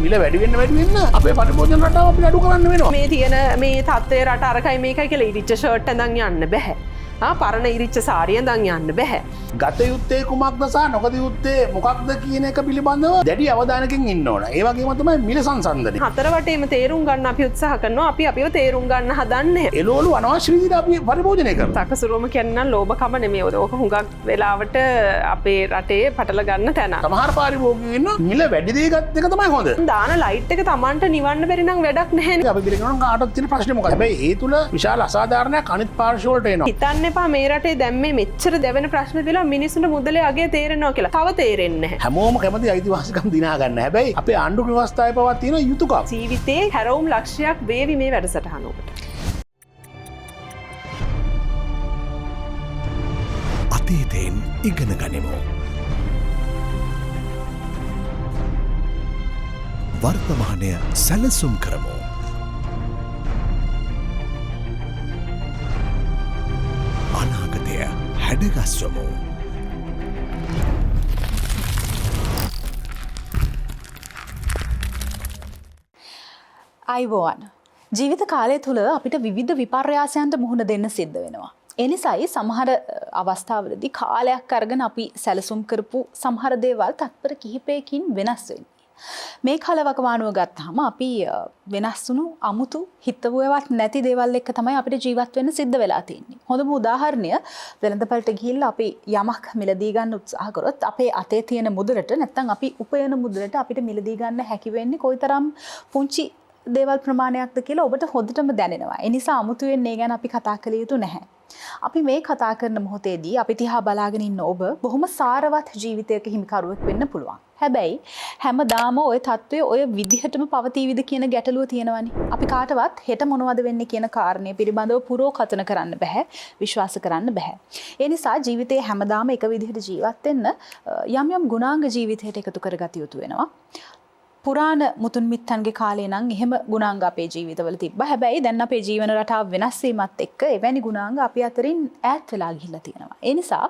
මිල වැඩි වෙන්න අපේ පරිභෝජන රටාව අපි අඩු කරන්න වෙනවා. මේ තියෙන මේ තත්ත්වයේ රට අරකයි මේකයි කියලා ඉරිච්ච ෂර්ට් ඇඳන් යන්න බෑ. පරණ ඉරිච්ච සාරිය ඇඳන් යන්න බෑ. ගත යුත්තේ කුමක්ද සහ නොගත යුත්තේ මොකක්ද කියන එක පිළිබඳව දැඩි අවධානයකින් ඉන්න ඕන. ඒ වගේම තමයි මිල සංසන්දනය. හතර වටේම තේරුම් ගන්න අපි උත්සාහ කරනවා. අපි අපිව තේරුම් ගන්න හදන්නේ. එළවලු අනවශ්‍ය විදිහට අපි පරිභෝජනය කරනවා. සකසුරුවම කියන්නේ ලෝභකම නෙමෙයි. ඕක හුඟක් වෙලාවට අපේ රටේ පටල ගන්න තැන. සමහර පාරිභෝගිකයෝ ඉන්නවා මිල වැඩි දේ ගත්ත එක තමයි හොඳ. දාන ලයිට් එක Tamanට නිවන්න බැරි නම් වැඩක් නැහැ. අපි පිළිගන්නවා කාටවත් තියෙන ප්‍රශ්නේ මොකක්ද? හැබැයි ඒ තුල විශාල අසාධාරණයක් අනිත් පාර්ශ්ව වලට එනවා. හිතන්න එපා මේ රටේ දැන් මේ මෙච්චර දෙවෙන ප්‍රශ්න දිලා මිනිස්සුන්ට මුදලේ අගේ තේරෙනවා කියලා. තව තේරෙන්නේ නැහැ. හැමෝම කැමති අයිතිවාසිකම් දිනා ගන්න. හැබැයි අපේ ආණ්ඩු ව්‍යවස්ථාවේ පවා තියෙන යුතුයකම්. ජීවිතේ හැරවුම් ලක්ෂයක් වේවි මේ වැඩසටහන ඔබට. අතීතයෙන් ඉගෙන ගනිමු. වර්තමානය සැලසුම් කරමු. අනාගතය හැඩගස්වමු. අයිබෝවන් ජීවිත කාලය තුළ අපිට විවිධ විපර්යාසයන්ට මුහුණ දෙන්න සිද්ධ වෙනවා. එනිසායි සමහර අවස්ථාවලදී කාලයක් අරගෙන අපි සැලසුම් කරපු සමහර දේවල් තත්පර කිහිපයකින් වෙනස් වෙන්නේ. මේ කාලවකවානුව ගත්තාම අපි වෙනස් වුණු අමුතු හිතවුවත් නැති දේවල් එක්ක තමයි අපිට ජීවත් වෙන්න සිද්ධ වෙලා තියෙන්නේ. හොඳම උදාහරණය වෙළඳපළට ගිහිල්ලා අපි යමක් මිලදී ගන්න උත්සාහ කරොත් අපේ අතේ තියෙන මුදලට නැත්නම් අපි උපයන මුදලට අපිට මිලදී ගන්න හැකි වෙන්නේ කොයිතරම් පුංචි දේවල් ප්‍රමාණයක්ද කියලා ඔබට හොඳටම දැනෙනවා. ඒ නිසා අමුතුවෙන් මේ ගැන අපි කතා කළ යුතු නැහැ. අපි මේ කතා කරන මොහොතේදී අපි තියා බලාගෙන ඉන්න ඔබ බොහොම සාරවත් ජීවිතයක හිමිකරුවෙක් වෙන්න පුළුවන්. හැබැයි හැමදාම ওই தત્ත්වය ඔය විදිහටම පවතීවිද කියන ගැටලුව තියෙනවනේ. අපි කාටවත් හෙට මොනවද වෙන්නේ කියන කාරණේ පිළිබඳව පුරෝකථන කරන්න බෑ, විශ්වාස කරන්න බෑ. ඒ නිසා ජීවිතේ හැමදාම එක විදිහට ජීවත් වෙන්න යම් යම් ගුණාංග ජීවිතයට එකතු කරගත යුතු වෙනවා. පුරාණ මුතුන් මිත්තන්ගේ කාලේ නම් එහෙම ගුණාංග අපේ ජීවිතවල තිබ්බා. හැබැයි දැන් අපේ ජීවන රටාව වෙනස් වීමත් එක්ක එවැනි ගුණාංග අපි අතරින් ඈත් වෙලා ගිහිල්ලා තියෙනවා. ඒ නිසා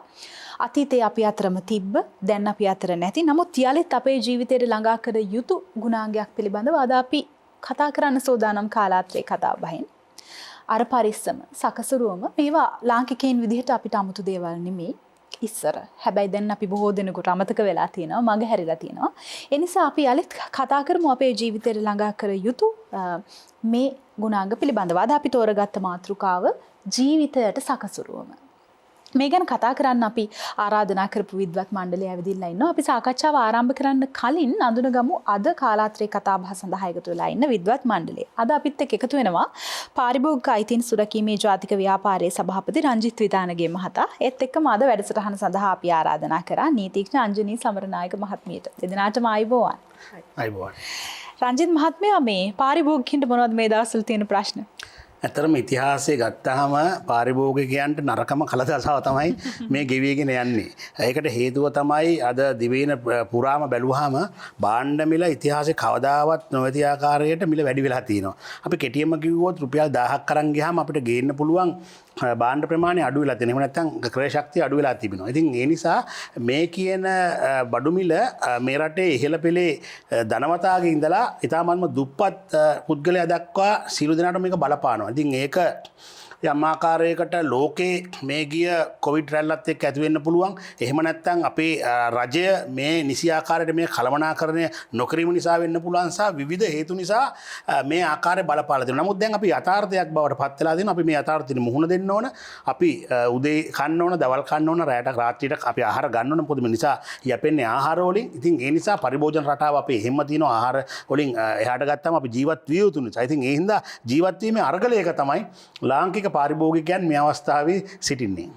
අතීතයේ අපි අතරම තිබ්බ දැන් අපි අතර නැති නමුත් යලිත් අපේ ජීවිතයට ළඟා කර යුතු ගුණාංගයක් පිළිබඳව අද අපි කතා කරන්න සෝදානම් කාලාත්‍රේ කතා බහින්. අර පරිස්සම සකසුරුවම මේවා ලාංකිකයන් විදිහට අපිට 아무තු දේවල් නෙමෙයි. ඉස්සර. හැබැයි දැන් අපි බොහෝ දෙනෙකුට අමතක වෙලා තියෙනවා, මග හැරිලා තියෙනවා. ඒ නිසා අපි යලිත් කතා කරමු අපේ ජීවිතයට ළඟා කර යුතු මේ ගුණාංග පිළිබඳව. අද අපි තෝරගත්ත මාතෘකාව ජීවිතයට සකසුරුවම. මේ ගැන කතා කරන්න අපි ආරාධනා කරපු විද්වත් මණ්ඩලය ඇවිදින්න ඉන්නවා. අපි සාකච්ඡාව ආරම්භ කරන්න කලින් අඳුනගමු අද කාලාත්‍රේ කතාබහ සඳහා එකතු වෙලා ඉන්න විද්වත් මණ්ඩලය. අද අපිත් එක්ක එකතු වෙනවා පාරිභෝගික අයිතීන් සුරකීමේ ජාතික ව්‍යාපාරයේ සභාපති රංජිත් විතානගේ මහතා. ඒත් එක්කම අද වැඩසටහන සඳහා අපි ආරාධනා කරා නීතිඥ අංජනී සමරනායක මහත්මියට. දෙදෙනාටම ආයුබෝවන්. ආයුබෝවන්. රංජිත් මහත්මයා මේ පාරිභෝගිකින්ට මොනවද මේ දවස්වල තියෙන ප්‍රශ්න? ඇතරම ඉතිහාසය ගත්තාම පාරිභෝගිකයන්ට නරකම කලදසාව තමයි මේ ගෙවියගෙන යන්නේ. ඒකට හේතුව තමයි අද දිවයින පුරාම බැලුවාම භාණ්ඩ මිල ඉතිහාසයේ කවදාවත් නොවැති ආකාරයට මිල වැඩි වෙලා තියෙනවා. අපි කෙටියෙන්ම කිව්වොත් රුපියල් 1000ක් අරන් ගියාම අපිට ගේන්න පුළුවන් භාණ්ඩ ප්‍රමාණය අඩු වෙලා තියෙනවා. එහෙම නැත්නම් ක්‍රය ශක්තිය අඩු වෙලා තිබෙනවා. ඉතින් ඒ නිසා මේ කියන බඩු මිල මේ රටේ ඉහළ පෙළේ ධනවතාගේ ඉඳලා ඉතාමත්ම දුප්පත් පුද්ගලයා දක්වා සියලු දෙනාට මේක බලපානවා. ඉතින් ඒක යම් ආකාරයකට ලෝකේ මේ ගිය කොවිඩ් රැල්ලත් එක්ක ඇති වෙන්න පුළුවන්. එහෙම නැත්නම් අපේ රජය මේ නිසි ආකාරයට මේ කළමනාකරණය නොකිරීම නිසා වෙන්න පුළුවන් සහ විවිධ හේතු නිසා මේ ආකාරය බලපාලා තියෙනවා. නමුත් දැන් අපි යථාර්ථයක් බවට පත් වෙලා තියෙනවා. අපි මේ යථාර්ථයට මුහුණ දෙන්න ඕන. අපි උදේ කන්න ඕන, දවල් කන්න ඕන, රාත්‍රියට රාත්‍රියට අපි ආහාර ගන්න ඕන. මොකද මේ නිසා යැපෙන්නේ ආහාර වලින්. ඉතින් ඒ නිසා පරිභෝජන රටාව අපේ හැම තියෙන ආහාර වලින් එහාට ගත්තාම අපි ජීවත් විය යුතු නිසා. ඉතින් ඒ හින්දා ජීවත් වීමේ අරගලයක තමයි ලාංකික පාරිභෝගිකයන් මේ අවස්ථාවේ සිටින්නේ.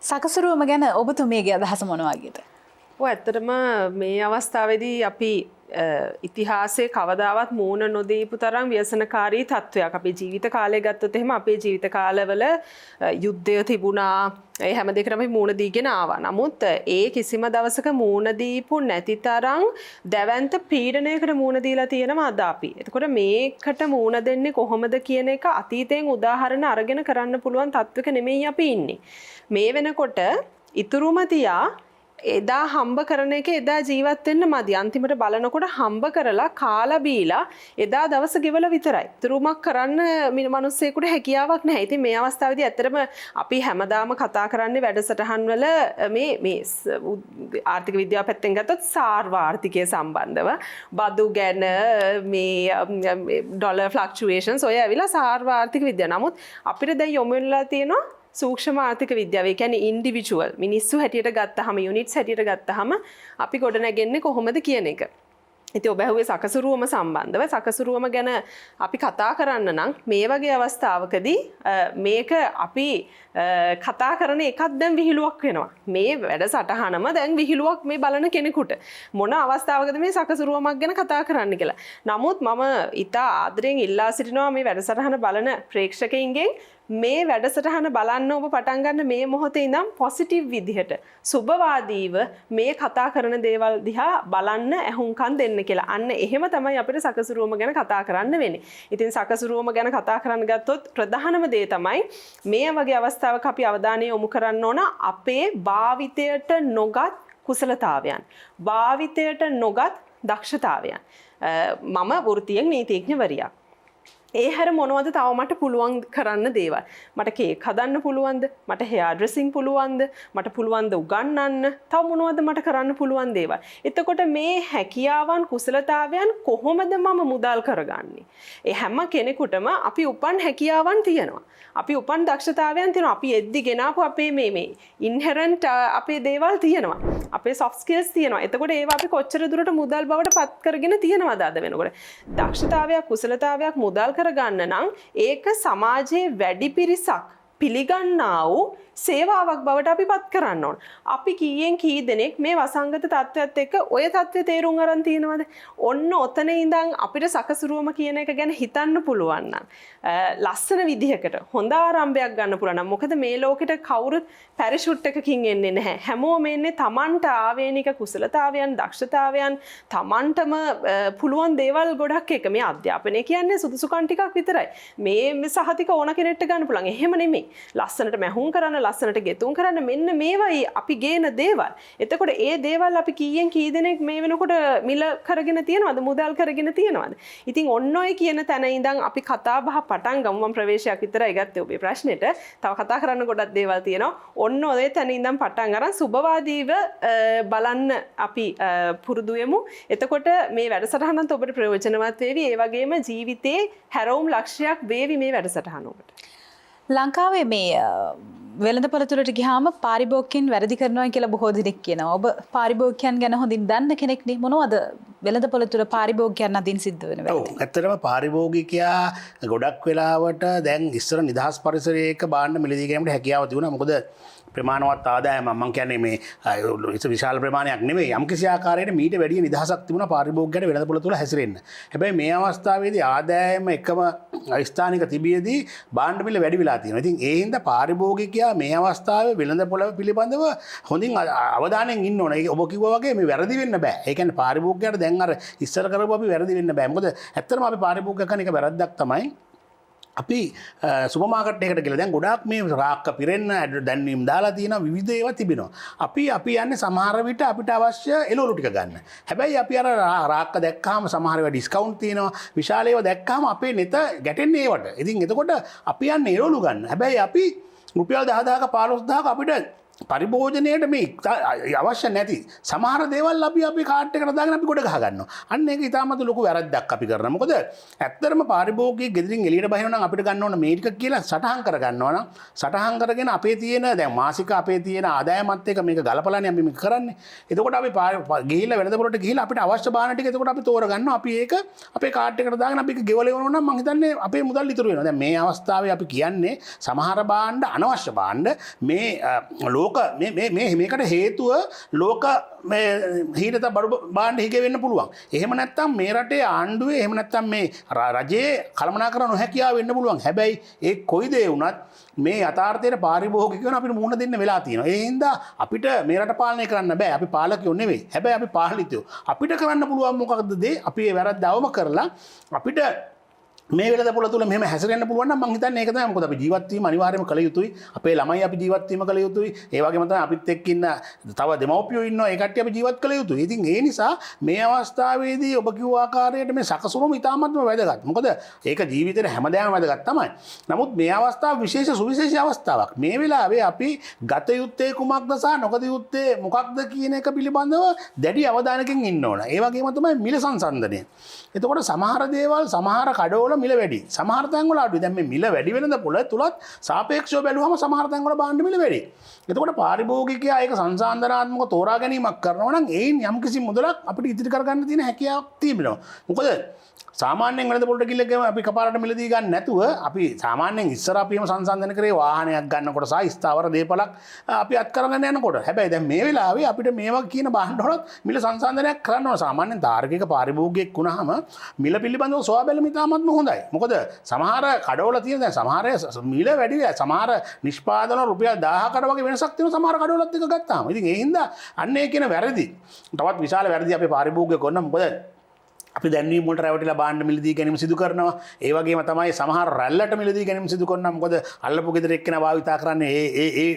සකසුරුවම ගැන ඔබතුමියගේ අදහස මොන වගේද? ඇත්තටම මේ අවස්ථාවේදී අපි ඉතිහාසයේ කවදාවත් මූණ නොදීපු තරම් ව්‍යසනකාරී තත්වයක් අපේ ජීවිත කාලය ගත්තොත් එහෙම අපේ ජීවිත කාලවල යුද්ධය තිබුණා. ඒ හැම දෙයකටම මූණ දීගෙන ආවා. නමුත් ඒ කිසිම දවසක මූණ දීපු නැති තරම් දැවැන්ත පීඩනයකට මූණ දීලා තියෙනවා අද අපි. එතකොට මේකට මූණ දෙන්නේ කොහොමද කියන එක අතීතයෙන් උදාහරණ අරගෙන කරන්න පුළුවන් තත්වයක නෙමෙයි අපි ඉන්නේ. මේ වෙනකොට ඉතුරුම තියා එදා හම්බ කරන එක එදා ජීවත් වෙන්න මදි. අන්තිමට බලනකොට හම්බ කරලා කාලා බීලා එදා දවස ගෙවලා විතරයි. තුරුමක් කරන්න මිනිස්සෙකුට හැකියාවක් නැහැ. ඉතින් මේ අවස්ථාවේදී ඇත්තටම අපි හැමදාම කතා කරන්නේ වැඩසටහන් වල මේ ආර්ථික විද්‍යාව පැත්තෙන් ගත්තොත් සාර්වාර්ථිකය සම්බන්ධව බදු ගැන මේ ඩොලර් ෆ්ලක්චුවේෂන්ස් ඔය ඇවිල්ලා සාර්වාර්ථික විද්‍යාව. නමුත් අපිට දැන් යොමු වෙලා තියෙනවා සූක්ෂම ආර්ථික විද්‍යාව. ඒ කියන්නේ ඉන්ඩිවිජුවල් මිනිස්සු හැටියට ගත්තහම යුනිට්ස් හැටියට ගත්තහම අපි ගොඩනැගෙන්නේ කොහොමද කියන එක. ඉතින් ඔබ ඇහුවේ සකසුරුවම සම්බන්ධව. සකසුරුවම ගැන අපි කතා කරන්න නම් මේ වගේ අවස්ථාවකදී මේක අපි කතා කරන එකක් දැන් විහිළුවක් වෙනවා. මේ වැඩසටහනම දැන් විහිළුවක් මේ බලන කෙනෙකුට. මොන අවස්ථාවකද මේ සකසුරුවමක් ගැන කතා කරන්න කියලා. නමුත් මම ඉතා ආදරයෙන් ඉල්ලා සිටිනවා මේ වැඩසටහන බලන ප්‍රේක්ෂකයින්ගෙන් මේ වැඩසටහන බලන්න ඔබ පටන් ගන්න මේ මොහොතේ ඉඳන් පොසිටිව් විදිහට සුබවාදීව මේ කතා කරන දේවල් දිහා බලන්න ඇහුම්කන් දෙන්න කියලා. අන්න එහෙම තමයි අපිට සකසුරුවම ගැන කතා කරන්න වෙන්නේ. ඉතින් සකසුරුවම ගැන කතා කරන්න ගත්තොත් ප්‍රධානම දේ තමයි මේ වගේ අවස්ථාවක අපි අවධානය යොමු කරන්න ඕන අපේ භාවිතයට නොගත් කුසලතාවයන්. භාවිතයට නොගත් දක්ෂතාවයන්. මම වෘත්තියෙන් නීතිඥවරියක්. ඒ හැර මොනවද තව මට පුළුවන් කරන්න දේවල්. මට කේක් හදන්න පුළුවන්ද? මට හෙයාර් ඩ්‍රෙසින් පුළුවන්ද? මට පුළුවන්ද උගන්වන්න? තව මොනවද මට කරන්න පුළුවන් දේවල්. එතකොට මේ හැකියාවන් කුසලතාවයන් කොහොමද මම මුදල් කරගන්නේ? ඒ හැම කෙනෙකුටම අපි උපන් හැකියාවන් තියෙනවා. අපි උපන් දක්ෂතාවයන් තියෙනවා. අපි එද්දි ගෙනාපු අපේ මේ ඉන්හෙරන්ට් අපේ දේවල් තියෙනවා. අපේ සොෆ්ට් ස්කිල්ස් තියෙනවා. එතකොට ඒවා අපි කොච්චර දුරට මුදල් බවට පත් කරගෙන තියෙනවද අද වෙනකොට? දක්ෂතාවයක් කුසලතාවයක් මුදල් කරගන්න නම් ඒක සමාජයේ වැඩි පිරිසක් පිළිගන්නා වූ සේවාවක් බවට අපි පත් කරන්න ඕන. අපි කීයෙන් කී දෙනෙක් මේ වසංගත තත්ත්වයට එක්ක ඔය තත්ත්වය තේරුම් අරන් තියෙනවද? ඔන්න ඔතන ඉඳන් අපිට සකසුරුවම කියන එක ගැන හිතන්න පුළුවන් නම් ලස්සන විදිහකට හොඳ ආරම්භයක් ගන්න පුළුවන් නම් මොකද මේ ලෝකෙට කවුරුත් පැරෂුට් එකකින් එන්නේ නැහැ. හැමෝම එන්නේ Tamanට ආවේනික කුසලතාවයන්, දක්ෂතාවයන්, Tamanටම පුළුවන් දේවල් ගොඩක් එක. මේ අධ්‍යාපනය කියන්නේ සුදුසුකම් ටිකක් විතරයි. මේ සහතික ඕන කෙනෙක්ට ගන්න පුළුවන්. එහෙම නෙමෙයි. ලස්සනට මැහුම් කරන්න, ලස්සනට ගෙතුම් කරන්න මෙන්න මේවයි අපි ගේන දේවල්. එතකොට ඒ දේවල් අපි කීයෙන් කී දෙනෙක් මේ වෙනකොට මිල කරගෙන තියනවද? මුදල් කරගෙන තියනවද? ඉතින් ඔන්න ඔය කියන තැන ඉඳන් අපි කතා බහ පටන් ගමු. මම ප්‍රවේශයක් විතරයි ගත්තේ ඔබේ ප්‍රශ්නෙට. තව කතා කරන්න ගොඩක් දේවල් තියෙනවා. ඔන්න ඔය තැන ඉඳන් පටන් අරන් සුබවාදීව බලන්න අපි පුරුදු වෙමු. එතකොට මේ වැඩසටහනත් ඔබට ප්‍රයෝජනවත් වේවි. ඒ වගේම ජීවිතේ හැරවුම් ලක්ෂයක් වේවි මේ වැඩසටහන ඔබට. ලංකාවේ මේ වෙළඳපොළ තුළට ගියාම පාරිභෝගිකයන් වැරදි කරනවා කියලා බොහෝ දෙනෙක් කියනවා. ඔබ පාරිභෝගිකයන් ගැන හොඳින් දන්න කෙනෙක්නේ. මොනවද වෙළඳපොළ තුළ පාරිභෝගිකයන් අදින් සිද්ධ වෙන වැරදි? ඔව් ඇත්තටම පාරිභෝගිකයා ගොඩක් වෙලාවට දැන් ඉස්සර නිදහස් පරිසරයක භාණ්ඩ මිලදී ගැනීමට හැකියාව තිබුණා. මොකද ප්‍රමාණවත් ආදායම මම කියන්නේ මේ විශාල ප්‍රමාණයක් නෙමෙයි. යම්කිසි ආකාරයකට මීට වැඩිය නිදහසක් තිබුණා පාරිභෝගිකයට වෙළඳපොළ තුළ හැසිරෙන්න. හැබැයි මේ අවස්ථාවේදී ආදායම එකම ස්ථානික තිබියදී භාණ්ඩ මිල වැඩි වෙලා තියෙනවා. ඉතින් ඒ හින්දා පාරිභෝගිකයා මේ අවස්ථාවේ වෙළඳපොළ පිළිබඳව හොඳින් අවධානයෙන් ඉන්න ඕන. ඔබ කිව්වා වගේ මේ වැරදි වෙන්න බෑ. ඒ කියන්නේ පාරිභෝගිකයාට දැන් අර ඉස්සර කරපුව අපි වැරදි වෙන්න බෑ. මොකද ඇත්තටම අපි පාරිභෝගිකයා කරන එක වැරද්දක් තමයි. අපි සුපර්මාකට් එකකට ගිහලා දැන් ගොඩාක් මේ රාක්ක පිරෙන්න දැන්වීම් දාලා තියෙන විවිධ ඒවා තිබෙනවා. අපි යන්නේ සමහර විට අපිට අවශ්‍ය එළවලු ටික ගන්න. හැබැයි අපි අර රාක්ක දැක්කාම සමහර ඒවා ඩිස්කවුන්ට් තියෙනවා. විශාල ඒවා දැක්කාම අපේ නෙත ගැටෙන්නේ ඒවට. ඉතින් එතකොට අපි යන්නේ එළවලු ගන්න. හැබැයි අපි රුපියල් 10000ක 15000ක අපිට පරිභෝජනයට මේ අවශ්‍ය නැති සමහර දේවල් අපි කාට් එකට දාගෙන අපි ගොඩ ගහ ගන්නවා. අන්න ඒක ඉතාමත් ලොකු වැරද්දක් අපි කරනවා. මොකද ඇත්තටම පාරිභෝගිකයෙක් ගෙදරින් එළියට බහිනවා නම් අපිට ගන්න ඕන මේ ටික කියලා සටහන් කර ගන්නවා නම් සටහන් කරගෙන අපේ තියෙන දැන් මාසික අපේ තියෙන ආදායමත් එක්ක මේක ගලපලානේ අපි මේක කරන්නේ. එතකොට අපි ගිහිල්ලා වෙළඳපොළට ගිහිල්ලා අපිට අවශ්‍ය බාන ටික එතකොට අපි තෝරගන්නවා. අපි ඒක අපේ කාට් එකට දාගෙන අපි ඒක ගෙවල එවනවා නම් මම හිතන්නේ අපේ මුදල් ඉතුරු වෙනවා. දැන් මේ අවස්ථාවේ අපි කියන්නේ සමහර භාණ්ඩ අනවශ්‍ය භාණ්ඩ මේ මේකට හේතුව ලෝක හීනත බඩු භාණ්ඩ හිග වෙන්න පුළුවන්. එහෙම නැත්නම් මේ රටේ ආණ්ඩුවේ එහෙම නැත්නම් මේ රජයේ කළමනාකරන නොහැකියාව වෙන්න පුළුවන්. හැබැයි ඒ කොයි දේ වුණත් මේ යථාර්ථයේ පාරිභෝගිකයන් අපිට මුහුණ දෙන්න වෙලා තියෙනවා. ඒ හින්දා අපිට මේ රට පාලනය කරන්න බෑ. අපි පාලකයෝ නෙවෙයි. හැබැයි අපි පාලිතයෝ. අපිට කරන්න පුළුවන් මොකක්ද දේ? අපි ඒ වැරද්ද අවම කරලා අපිට මේ වෙළඳපොළ තුල මෙහෙම හැසිරෙන්න පුළුවන් නම් මං හිතන්නේ ඒක තමයි. මොකද අපි ජීවත් වීම අනිවාර්යයෙන්ම කළ යුතුයි. අපේ ළමයි අපි ජීවත් වීම කළ යුතුයි. ඒ වගේම තමයි අපිත් එක්ක ඉන්න තව දෙමව්පියෝ ඉන්නවා. ඒ කට්ටිය අපි ජීවත් කළ යුතුයි. ඉතින් ඒ නිසා මේ අවස්ථාවේදී ඔබ කිව්ව ආකාරයට මේ සකසුරුම ඉතාමත්ම වැදගත්. මොකද ඒක ජීවිතේට හැමදාම වැදගත් තමයි. නමුත් මේ අවස්ථාව විශේෂ සුවිශේෂ අවස්ථාවක්. මේ වෙලාවේ අපි ගත යුත්තේ කුමක්ද සහ නොගත යුත්තේ මොකක්ද කියන එක පිළිබඳව දැඩි අවධානයකින් ඉන්න ඕන. ඒ වගේම තමයි මිල සංසන්දනය. එතකොට සමහර දේවල් සමහර කඩවල මිල වැඩි. සමහර තැන්වල අඩුයි. දැන් මේ මිල වැඩි වෙනද පොළ තුලත් සාපේක්ෂව බැලුවම සමහර තැන්වල භාණ්ඩ මිල වැඩි. එතකොට පාරිභෝගිකයා ඒක සංසන්දනාත්මක තෝරා ගැනීමක් කරනවා නම් ඒයින් යම්කිසි මුදලක් අපිට ඉදිරි කරගන්න තියෙන හැකියාවක් තියෙනවා. මොකද සාමාන්‍යයෙන් වෙළඳපොළට ගිහිල්ලා අපි කපාරට මිලදී ගන්න නැතුව අපි සාමාන්‍යයෙන් ඉස්සර අපිම සංසන්දනය කරේ වාහනයක් ගන්නකොට සහ ස්ථාවර දේපලක් අපි අත් කරගෙන යනකොට. හැබැයි දැන් මේ වෙලාවේ අපිට මේවා කියන භාණ්ඩවලත් මිල සංසන්දනයක් කරන්න ඕන. සාමාන්‍යයෙන් තාර්කික පාරිභෝගිකයෙක් වුණාම මිල පිළිබඳව සොයා බැලීම ඉතාමත්ම හොඳයි. මොකද සමහර කඩවල තියෙන දැන් සමහර මිල වැඩි වෙයි. සමහර නිෂ්පාදන රුපියල් 1000කට වගේ වෙනසක් තියෙන සමහර කඩවලත් එක ගත්තාම. ඉතින් ඒ හින්දා අන්න ඒ කියන වැරදි. තවත් විශාල වැරදි අපේ පාරිභෝගිකයෝ කරනවා. මොකද අපි දැන්වීම වලට රැවටිලා භාණ්ඩ මිලදී ගැනීම සිදු කරනවා. ඒ වගේම තමයි සමහර රැල්ලට මිලදී ගැනීම සිදු කරනවා. මොකද අල්ලපු ගෙදර එක්කෙනා භාවිතා කරන්නේ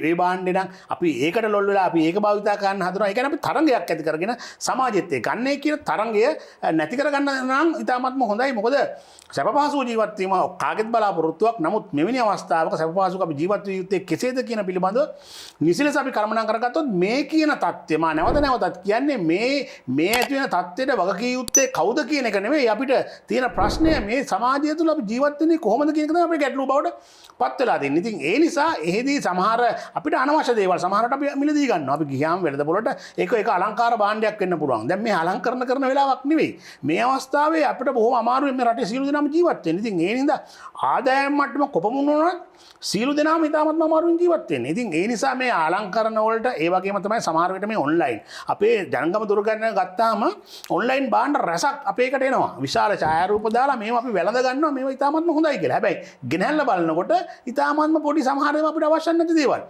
ඒ භාණ්ඩේ නම් අපි ඒකට ලොල් වෙලා අපි ඒක භාවිතා කරන්න හදනවා. ඒ කියන්නේ අපි තරංගයක් ඇති කරගෙන සමාජෙත් එක්ක අන්නේ කියන තරංගය නැති කරගන්න නම් ඉතාමත්ම හොඳයි. මොකද සැපපහසු ජීවත් වීම කාගෙත් බලාපොරොත්තුවක්. නමුත් මෙවැනි අවස්ථාවක සැපපහසුක අපි ජීවත් විය යුත්තේ කෙසේද කියන පිළිබඳව නිසිලස අපි කල්පනා කරගත්තොත් මේ කියන தත්ත්වය මා නැවතත් කියන්නේ මේ ඇති වෙන தත්ත්වයට වග කිය යුත්තේ කවුද කියන එක නෙවෙයි. අපිට තියෙන ප්‍රශ්නය මේ සමාජය තුළ අපි ජීවත් වෙන්නේ කොහොමද කියන එක තමයි අපේ ගැටලුව බවට පත් වෙලා තියෙන්නේ. ඉතින් ඒ නිසා එහෙදී සමහර අපිට අනවශ්‍ය දේවල් සමහරට අපි මිලදී ගන්නවා. අපි ගියාම වෙළඳපොළට ඒක අලංකාර භාණ්ඩයක් වෙන්න පුළුවන්. දැන් මේ අලංකරණ කරන වෙලාවක් නෙවෙයි. මේ අවස්ථාවේ අපිට බොහොම අමාරුවෙන් මේ රටේ සියලු දෙනාම ජීවත් වෙන්නේ. ඉතින් ඒ නිසා ආදායම් මට්ටම කොපමුණ වුණොත් සියලු දෙනාම ඉතාමත්ම අමාරුවෙන් ජීවත් වෙන්නේ. ඉතින් ඒ නිසා මේ අලංකරණ වලට ඒ වගේම තමයි සමහර විට මේ ඔන්ලයින් අපේ ජංගම දුරකථන ගත්තාම ඔන්ලයින් භාණ්ඩ රසක් අපේකට එනවා. විශාල ඡායාරූප දාලා මේව අපි වැළඳ ගන්නවා. මේව ඉතාමත්ම හොඳයි කියලා. හැබැයි ගෙනහැල්ලා බලනකොට ඉතාමත්ම පොඩි සමහර ඒවා අපිට අවශ්‍ය නැති දේවල්.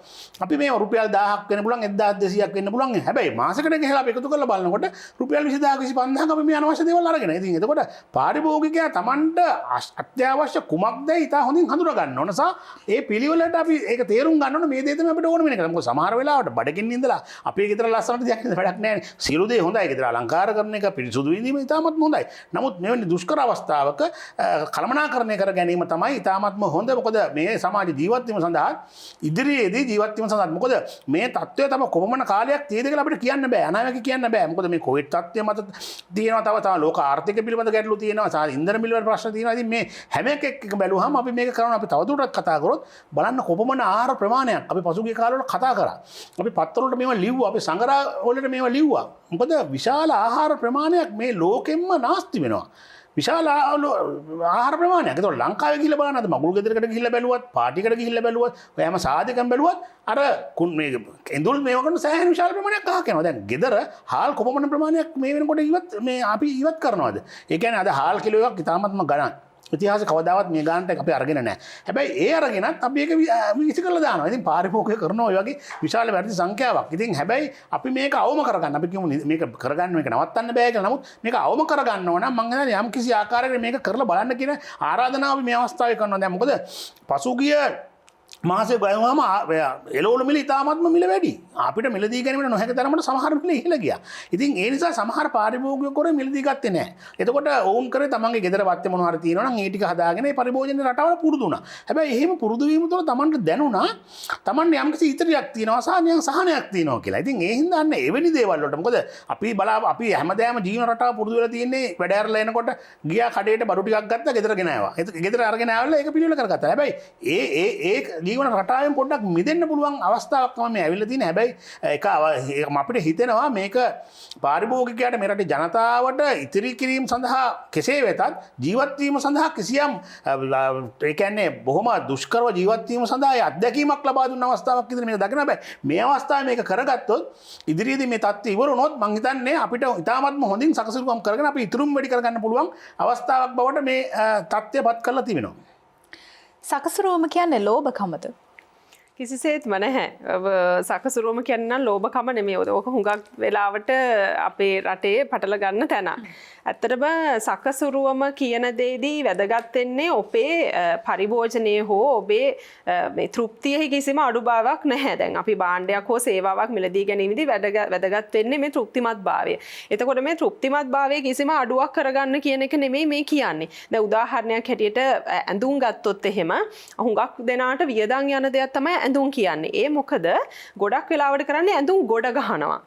අපි මේ රුපියල් 1000ක් වෙන්න පුළුවන් 1200ක් වෙන්න පුළුවන්. හැබැයි මාසෙකට ගෙනහැලා අපි එකතු කරලා බලනකොට රුපියල් 20000ක් 25000ක් අපි මේ අනවශ්‍ය දේවල් අරගෙන. ඉතින් එතකොට පාරිභෝගිකයා Tamanට අත්‍යවශ්‍ය කුමක්ද ඉතා හොඳින් හඳුනා ගන්න ඕන සහ ඒ පිළිවෙලට අපි ඒක තේරුම් ගන්න ඕන. මේ දේ තමයි අපිට ඕන වෙන එක. මොකද සමහර වෙලාවට බඩගින්න ඉඳලා අපේ ගෙදර ලස්සනට දෙයක් වැඩක් නැහැ. සියලු දේ හොඳයි. ගෙදර අලංකාර කරන එක පිරිසුදු වීම ඉතාමත්ම හොඳයි. නමුත් මෙවැනි දුෂ්කර අවස්ථාවක කළමනාකරණය කර ගැනීම තමයි ඉතාමත්ම හොඳ. මොකද මේ සමාජ ජීවත් වීම සඳහා ඉදිරියේදී ජීවත් වීම සඳහා මොකද මේ තත්ත්වය තම කොපමණ කාලයක් තියෙද කියලා අපිට කියන්න බෑ. අනාවැකි කියන්න බෑ. මොකද මේ කොවිඩ් තත්ත්වය මත තියෙනවා තව ලෝක ආර්ථික පිළිබඳ ගැටලු තියෙනවා. සහ ඉන්ධන මිල වල ප්‍රශ්න තියෙනවා. ඉතින් මේ හැම එකක් බැලුවාම අපි මේක කරනවා. අපි තවදුරටත් කතා කරොත් බලන්න කොපමණ ආහාර ප්‍රමාණයක් අපි පසුගිය කාලවල කතා කරා. අපි පත්තරවලට මේවා ලිව්වා. අපි සංගරා වලට මේවා ලිව්වා. මොකද විශාල ආහාර ප්‍රමාණයක් මේ ලෝකෙම්ම නාස්ති වෙනවා. විශාල ආහාර ප්‍රමාණයක්. ඒතකොට ලංකාවේ ගිහිල්ලා බලන්න අද මගුල් ගෙදරකට ගිහිල්ලා බැලුවත්, පාටිකට ගිහිල්ලා බැලුවත්, ඔයාම සාධකම් බැලුවත් අර මේ එඳුල් මේවා කරන සෑහෙන විශාල ප්‍රමාණයක් අහක යනවා. දැන් ගෙදර හාල් කොපමණ ප්‍රමාණයක් මේ වෙනකොට අපි ඉවත් කරනවද? ඒ කියන්නේ අද හාල් කිලෝ එකක් ඉතාමත්ම ගණන්. ඉතිහාසෙ කවදාවත් මේ ගානට අපි අරගෙන නැහැ. හැබැයි ඒ අරගෙනත් අපි ඒක විසි කරලා දානවා. ඉතින් පාරිභෝගිකය කරනවා ඔය වගේ විශාල වැඩි සංඛ්‍යාවක්. ඉතින් හැබැයි අපි මේක අවම කරගන්න. අපි කියමු මේක කරගන්න මේක නවත්තන්න බෑ කියලා. නමුත් මේක අවම කරගන්න ඕන නම් මම හිතන්නේ යම් කිසි ආකාරයකට මේක කරලා බලන්න කියන ආරාධනාව මේ අවස්ථාවේ කරනවා. දැන් මොකද පසුගිය මාසේ ගයවම එළවලු මිල ඉතාමත්ම මිල වැඩි. අපිට මිලදී ගැනීමට නොහැකි තරමට සමහර මිල ඉහළ ගියා. ඉතින් ඒ නිසා සමහර පාරිභෝගිකයෝ කරේ මිලදී ගත්තේ නැහැ. එතකොට ඔවුන් කරේ තමන්ගේ ගෙදර වත්තේ මොනවා හරි තියෙනවා නම් ඒ ටික හදාගෙන ඒ පරිභෝජන රටවල පුරුදු වුණා. හැබැයි එහෙම පුරුදු වීම තුළ තමන්ට දැනුණා තමන්ට යම්කිසි ඉතිරියක් තියෙනවා සහනයක් තියෙනවා කියලා. ඉතින් ඒ හින්දා අන්න එවැනි දේවල් වලට මොකද අපි හැමදාම ජීවන රටාව පුරුදු වෙලා තියෙන්නේ වැඩ ඇරලා එනකොට ගියා කඩේට බඩු ටිකක් ගත්තා ගෙදර ගෙන ආවා. ගෙදර අරගෙන ආවලා ඒක පිළිවෙල කරගත්තා. හැබැයි ඒ ජීවන රටාවෙන් පොඩ්ඩක් මිදෙන්න පුළුවන් අවස්ථාවක් තමයි මේ ඇවිල්ලා තියෙන්නේ. හැබැයි ඒක අපිට හිතෙනවා මේක පාරිභෝගිකයාට මේ රටේ ජනතාවට ඉතිරි කිරීම සඳහා කෙසේ වෙතත් ජීවත් වීම සඳහා කිසියම් ඒ කියන්නේ බොහොම දුෂ්කරව ජීවත් වීම සඳහා අත්දැකීමක් ලබා දුන්න අවස්ථාවක් විදිහට මේක දකින්න බෑ. මේ අවස්ථාවේ මේක කරගත්තොත් ඉදිරියේදී මේ තත්ත්වය ඉවර වුණොත් මං හිතන්නේ අපිට ඉතාමත්ම හොඳින් සකසුරුකම් කරගෙන අපි ඉතුරුම් වැඩි කරගන්න පුළුවන් අවස්ථාවක් බවට මේ තත්ත්වයපත් කරලා තිබෙනවා. සකසුරුවම කියන්නේ ලෝභකමද? කිසිසේත්ම නැහැ. සකසුරුවම කියන්න ලෝභකම නෙමෙයි. ඕක හුඟක් වෙලාවට අපේ රටේ පටල ගන්න තැන. ඇත්තටම සකසුරුවම කියන දේදී වැදගත් වෙන්නේ ඔබේ පරිභෝජනයේ හෝ ඔබේ මේ තෘප්තියෙහි කිසිම අඩුභාවයක් නැහැ. දැන් අපි භාණ්ඩයක් හෝ සේවාවක් මිලදී ගැනීමේදී වැදගත් වෙන්නේ මේ තෘප්තිමත්භාවය. එතකොට මේ තෘප්තිමත්භාවයේ කිසිම අඩුවක් කරගන්න කියන එක නෙමෙයි මේ කියන්නේ. දැන් උදාහරණයක් හැටියට ඇඳුම් ගත්තොත් එහෙම හුඟක් දෙනාට වියදම් යන දෙයක් තමයි ඇඳුම් කියන්නේ. ඒ මොකද ගොඩක් වෙලාවට කරන්නේ ඇඳුම් ගොඩ ගහනවා.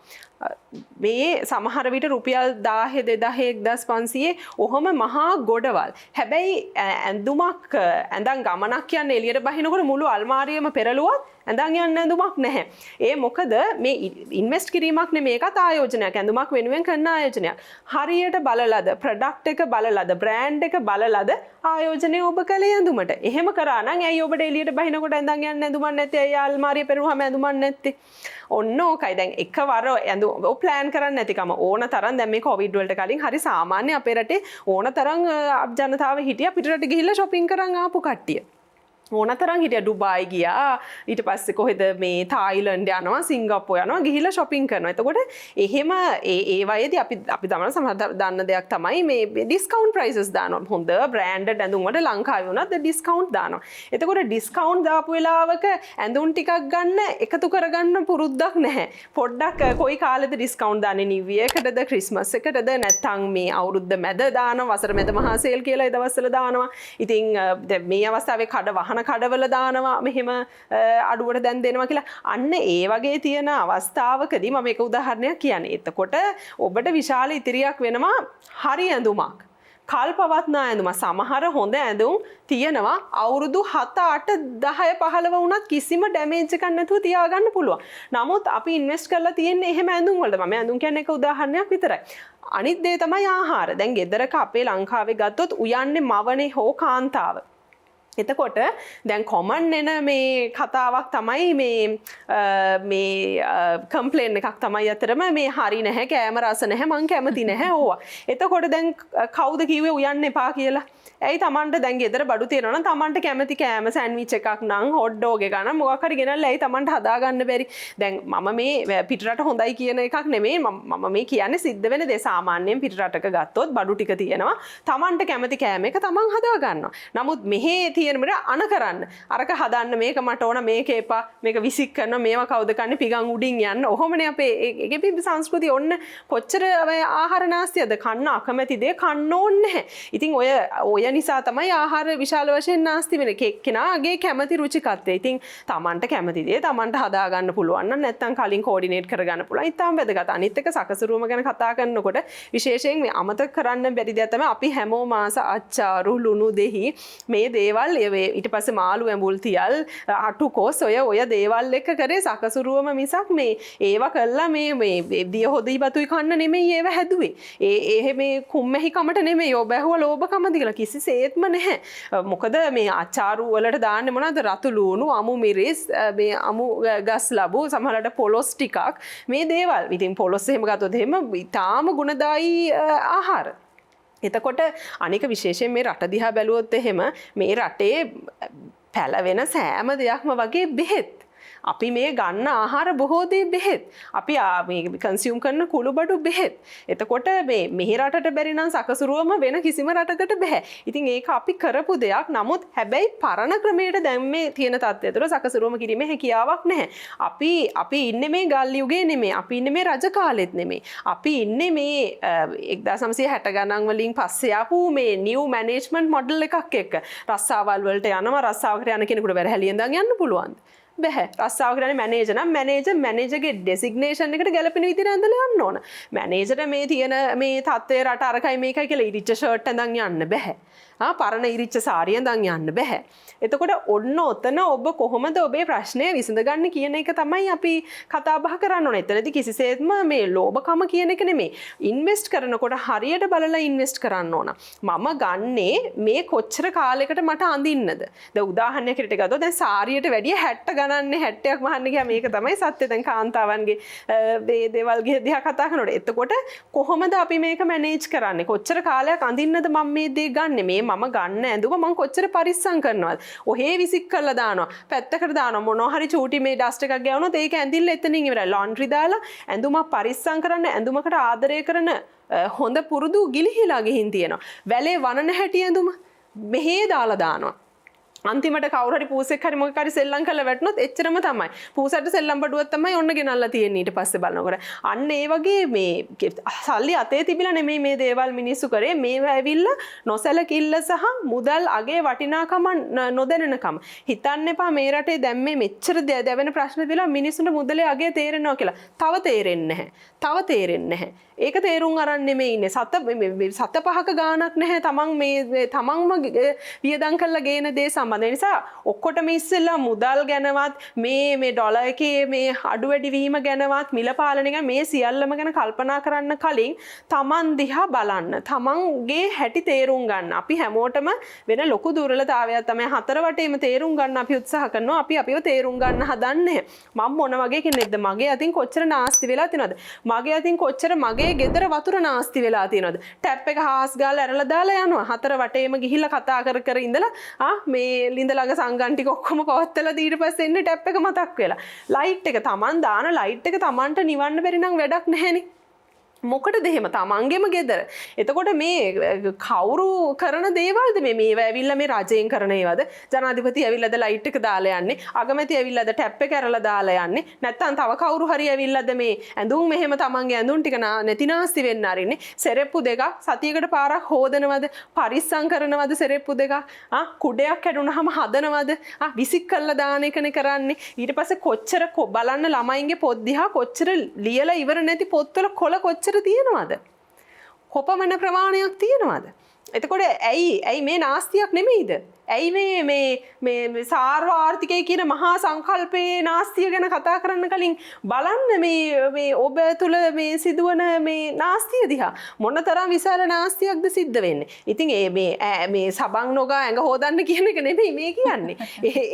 මේ සමහර විට රුපියල් 1000 2000 1500 ඔහොම මහා ගොඩවල්. හැබැයි ඇඳුමක් ඇඳන් ගමනක් කියන්නේ එළියට බහිනකොට මුළු අල්මාරියම පෙරළුවත් ඇඳන් යන්න ඇඳුමක් නැහැ. ඒ මොකද මේ ඉන්වෙස්ට් කිරීමක් නෙමෙයි, ඒකත් ආයෝජනයක්. ඇඳුමක් වෙනුවෙන් කරන ආයෝජනයක්. හරියට බලලද ප්‍රොඩක්ට් එක බලලද බ්‍රෑන්ඩ් එක බලලද ආයෝජනය ඔබ කළේ ඇඳුමට. එහෙම කරා නම් ඇයි ඔබට එළියට බහිනකොට ඇඳන් යන්න ඇඳුමක් නැත්තේ? ඇයි අල්මාරිය පෙරළුවාම ඇඳුමක් නැත්තේ? ඔන්න ඕකයි. දැන් එකවර ඇඳුම් ප්ලෑන් කරන්න නැතිකම ඕන තරම්. දැන් මේ කොවිඩ් වලට කලින් හරි සාමාන්‍ය අපේ රටේ ඕන තරම් ජනතාව හිටියා පිටරට ගිහිල්ලා shopping කරන් ආපු කට්ටිය. ඕන තරම් හිටියා. ඩුබායි ගියා, ඊට පස්සේ කොහෙද මේ තායිලන්ඩ් යනවා, සිංගප්පූර් යනවා, ගිහිල්ලා shopping කරනවා. එතකොට එහෙම ඒ වයේදී අපි දන්න දෙයක් තමයි මේ discount prices දානවා. හොඳ branded ඇඳුම් වලට ලංකාවේ වුණත් discount දානවා. එතකොට discount දාපු වෙලාවක ඇඳුම් ටිකක් ගන්න එකතු කරගන්න පුරුද්දක් නැහැ. පොඩ්ඩක් කොයි කාලෙද discount දාන්නේ? new year එකටද, christmas එකටද, නැත්නම් මේ අවුරුද්ද මැද දානවා, වසර මැද මහා සේල් කියලා ඒ දවස්වල දානවා. ඉතින් මේ අවස්ථාවේ කඩවල දානවා, මෙහෙම අඩුවට දැන් දෙනවා කියලා. අන්න ඒ වගේ තියෙන අවස්ථාවකදී මම එක උදාහරණයක් කියන්නේ. එතකොට ඔබට විශාල ඉතිරියක් වෙනවා හරි ඇඳුමක්. කල්පවත්නා ඇඳුම. සමහර හොඳ ඇඳුම් තියෙනවා අවුරුදු 7 8 10 15 වුණත් කිසිම ඩැමේජ් එකක් නැතුව තියාගන්න පුළුවන්. නමුත් අපි ඉන්වෙස්ට් කරලා තියෙන්නේ එහෙම ඇඳුම් වලට. මම ඇඳුම් කියන්නේ එක උදාහරණයක් විතරයි. අනිත් දේ තමයි ආහාර. දැන් ගෙදරක අපේ ලංකාවේ ගත්තොත් උයන්නේ මවනේ හෝ කාන්තාව. එතකොට දැන් කොමන් එන මේ කතාවක් තමයි මේ කම්ප්ලේන් එකක් තමයි අතරම මේ හරි නැහැ, කෑම රස නැහැ, මං කැමති නැහැ ඕවා. එතකොට දැන් කවුද කිව්වේ උයන්න එපා කියලා? ඇයි Tamanට දැන් ගෙදර බඩු තියෙනවා නම් Tamanට කැමති කෑම සෑන්ඩ්විච් එකක් නම් හොට් ඩොග් එකක් නම් මොකක් හරි ගෙනල්ලා ඇයි Tamanට හදා ගන්න බැරි? දැන් මම මේ පිටරට හොඳයි කියන එකක් නෙමෙයි, මම මේ කියන්නේ සිද්ධ වෙන දේ. සාමාන්‍යයෙන් පිටරටක ගත්තොත් බඩු ටික තියෙනවා, Tamanට කැමති කෑම එක Taman හදා ගන්නවා. නමුත් මෙහි තියෙන මිර අන කරන්න, අරක හදන්න, මේක මට ඕන, මේක එපා, මේක විසික් කරනවා, මේවා කවුද කන්නේ, පිගන් උඩින් යන්න. ඔහොමනේ අපේ ඒකේ සංස්කෘතිය. ඔන්න කොච්චර ආහාර නාස්තියද? කන්න අකමැති දේ කන්න ඕනේ නැහැ. ඉතින් ඔය නිසා තමයි ආහාර විශාල වශයෙන් නාස්ති වෙන්නේ. කෙනාගේ කැමති රුචිකත්වය. ඉතින් Tamanට කැමති දේ Tamanට හදා ගන්න පුළුවන් නම් නැත්තම් කලින් කෝඩිනේට් කරගන්න පුළුවන්. ඉතාලම වැදගත්. අනිත් එක සකසුරුවම ගැන කතා කරනකොට විශේෂයෙන් මේ අමතක කරන්න බැරි දෙයක් තමයි අපි හැමෝම මාස අච්චාරු, ලුණු, දෙහි මේ දේවල් ඊට පස්සේ මාළු, ඇඹුල්, තියල්, අටු කොස් ඔය දේවල් එක කරේ සකසුරුවම මිසක් මේ ඒවා කළා මේ දිය හොදයි බතුයි කන්න නෙමෙයි ඒව හැදුවේ. ඒ මේ කුම්මැහි කමට නෙමෙයි. ඔබ ඇහුවා ලෝභකමද කියලා. කිසිසේත්ම නැහැ. මොකද මේ අචාරු වලට දාන්නේ මොනවද? රතු ලුණු, අමු මිරිස්, මේ අමු ගස් ලැබු, සමහරවිට පොලොස් ටිකක්, මේ දේවල්. ඉතින් පොලොස් එහෙම ගත්තොත් එහෙම ඊටාම ගුණදායී ආහාර. එතකොට අනික විශේෂයෙන් මේ රට දිහා බැලුවොත් එහෙම මේ රටේ පැලවෙන සෑම දෙයක්ම වගේ බෙහෙත්. අපි මේ ගන්න ආහාර බොහෝ දේ බෙහෙත්. අපි මේ කන්සියුම් කරන කුළුබඩු බෙහෙත්. එතකොට මෙහි රටට බැරි නම් සකසුරුවම වෙන කිසිම රටකට බෑ. ඉතින් ඒක අපි කරපු දෙයක්. නමුත් හැබැයි පරණ ක්‍රමයට දැන් මේ තියෙන තත්ත්වය තුළ සකසුරුවම කිරීමේ හැකියාවක් නැහැ. අපි ඉන්නේ මේ ගල් යුගයේ නෙමෙයි. අපි ඉන්නේ මේ රජ කාලෙත් නෙමෙයි. අපි ඉන්නේ මේ 1960 ගණන් වලින් පස්සේ ආපු මේ නිව් මැනේජ්මන්ට් මොඩල් එකක් එක්ක. රස්සාවල් වලට යනවා. රස්සාවකට යන කෙනෙකුට වැරහැලියෙන් දාන් යන්න පුළුවන්ද? බැහැ. රස්සාව කරන්නේ මැනේජර් නම් මැනේජර්ගේ ඩෙසිග්නේෂන් එකට ගැලපෙන විදිහට ඇඳලා යන්න ඕන. මැනේජර් මේ තියෙන මේ තත්ත්වය රට අරකයි මේකයි කියලා ඉරිච්ච ෂර්ට් ඇඳන් යන්න බැහැ. පරණ ඉරිච්ච සාරිය ඇඳන් යන්න බැහැ. එතකොට ඔන්න ඔතන ඔබ කොහොමද ඔබේ ප්‍රශ්නය විසඳගන්නේ කියන එක තමයි අපි කතා බහ කරන්න ඕනේ. එතනදී කිසිසේත්ම මේ ලෝභකම කියන එක නෙමෙයි. ඉන්වෙස්ට් කරනකොට හරියට බලලා ඉන්වෙස්ට් කරන්න ඕන. මම ගන්නේ මේ කොච්චර කාලයකට මට අඳින්නද? දැන් උදාහරණයක් විදිහට ගත්තොත් දැන් සාරියට වැඩිය 60 ගණන්නේ 60ක් මහන්න ගියා. මේක තමයි සත්‍ය. දැන් කාන්තාවන්ගේ මේ දේවල් දිහා කතා කරනකොට එතකොට කොහොමද අපි මේක මැනේජ් කරන්නේ? කොච්චර කාලයක් අඳින්නද මම මේ දේ ගන්නෙ? මේ මම ගන්න ඇඳුම මම කොච්චර පරිස්සම් කරනවද? ඔහේ විසික් කරලා දානවා, පැත්තකට දානවා, මොනවා හරි චූටි මේ ඩස්ට් එකක් ගෑවුනොත් ඒක ඇඳිල්ල එතනින් ඉවරයි. ලොන්ඩ්‍රි දාලා ඇඳුමක් පරිස්සම් කරන්න, ඇඳුමකට ආදරය කරන හොඳ පුරුදු ගිලිහිලා ගිහින් තියෙනවා. වැලේ වනන හැටි ඇඳුම මෙහෙ දාලා දානවා. අන්තිමට කවුරු හරි පූසෙක් හරි මොකක් හරි සෙල්ලම් කරලා වැටුනොත් එච්චරම තමයි. පූසට සෙල්ලම් බඩුවක් තමයි ඔන්න ගෙනල්ලා තියෙන්නේ ඊට පස්සේ බලනකොට. අන්න ඒ වගේ මේ සල්ලි අතේ තිබිලා නෙමෙයි මේ දේවල් මිනිස්සු කරේ. මේව ඇවිල්ලා නොසැලකිල්ල සහ මුදල් අගේ වටිනාකම නොදැනෙනකම. හිතන්න එපා මේ රටේ දැන් මේ මෙච්චර දැවෙන ප්‍රශ්න දිලා මිනිස්සුන්ට මුදලේ අගේ තේරෙනවා කියලා. තව තේරෙන්නේ නැහැ. ඒක තේරුම් අරන් නෙමෙයි ඉන්නේ. සත පහක ගාණක් නැහැ. තමන්ම වියදම් කරලා ගේන දේ සම්බන්ධ නිසා ඔක්කොටම ඉස්සෙල්ලා මුදල් ගැනවත් මේ ඩොලර් එකේ මේ අඩු වැඩි වීම ගැනවත් මිල පාලනය ගැන මේ සියල්ලම ගැන කල්පනා කරන්න කලින් තමන් දිහා බලන්න. තමන්ගේ හැටි තේරුම් ගන්න. අපි හැමෝටම වෙන ලොකු දුර්වලතාවයක් තමයි හතර වටේම තේරුම් ගන්න අපි උත්සාහ කරනවා. අපි අපිව තේරුම් ගන්න හදන්නේ. මම මොන වගේ කෙනෙක්ද? මගේ අතින් කොච්චර නාස්ති වෙලා තියෙනවද? මගේ අතින් කොච්චර මගේ ගෙදර වතුර නාස්ති වෙලා තියෙනවද? ටැප් එක හාස් ගාලා ඇරලා දාලා යනවා. හතර වටේම ගිහිල්ලා කතා කර ඉඳලා මේ ලිඳ ළඟ සංගම් ටික ඔක්කොම පවත්තලා ඊට පස්සේ එන්නේ ටැප් එක මතක් වෙලා. ලයිට් එක Taman දාන ලයිට් එක Tamanට නිවන්න බැරි නම් වැඩක් නැහැනේ. මොකටද එහෙම තමන්ගේම ගෙදර. එතකොට මේ කවුරු කරන දේවල්ද මේ ඇවිල්ලා මේ රජයෙන් කරන ඒවාද? ජනාධිපති ඇවිල්ලාද ලයිට් එක දාලා යන්නේ? අගමැති ඇවිල්ලාද ටැප් එක කරලා දාලා යන්නේ? නැත්නම් තව කවුරු හරි ඇවිල්ලාද මේ ඇඳුම් මෙහෙම තමන්ගේ ඇඳුම් ටික නැතිනාස්ති වෙන්න අරින්නේ? සෙරෙප්පු දෙකක් සතියකට පාරක් හොදනවද? පරිස්සම් කරනවද සෙරෙප්පු දෙකක්? කුඩයක් කැඩුනහම හදනවද? විසික් කරලා දාන එකනේ කරන්නේ. ඊට පස්සේ කොච්චර බලන්න ළමයින්ගේ පොත් දිහා කොච්චර ලියලා ඉවර නැති පොත්වල කොළ කොච්චර තියෙනවද? කොපමණ ප්‍රමාණයක් තියෙනවද? එතකොට ඇයි මේ නාස්තියක් නෙමෙයිද? ඇයි මේ සාර්වාර්ථිකය කියන මහා සංකල්පයේ නාස්තිය ගැන කතා කරන්න කලින් බලන්න මේ ඔබ තුල මේ සිදුවන මේ නාස්තිය දිහා මොනතරම් විශාල නාස්තියක්ද සිද්ධ වෙන්නේ. ඉතින් මේ සබන් නොගා ඇඟ හොදන්න කියන එක නෙමෙයි මේ කියන්නේ.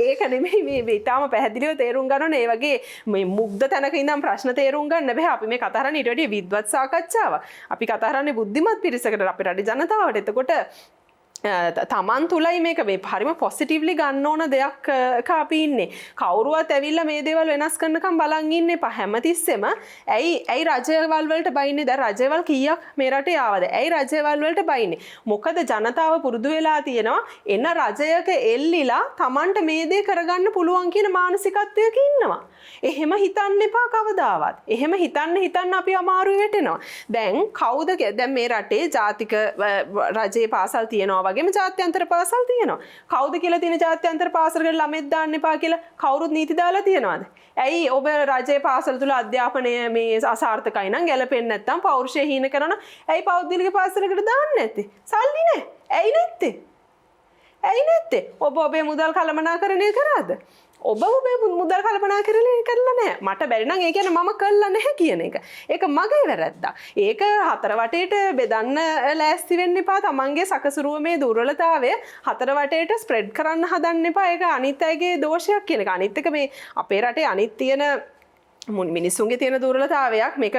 ඒක නෙමෙයි මේ ඊටාම පැහැදිලිව තේරුම් ගන්න ඕනේ. ඒ වගේ මේ මුග්ධ තැනක ඉඳන් ප්‍රශ්න තේරුම් ගන්න බෑ. අපි මේ කතා කරන්නේ ඊට වඩා විද්වත් සාකච්ඡාවක්. අපි කතා කරන්නේ බුද්ධිමත් පිරිසකට අපේ රටේ ජනතාවට. එතකොට තමන් තුලයි මේක මේ හරිම පොසිටිව්ලි ගන්න ඕන දෙයක් අපි ඉන්නේ. කවුරුවත් ඇවිල්ලා මේ දේවල් වෙනස් කරනකම් බලන් ඉන්න එපා. හැමතිස්සෙම ඇයි රජවල් වලට බයින්නේ? දැන් රජවල් කීයක් මේ රටේ ආවද? ඇයි රජවල් වලට බයින්නේ? මොකද ජනතාව පුරුදු වෙලා තියෙනවා එන රජයක එල්ලිලා තමන්ට මේ දේ කරගන්න පුළුවන් කියන මානසිකත්වයක ඉන්නවා. එහෙම හිතන්න එපා කවදාවත්. එහෙම හිතන්න අපි අමාරුයි වැටෙනවා. දැන් කවුද දැන් මේ රටේ ජාතික රජයේ පාසල් තියෙනවා වගේම ජාත්‍යන්තර පාසල් තියෙනවා. කවුද කියලා තියෙන ජාත්‍යන්තර පාසලකට ළමෙක් දාන්න එපා කියලා කවුරුත් නීති දාලා තියෙනවද? ඇයි ඔබ රජයේ පාසල් තුල අධ්‍යාපනය මේ අසාර්ථකයි නම් ගැලපෙන්නේ නැත්නම් පෞරුෂය හීන කරනවා. ඇයි පෞද්ගලික පාසලකට දාන්නේ නැත්තේ? සල්ලි නැහැ. ඇයි නැත්තේ? ඔබේ මුදල් කළමනාකරණය කරාද? ඔබ ඔබේ මුදල් කල්පනාකරණය කරලා නැහැ. මට බැරි නම් ඒ කියන්නේ මම කළා නැහැ කියන එක. ඒක මගේ වැරද්දක්. ඒක හතර වටේට බෙදන්න ලෑස්ති වෙන්න එපා. තමන්ගේ සකසුරුවමේ දුර්වලතාවය හතර වටේට ස්ප්‍රෙඩ් කරන්න හදන්න එපා. ඒක අනිත් අයගේ දෝෂයක් කියන එක. අනිත් එක මේ අපේ රටේ අනිත් තියෙන මිනිස්සුන්ගේ තියෙන දුර්වලතාවයක් මේක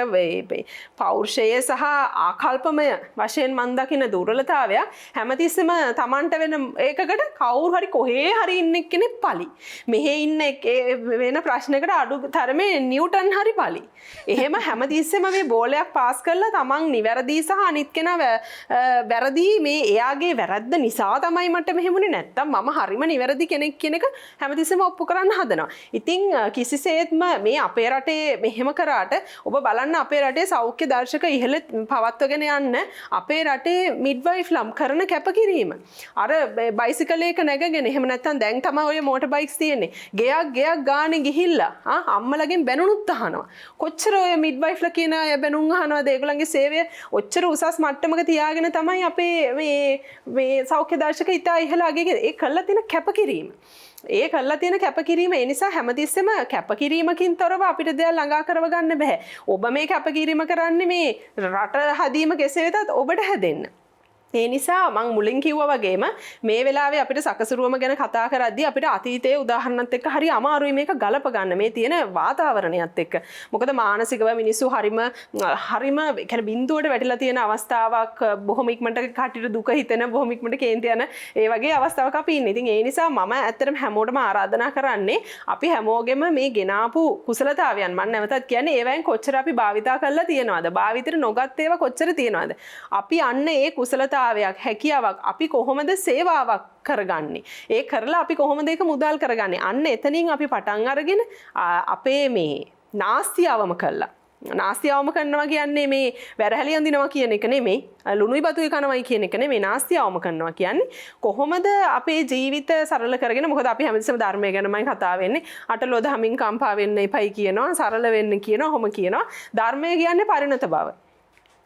පෞරුෂය සහ ආකල්පමය වශයෙන් මන් දකින දුර්වලතාවයක්. හැමතිස්සෙම Tamanට වෙන ඒකකට කවුරු හරි කොහේ හරි ඉන්න කෙනෙක් පලි. මෙහෙ ඉන්න වෙන ප්‍රශ්නයකට අඩු තරමේ නිව්ටන් හරි පලි. එහෙම හැමතිස්සෙම මේ බෝලයක් පාස් කරලා Taman නිවැරදි සහ අනිත් කෙනා වැරදි මේ එයාගේ වැරද්ද නිසා තමයි මට මෙහෙමුනේ. නැත්තම් මම හරිම නිවැරදි කෙනෙක් කියන එක හැමතිස්සෙම ඔප්පු කරන්න හදනවා. ඉතින් කිසිසේත්ම මේ අපේ රටේ මෙහෙම කරාට ඔබ බලන්න අපේ රටේ සෞඛ්‍ය දර්ශක ඉහළ පවත්වගෙන යන්න අපේ රටේ මිඩ්වයිෆ්ලම් කරන කැපකිරීම. අර බයිසිකලයක නැගගෙන එහෙම නැත්නම් දැන් තමයි ඔය මෝටර් බයික්ස් තියෙන්නේ. ගෙයක් ගානේ ගිහිල්ලා අම්මලගෙන් බැනුනුත් අහනවා. කොච්චර ඔය මිඩ්වයිෆ්ලා කියන අය බැනුම් අහනවාද? ඒගොල්ලන්ගේ සේවය ඔච්චර උසස් මට්ටමක තියාගෙන තමයි අපේ මේ සෞඛ්‍ය දර්ශක ඉතා ඉහළ අගයේ ඒ කළා තියෙන කැපකිරීම. ඒ කළා තියෙන කැපකිරීම ඒ නිසා හැමතිස්සෙම කැපකිරීමකින් තොරව අපිට දෙයක් ළඟා කරව ගන්න බෑ. ඔබ මේ කැපකිරීම කරන්නේ මේ රට හදීම කෙසේ වෙතත් ඔබට හැදෙන්න. ඒ නිසා මං මුලින් කිව්වා වගේම මේ වෙලාවේ අපිට සකසුරුවම ගැන කතා කරද්දී අපිට අතීතයේ උදාහරණත් එක්ක හරි අමාරුයි මේක ගලප ගන්න මේ තියෙන වාතාවරණයත් එක්ක. මොකද මානසිකව මිනිස්සු හරිම يعني බිඳුවට වැටිලා තියෙන අවස්ථාවක් බොහොම ඉක්මනට කටියට දුක හිතෙන බොහොම ඉක්මනට කේන්ති යන ඒ වගේ අවස්ථාවක අපි ඉන්නේ. ඉතින් ඒ නිසා මම ඇත්තටම හැමෝටම ආරාධනා කරන්නේ අපි හැමෝගෙම මේ ගෙනාපු කුසලතාවයන් මම නැවතත් කියන්නේ ඒවෙන් කොච්චර අපි භාවිතා කරලා තියෙනවද? භාවිතයට නොගත් ඒවා කොච්චර තියෙනවද? අපි අන්න ඒ කුසලතාව හැකියාවක් අපි කොහොමද සේවාවක් කරගන්නේ ඒ කරලා අපි කොහොමද ඒක මුදල් කරගන්නේ අන්න එතනින් අපි පටන් අරගෙන අපේ මේ නාස්තියවම කළා නාස්තියවම කරනවා කියන්නේ මේ වැරහැලි අඳිනවා කියන එක නෙමෙයි ලුණුයි බතුයි කනවයි කියන එක නෙමෙයි නාස්තියවම කරනවා කියන්නේ කොහොමද අපේ ජීවිත සරල කරගෙන මොකද අපි හැමතිස්සෙම ධර්මය ගැනමයි කතා වෙන්නේ අටලෝ දහමින් කම්පා වෙන්න එපයි කියනවා සරල වෙන්න කියනවා ඔහොම කියනවා ධර්මය කියන්නේ පරිණත බව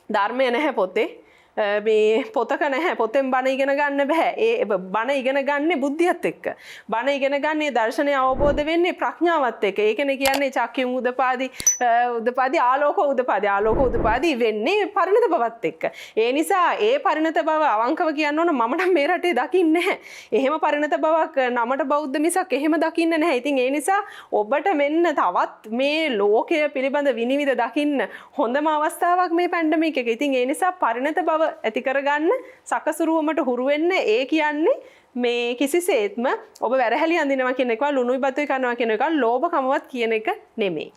ධර්මය නැහැ පොතේ මේ පොතක නැහැ පොතෙන් බණ ඉගෙන ගන්න බෑ ඒ බණ ඉගෙන ගන්නේ බුද්ධියත් එක්ක බණ ඉගෙන ගන්නේ දර්ශනය අවබෝධ වෙන්නේ ප්‍රඥාවත් එක්ක ඒකනේ කියන්නේ චක්කියුම් උදපාදි ආලෝක උදපාදි වෙන්නේ පරිණත බවත් එක්ක ඒ නිසා ඒ පරිණත බව අවංකව කියන්න ඕන මම නම් මේ රටේ දකින්නේ නැහැ එහෙම පරිණත බවක් නමට බෞද්ධ මිසක් එහෙම දකින්නේ නැහැ ඉතින් ඒ නිසා ඔබට මෙන්න තවත් මේ ලෝකය පිළිබඳ විනිවිද දකින්න හොඳම අවස්ථාවක් මේ පැන්ඩමික් එක ඉතින් ඒ නිසා පරිණත බව ඇති කරගන්න සකසුරුවමට හුරු වෙන්න ඒ කියන්නේ මේ කිසිසේත්ම ඔබ වැරහැලි අඳිනවා කියන එක ලුණුයි බතුයි කනවා කියන එක ලෝභකමවත් කියන එක නෙමෙයි.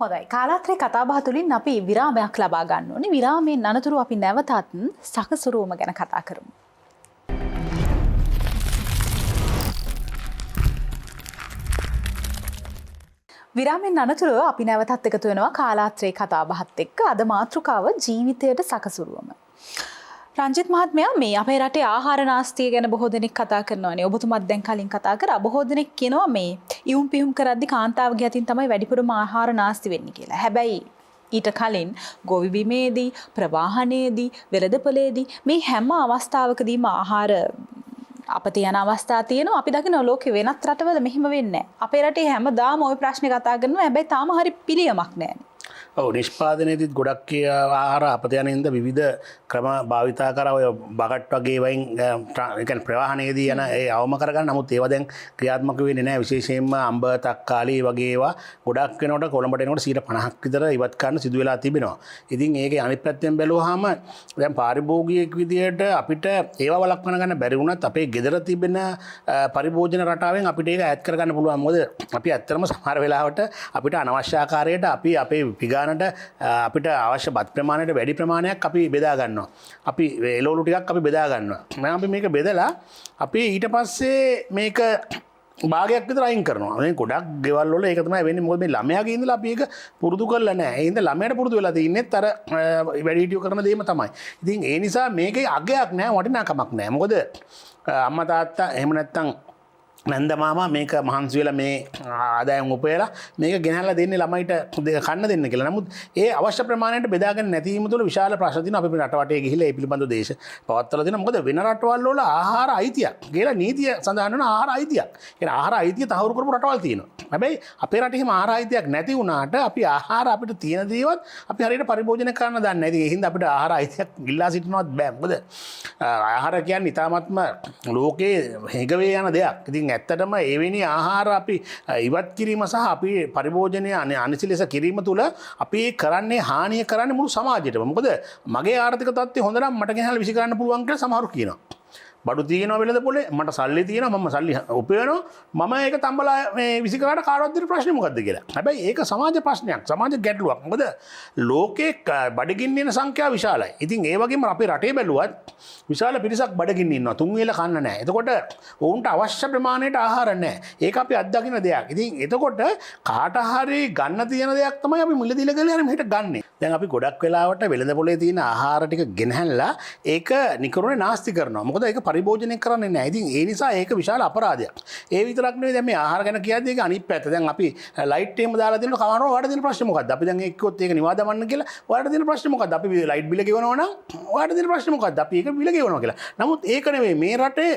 හොඳයි. කාලාත්‍රේ කතාබහ තුලින් අපි විරාමයක් ලබා ගන්න ඕනේ. විරාමයෙන් අනතුරු අපි නැවතත් සකසුරුවම ගැන කතා කරමු. විරාමෙන් අනතුරුව අපි නැවතත් එකතු වෙනවා කාලාත්‍රේ කතාබහත් එක්ක අද මාතෘකාව ජීවිතයට සකසුරුවම. රංජිත් මහත්මයා මේ අපේ රටේ ආහාර නාස්තිය ගැන බොහෝ දෙනෙක් කතා කරනවානේ. ඔබතුමත් දැන් කලින් කතා කරා. බොහෝ දෙනෙක් කියනවා මේ ඉවුම් පිහුම් කරද්දි කාන්තාවගේ අතින් තමයි වැඩිපුරම ආහාර නාස්ති වෙන්නේ කියලා. හැබැයි ඊට කලින් ගොවි බිමේදී, ප්‍රවාහනයේදී, වෙළඳපොලේදී මේ හැම අවස්ථාවකදීම ආහාර අපත යන අවස්ථා තියෙනවා. අපි දකිනවා ලෝකේ වෙනත් රටවල මෙහෙම වෙන්නේ නැහැ. අපේ රටේ හැමදාම ওই ප්‍රශ්නේ කතා කරනවා. හැබැයි තාම හරි පිළියමක් නැහැ. ඔව් නිෂ්පාදනයේදීත් ගොඩක් ආහාර අපත යන ඉඳ විවිධ ක්‍රම භාවිතා කරා ඔය බගට් වගේ වයින් ඒ කියන්නේ ප්‍රවාහනයේදී යන ඒ අවම කරගන්න නමුත් ඒවා දැන් ක්‍රියාත්මක වෙන්නේ නැහැ විශේෂයෙන්ම අඹ තක්කාලි වගේ ඒවා ගොඩක් වෙනකොට කොළඹට එනකොට 50% විතර ඉවත් කරන්න සිදු වෙලා තිබෙනවා. ඉතින් ඒකේ අනිත් පැත්තෙන් බැලුවාම දැන් පාරිභෝගිකයෙක් විදියට අපිට ඒවා වළක්වන්න ගන්න බැරි වුණත් අපේ ගෙදර තිබෙන පරිභෝජන රටාවෙන් අපිට ඒක ඈඩ් කරගන්න පුළුවන්. මොකද අපි ඇත්තටම සමහර වෙලාවට අපිට අනවශ්‍ය ආකාරයට අපි අපේ අපිට අවශ්‍ය බත් ප්‍රමාණයට වැඩි ප්‍රමාණයක් අපි බෙදා ගන්නවා. අපි එළවලු ටිකක් අපි බෙදා ගන්නවා. මම අපි මේක බෙදලා අපි ඊට පස්සේ මේක භාගයක් විතර අයින් කරනවා. මේ ගොඩක් ගෙවල් වල ඒක තමයි වෙන්නේ. මොකද මේ ළමයාගේ ඉඳලා අපි ඒක පුරුදු කරලා නැහැ. ඒ ඉඳලා ළමයාට පුරුදු වෙලා තින්නේත් අර වැඩිහිටියෝ කරන දේම තමයි. ඉතින් ඒ නිසා මේකේ අගයක් නැහැ, වටිනාකමක් නැහැ. මොකද අම්මා තාත්තා එහෙම නැත්තම් නැන්ද මාමා මේක මහන්සි වෙලා මේ ආදායම් උපයලා මේක ගෙනහැල්ලා දෙන්නේ ළමයිට කන්න දෙන්න කියලා. නමුත් ඒ අවශ්‍ය ප්‍රමාණයට බෙදාගෙන නැතිවීම තුළ විශාල ප්‍රශ්න තියෙනවා. අපි රට වටේ ගිහිල්ලා ඒ පිළිබඳව දේශ පවත්වලා දෙනවා. මොකද වෙන රටවල් වල ආහාර අයිතියක් කියලා නීතිය සඳහන් වෙන ආහාර අයිතියක්. ඒ ආහාර අයිතිය තහවුරු කරපු රටවල් තියෙනවා. හැබැයි අපේ රටේ එහෙම ආහාර අයිතියක් නැති වුණාට අපි ආහාර අපිට තියෙන දේවත් අපි හරියට පරිභෝජනය කරන්න දන්නේ නැහැ. ඒ හින්දා අපිට ආහාර අයිතියක් ඉල්ලා සිටිනවත් බෑ. මොකද ආහාර කියන්නේ ඉතාමත්ම ලෝකේ හේගවේ යන දෙයක්. ඉතින් ඇත්තටම එවැනි ආහාර අපි ඉවත් කිරීම සහ අපි පරිභෝජනය අනිසි ලෙස කිරීම තුළ අපි කරන්නේ හානිය කරන්නේ මුළු සමාජයටම. මොකද මගේ ආර්ථික තත්ත්වය හොඳ නම් මට ගෙනහැලා විසි කරන්න පුළුවන් කියලා සමහරු කියනවා. බඩු තියෙනවා වෙලද පොලේ මට සල්ලි තියෙනවා මම සල්ලි උපයනවා මම ඒක තම්බලා මේ විසි කරාට කාටවත් දෙන ප්‍රශ්නේ මොකද්ද කියලා. හැබැයි ඒක සමාජ ප්‍රශ්නයක්, සමාජ ගැටලුවක්. මොකද ලෝකේ බඩගින්න යන සංඛ්‍යාව විශාලයි. ඉතින් ඒ වගේම අපේ රටේ බැලුවත් විශාල පිරිසක් බඩගින්න ඉන්නවා. තුන් වේල කන්න නැහැ. එතකොට ඔවුන්ට අවශ්‍ය ප්‍රමාණයට ආහාර නැහැ. ඒක අපි අත්දකින්න දෙයක්. ඉතින් එතකොට කාට හරි ගන්න තියෙන දෙයක් තමයි අපි මිලදීල ගලේ හරි මෙහෙට ගන්නෙ. දැන් අපි ගොඩක් වෙලාවට වෙළඳ පොලේ තියෙන ආහාර ටික ගෙනහැල්ලා ඒක නිකරුණේ නාස්ති කරනවා. මොකද ඒක පරිභෝජනය කරන්නේ නැහැ. ඉතින් ඒ නිසා ඒක විශාල අපරාධයක්. ඒ විතරක් නෙවෙයි දැන් මේ ආහාර ගැන කියද්දී ඒක අනිත් පැත්ත. දැන් අපි ලයිට් එකම දාලා දෙනවා කවනවා ඔයාලට දෙන ප්‍රශ්නේ මොකද්ද? අපි දැන් එක්කොත් ඒක නිවා දමන්න කියලා ඔයාලට දෙන ප්‍රශ්නේ මොකද්ද? අපි ලයිට් බිල ගෙවනවා නම් ඔයාලට දෙන ප්‍රශ්නේ මොකද්ද? අපි ඒක බිල ගෙවනවා කියලා. නමුත් ඒක නෙවෙයි මේ රටේ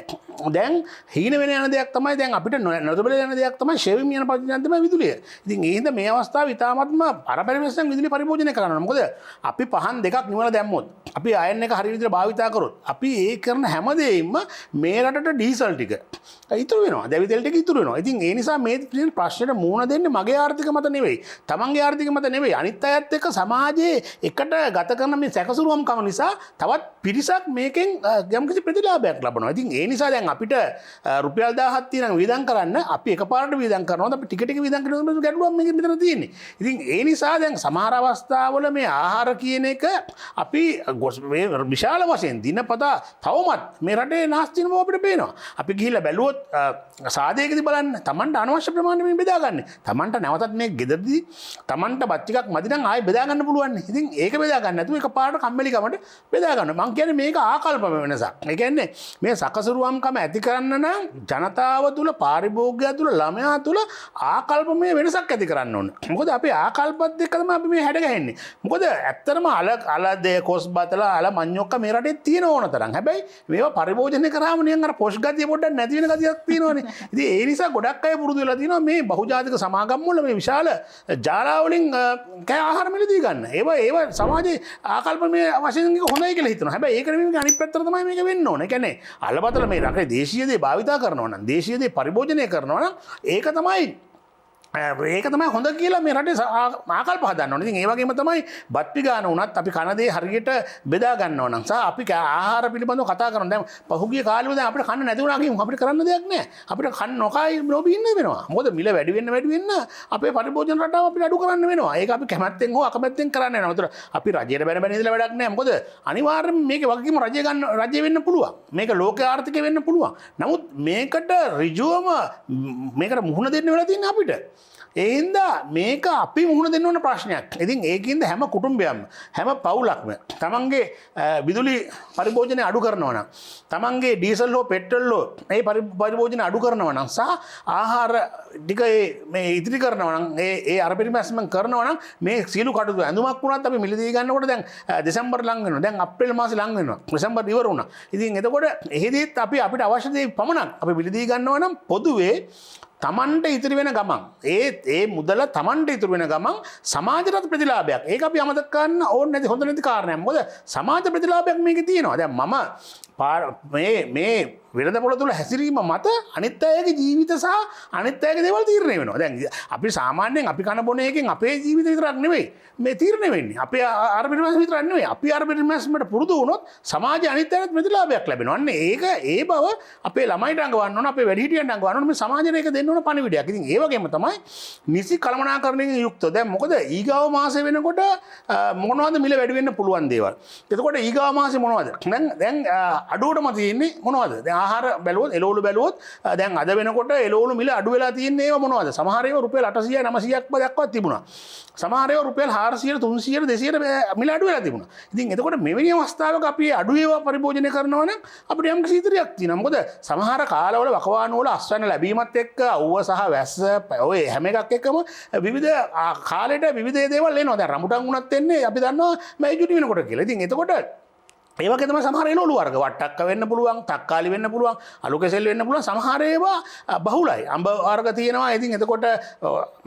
දැන් හීන වෙන යන දෙයක් තමයි දැන් අපිට නොදබල යන දෙයක් තමයි ෂෙවිම් යන පද්ධතිය තමයි විදුලිය. ඉතින් ඒ හින්දා මේ අවස්ථාව ඉතාමත්ම පරපරිවෙස්සෙන් විදුලිය පරිභෝජනය කරන්න කරන්න. මොකද අපි පහන් දෙකක් නිවලා දැම්මොත් අපි අයන් එක හරිය විදිහට භාවිතා කරොත් අපි ඒ කරන හැමදේම මේ රටට ඩීසල් ටික ඉතුරු වෙනවා. දැවි තෙල් ටික ඉතුරු වෙනවා. ඉතින් ඒ නිසා මේ ප්‍රශ්නෙට මුහුණ දෙන්නේ මගේ ආර්ථික මත නෙවෙයි. තමන්ගේ ආර්ථික මත නෙවෙයි. අනිත් අයත් එක්ක සමාජයේ එකට ගත කරන මේ සැකසුරුවම්කම නිසා තවත් පිරිසක් මේකෙන් යම්කිසි ප්‍රතිලාභයක් ලබනවා. ඉතින් ඒ නිසා දැන් අපිට රුපියල් 1000ක් තියෙන වියදම් කරන්න අපි එකපාරට වියදම් කරනවා. අපි ටික ටික වියදම් කරනකොට ගැටලුවක් මේක මෙතන තියෙන්නේ. ඉතින් ඒ නිසා දැන් සමහර අවස්ථාවල මේ ආහාර කියන එක අපි විශාල වශයෙන් දිනපතා තවමත් මේ රටේ නාස්ති වෙන බව අපිට පේනවා. අපි ගිහිල්ලා බැලුවොත් සාදයකදී බලන්න තමන්ට අනවශ්‍ය ප්‍රමාණය බෙදා ගන්න. තමන්ට නැවතත් මේ ගෙදරදී තමන්ට බත් ටිකක් මදි නම් ආයෙ බෙදා ගන්න පුළුවන්. ඉතින් ඒක බෙදා ගන්න නැතුව එකපාරට කම්මැලිකමට බෙදා ගන්න. මං කියන්නේ මේක ආකල්පම වෙනසක්. ඒ කියන්නේ මේ සකසුරුවම්කම ඇති කරන්න නම් ජනතාව තුළ පාරිභෝගිකයා තුළ ළමයා තුළ ආකල්පමය වෙනසක් ඇති කරන්න ඕන. මොකද අපේ ආකල්පත් එක්ක තමයි අපි මේ හැඩ ගැහෙන්නේ. මොකද ඇත්තටම අල දෙය කොස් බතලා අල මඤ්ඤොක්ක මේ රටේ තියෙන ඕන තරම්. හැබැයි මේවා පරිභෝජනය කරාම නිකන් අර පොෂ් ගතිය පොඩ්ඩක් නැති වෙන ගතියක් තියෙනවනේ. ඉතින් ඒ නිසා ගොඩක් අය පුරුදු වෙලා තියෙනවා මේ බහුජාතික සමාගම් වල මේ විශාල ජාලා වලින් කෑ ආහාර මිලදී ගන්න. ඒවා සමාජයේ ආකල්පමය වශයෙන් හොඳයි කියලා හිතනවා. හැබැයි ඒක නෙමෙයි අනිත් පැත්තට තමයි මේක වෙන්න ඕනේ. ඒ කියන්නේ අලබතල මේ රටේ දේශීය දේ භාවිතා කරනවා නම් දේශීය දේ පරිභෝජනය කරනවා නම් ඒක තමයි හොඳ කියලා මේ රටේ ආකල්ප හදන්න ඕනේ. ඉතින් ඒ වගේම තමයි බත් පිගාන උනත් අපි කන දේ හරියට බෙදා ගන්නවා නම් සහ අපි ආහාර පිළිබඳව කතා කරනවා. දැන් පහුගිය කාලෙම දැන් අපිට කන්න නැති වුණා කියමු. අපිට කරන්න දෙයක් නැහැ. අපිට කන්න නොකයි නොබී ඉන්න වෙනවා. මොකද මිල වැඩි වෙන්න අපේ පරිභෝජන රටාව අපිට අඩු කරන්න වෙනවා. ඒක අපි කැමැත්තෙන් හෝ අකමැත්තෙන් කරන්න වෙනවා. ඒතර අපි රජයට බැන ඉඳලා වැඩක් නැහැ. මොකද අනිවාර්යයෙන් මේකේ වගකීම රජය වෙන්න පුළුවන්. මේක ලෝක ආර්ථිකය වෙන්න පුළුවන්. නමුත් මේකට ඍජුවම මේකට මුහුණ දෙන්න වෙලා තියෙන්නේ අපිට. ඒ හින්දා මේක අපි මුහුණ දෙන්න ඕන ප්‍රශ්නයක්. ඉතින් ඒකින්ද හැම කුටුම්බයක්ම හැම පවුලක්ම තමන්ගේ විදුලි පරිභෝජනය අඩු කරනවා නම් තමන්ගේ ඩීසල් හෝ පෙට්‍රල් හෝ මේ පරිභෝජනය අඩු කරනවා නම් සහ ආහාර ටික මේ ඉදිරි කරනවා නම් ඒ අර පරිමැස්ම කරනවා නම් මේ සියලු කටයුතු ඇඳුමක් වුණත් අපි මිලදී ගන්නකොට දැන් දෙසැම්බර් ලඟ වෙනවා. දැන් අප්‍රේල් මාසේ ලඟ වෙනවා. දෙසැම්බර් ඉවර වුණා. ඉතින් එතකොට එහෙදීත් අපිට අවශ්‍ය දේ පමණක් අපි මිලදී ගන්නවා නම් පොදුවේ තමන්ට ඉතිරි වෙන ගමන් ඒ මුදල තමන්ට ඉතුරු වෙන ගමන් සමාජයට ප්‍රතිලාභයක්. ඒක අපි අමතක කරන්න ඕනේ නැති හොඳ නැති කාරණයක්. මොකද සමාජ ප්‍රතිලාභයක් මේකේ තියෙනවා. දැන් මම මේ වෙළඳපොළ තුළ හැසිරීම මත අනිත් අයගේ ජීවිත සහ අනිත් අයගේ දේවල් තීරණය වෙනවා. දැන් අපි සාමාන්‍යයෙන් අපි කන බොන එකෙන් අපේ ජීවිත විතරක් නෙවෙයි මේ තීරණය වෙන්නේ. අපේ ආර්බිට්‍රස් විතරක් නෙවෙයි. අපි ආර්බිට්‍රස්මට පුරුදු වුණොත් සමාජයේ අනිත් අයට ප්‍රතිලාභයක් ලැබෙනවා. අන්න ඒ බව අපේ ළමයිට අඟවන්න ඕන, අපේ වැඩිහිටියන්ට අඟවන්න ඕන, මේ සමාජයට ඒක දෙන්න ඕන පණිවිඩයක්. ඉතින් ඒ වගේම තමයි නිසි කළමනාකරණයෙන් යුක්තව. දැන් මොකද ඊගාව මාසෙ වෙනකොට මොනවද මිල වැඩි වෙන්න පුළුවන් දේවල්. එතකොට ඊගාව මාසෙ මොනවද? දැන් අඩුවටම තියෙන්නේ මොනවද? දැන් ආහාර බැලුවොත් එළවලු බැලුවොත් දැන් අද වෙනකොට එළවලු මිල අඩු වෙලා තියෙන්නේ ඒවා මොනවද? සමහර ඒවා රුපියල් 800 900ක් දක්වා තිබුණා. සමහර ඒවා රුපියල් 400 300 200 මිල අඩු වෙලා තිබුණා. ඉතින් එතකොට මෙවැනි අවස්ථාවක අපි අඩු ඒවා පරිභෝජනය කරනවා නම් අපිට යම් කිසි ඉදිරියක් තියෙනවා. මොකද සමහර කාලවල වකවානු වල අස්වැන්න ලැබීමත් එක්ක අවුව සහ වැස්ස ඔය හැම එකක් එක්කම විවිධ කාලෙට විවිධ දේවල් එනවා. දැන් රඹුටන් වුණත් එන්නේ අපි දන්නවා මැයි ජුනි වෙනකොට කියලා. ඉතින් එතකොට ඒ වගේ තමයි සමහර එළවලු වර්ග වට්ටක්ක වෙන්න පුළුවන්, තක්කාලි වෙන්න පුළුවන්, අලු කෙසෙල් වෙන්න පුළුවන්. සමහර ඒවා බහුලයි. අඹ වර්ග තියෙනවා. ඉතින් එතකොට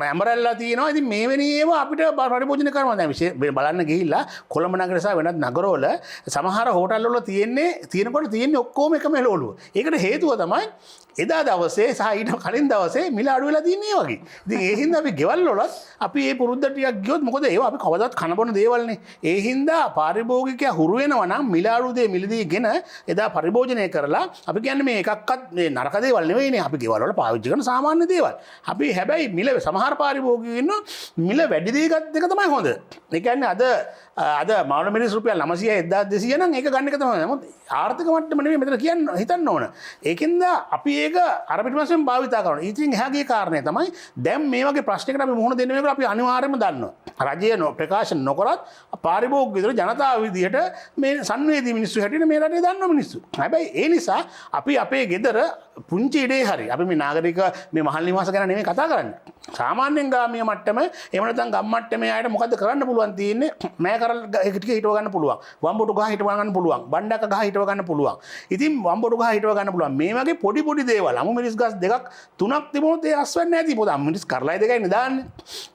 ඇඹරැල්ලා තියෙනවා. ඉතින් මේ වෙනි ඒවා අපිට පරිභෝජනය කරනවා. දැන් බලන්න ගිහිල්ලා කොළඹ නගරේ සහ වෙනත් නගරවල සමහර හෝටල් වල තියෙන්නේ ඔක්කොම එකම එළවලු. ඒකට හේතුව තමයි එදා දවසේ සහ ඊට කලින් දවසේ මිල අඩු වෙලා තියෙන්නේ වගේ. ඉතින් ඒ හින්දා අපි ගෙවල් වලත් අපි මේ පුරුද්ද ටිකක් ගියොත් මොකද ඒවා අපි කවදාවත් කන බොන දේවල්නේ. ඒ හින්දා පාරිභෝගිකයා හුරු වෙනවා නම් මිල අඩු දේ මිලදීගෙන එදා පරිභෝජනය කරලා අපි කියන්නේ මේ එකක්වත් මේ නරක දේවල් නෙවෙයිනේ. අපි ගෙවල් වල පාවිච්චි කරන සාමාන්‍ය දේවල්. අපි හැබැයි මිල සමහර පාරිභෝගිකයෝ ඉන්නවා මිල වැඩි දේ ගන්න එක තමයි හොඳ. ඒ කියන්නේ අද මානව මිනිස් රුපියල් 900 1200 නම් ඒක ගන්න එක තමයි. නමුත් ආර්ථික මට්ටම නෙවෙයි මෙතන හිතන්න ඕන. ඒකෙන්ද අපි ඒක අරබිට් භාවිතා කරනවා. ඉතින් එහාගේ කාරණය තමයි දැන් මේ වගේ ප්‍රශ්නයකට අපි මුහුණ දෙන්න වෙනකොට අපි අනිවාර්යයෙන්ම දන්නවා. රජය ප්‍රකාශ නොකරත් පාරිභෝගික විතර ජනතාව විදියට මේ සංවේදී මිනිස්සු හැටියට මේ රටේ දන්න මිනිස්සු. හැබැයි ඒ නිසා අපි අපේ ගෙදර පුංචි ඉඩේ හරි අපි මේ නාගරික මේ මහල් නිවාස ගැන නෙමෙයි කතා කරන්නේ. සාමාන්‍යයෙන් ගාමිය මට්ටම එහෙම නැත්නම් ගම් මට්ටමේ අයට මොකද්ද කරන්න පුළුවන් තියෙන්නේ මෑ කරල් ටික හිටව ගන්න පුළුවන් වම්බොඩු ගහ හිටව ගන්න පුළුවන් බණ්ඩක ගහ හිටව ගන්න පුළුවන් ඉතින් වම්බොඩු ගහ හිටව ගන්න පුළුවන් මේ වගේ පොඩි පොඩි දේවල් අමු මිරිස් ගස් දෙකක් තුනක් තිබුණොත් ඒ අස්වැන්නේ නැති මොකද අමු මිරිස් කරලයි දෙකයි නෙදාන්නේ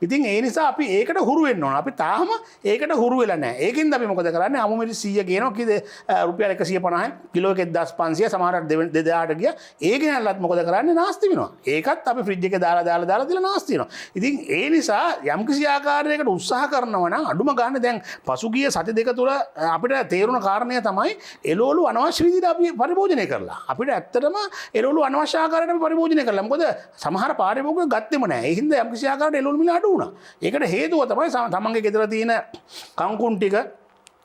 ඉතින් ඒ නිසා අපි ඒකට හුරු වෙන්න ඕන අපි තාම ඒකට හුරු වෙලා නැහැ ඒකින්ද අපි මොකද කරන්නේ අමු මිරිස් 100 කියනවා කීද රුපියල් 150 කිලෝ එකෙන් 1500 සමහරට 2000ට ගියා ඒක නල්ලත් මොකද කරන්නේ නාස්ති වෙනවා ඒකත් අපි ෆ්‍රිජ් එකේ දාලා තියලා නාස්ති වෙනවා ඉතින් ඒ නිසා යම්කිසි ආකාරයකට උත්සාහ කරනවා නම් අඩුම ගන්න දැන් පසුගිය සති දෙක තුළ අපිට තේරුණ කාරණය තමයි එළවලු අනවශ්‍ය විදිහට අපි පරිභෝජනය කරලා අපිට ඇත්තටම එළවලු අනවශ්‍ය ආකාරයට අපි පරිභෝජනය කරලා මොකද සමහර පාරිභෝගිකයෝ ගත්තෙම නැහැ ඒ හින්දා යම්කිසි ආකාරයකට එළවලු මිල අඩු වුණා ඒකට හේතුව තමයි තමන්ගේ ගෙදර තියෙන කංකුන් ටික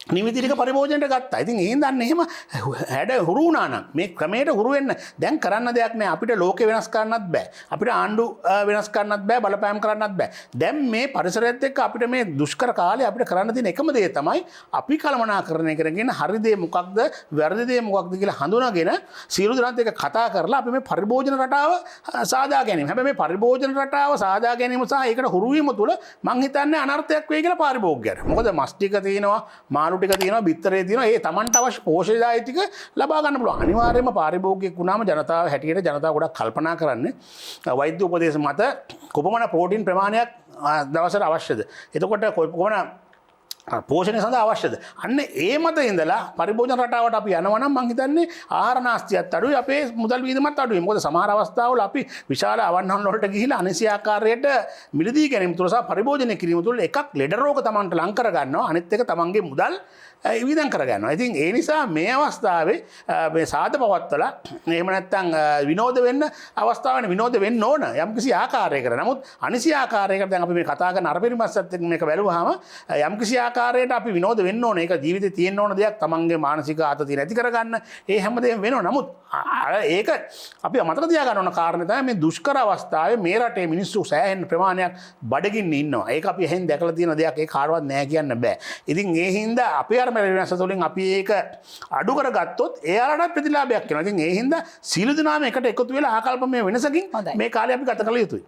නිමිතිරික පරිභෝජනයට ගත්තා. ඉතින් එහෙන් දන්න එහෙම හැඩ හුරු වුණා නම් මේ ක්‍රමයට හුරු වෙන්න දැන් කරන්න දෙයක් නැහැ. අපිට ලෝකේ වෙනස් කරන්නත් බෑ. අපිට ආණ්ඩු වෙනස් කරන්නත් බෑ. බලපෑම් කරන්නත් බෑ. දැන් මේ පරිසරයත් එක්ක අපිට මේ දුෂ්කර කාලේ අපිට කරන්න තියෙන එකම දේ තමයි අපි කළමනාකරණය කරගෙන හරි දේ මොකක්ද වැරදි දේ මොකක්ද කියලා හඳුනාගෙන සියලු දෙනාත් එක්ක කතා කරලා අපි මේ පරිභෝජන රටාව සාදා ගැනීම. හැබැයි මේ පරිභෝජන රටාව සාදා ගැනීම සහ ඒකට හුරු වීම තුළ මං හිතන්නේ අනර්ථයක් වෙයි කියලා පාරිභෝගිකයට. මොකද මස් ටික තියෙනවා මාළු ටික තියෙනවා බිත්තරේ තියෙනවා ඒ Tamanට අවශ්‍ය පෝෂණදායී ටික ලබා ගන්න පුළුවන් අනිවාර්යයෙන්ම පාරිභෝගිකයෙක් වුණාම ජනතාව හැටියට ජනතාව ගොඩක් කල්පනා කරන්නේ වෛද්‍ය උපදේශ මත කොපමණ ප්‍රෝටීන් ප්‍රමාණයක් දවසට අවශ්‍යද එතකොට කොපමණ පෝෂණය සඳහා අවශ්‍යද අන්න ඒ මත ඉඳලා පරිභෝජන රටාවට අපි යනවා නම් මං හිතන්නේ ආහාර නාස්තියත් අඩුයි අපේ මුදල් වියදමත් අඩුයි මොකද සමහර අවස්ථාවල අපි විශාල අවන්හල් වලට ගිහිලා අනිසි ආකාරයට මිලදී ගැනීම තුළ සහ පරිභෝජනය කිරීම තුළ එකක් ලෙඩ රෝග Tamanට ලං කර ගන්නවා අනිත් එක Tamanගේ මුදල් වියදම් කර ගන්නවා. ඉතින් ඒ නිසා මේ අවස්ථාවේ මේ සාද පවත්වලා එහෙම නැත්නම් විනෝද වෙන්න අවස්ථාවක් විනෝද වෙන්න ඕන යම්කිසි ආකාරයකට. නමුත් අනිසි ආකාරයකට දැන් අපි මේ කතා කරන අර පරිමස්සත් එක්ක මේක බැලුවාම යම්කිසි ආකාරයකට අපි විනෝද වෙන්න ඕන. ඒක ජීවිතේ තියෙන්න ඕන දෙයක් Tamanගේ මානසික ආතතිය නැති කරගන්න. ඒ හැමදේම වෙනවා. නමුත් ඒක අපි මතක තියාගන්න ඕන කාරණේ තමයි මේ දුෂ්කර අවස්ථාවේ මේ රටේ මිනිස්සු සෑහෙන ප්‍රමාණයක් බඩගින්න ඉන්නවා. ඒක අපි එහෙන් දැකලා තියෙන දෙයක්. ඒක කාටවත් නෑ කියන්න බෑ. ඉතින් ඒ හින්දා අපි වෙනස තුළින් අපි ඒක අඩු කරගත්තොත් එයාලට ප්‍රතිලාභයක් වෙනවා. ඉතින් ඒ හින්දා සීල දනාම එකට එකතු වෙලා ආකල්පමය වෙනසකින් මේ කාලේ අපි ගත කළ යුතුයි.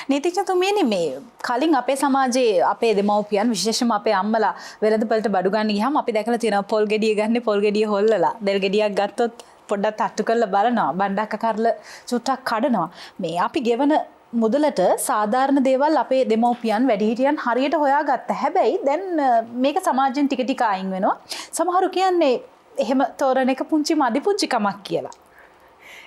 නීතිඥතුමියනි මේ කලින් අපේ සමාජයේ අපේ දෙමව්පියන් විශේෂයෙන්ම අපේ අම්මලා වෙළඳපළට බඩු ගන්න ගියාම අපි දැකලා තියෙනවා පොල් ගෙඩිය ගන්න පොල් ගෙඩිය හොල්ලලා දෙල් ගෙඩියක් ගත්තොත් පොඩ්ඩක් තට්ටු කරලා බලනවා බණ්ඩක්ක කරලා චුට්ටක් කඩනවා. මේ අපි ගෙවන මුදලට සාධාරණ දේවල් අපේ දෙමව්පියන් වැඩිහිටියන් හරියට හොයාගත්තා. හැබැයි දැන් මේක සමාජයෙන් ටික ටික අයින් වෙනවා. සමහරු කියන්නේ එහෙම තෝරන එක පුංචි මදි පුංචි කමක් කියලා.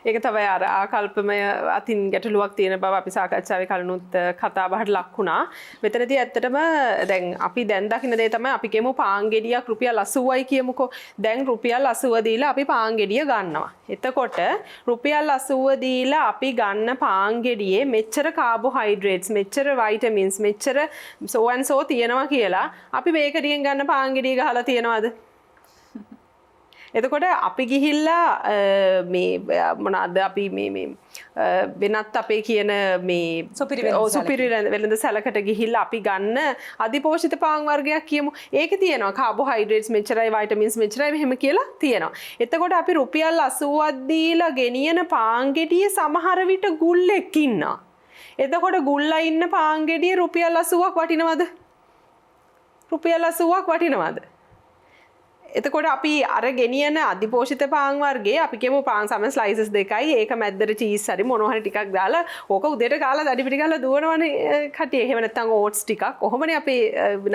ඒක තමයි අර ආකල්පමය අතින් ගැටලුවක් තියෙන බව අපි සාකච්ඡාවේ කලිනුත් කතා බහට ලක් වුණා. මෙතනදී ඇත්තටම දැන් අපි දැන් දකින්න දේ තමයි අපි කියමු පාන් ගෙඩියක් රුපියල් 80යි කියමුකෝ. දැන් රුපියල් 80 දීලා අපි පාන් ගෙඩිය ගන්නවා. එතකොට රුපියල් 80 දීලා අපි ගන්න පාන් ගෙඩියේ මෙච්චර කාබෝහයිඩ්‍රේට්ස්, මෙච්චර වයිටමින්ස්, මෙච්චර so and so තියෙනවා කියලා අපි බේකරියෙන් ගන්න පාන් ගෙඩිය ගහලා තියනවාද? එතකොට අපි ගිහිල්ලා මේ මොනවාද අපි මේ වෙනත් අපේ කියන මේ සුපිරි වෙළඳ සැලකට ගිහිල්ලා අපි ගන්න අධිපෝෂිත පාන් වර්ගයක් කියමු. ඒකේ තියෙනවා කාබෝහයිඩ්‍රේට්ස් මෙච්චරයි වයිටමින්ස් මෙච්චරයි මෙහෙම කියලා තියෙනවා. එතකොට අපි රුපියල් 80ක් දීලා ගෙනියන පාන් ගෙඩියේ සමහර විට ගුල්ලෙක් ඉන්නවා. එතකොට ගුල්ලා ඉන්න පාන් ගෙඩිය රුපියල් 80ක් වටිනවද? රුපියල් 80ක් වටිනවද? එතකොට අපි අර ගෙනියන අධිපෝෂිත පාන් වර්ගයේ අපි කියමු පාන් සම ස්ලයිසස් දෙකයි ඒක මැද්දට චීස් හරි මොනවා හරි ටිකක් දාලා ඕක උදේට කාලා දඩි පිටි කාලා දුවනවනේ කටිය. එහෙම නැත්නම් ඕට්ස් ටිකක් කොහොමනේ අපේ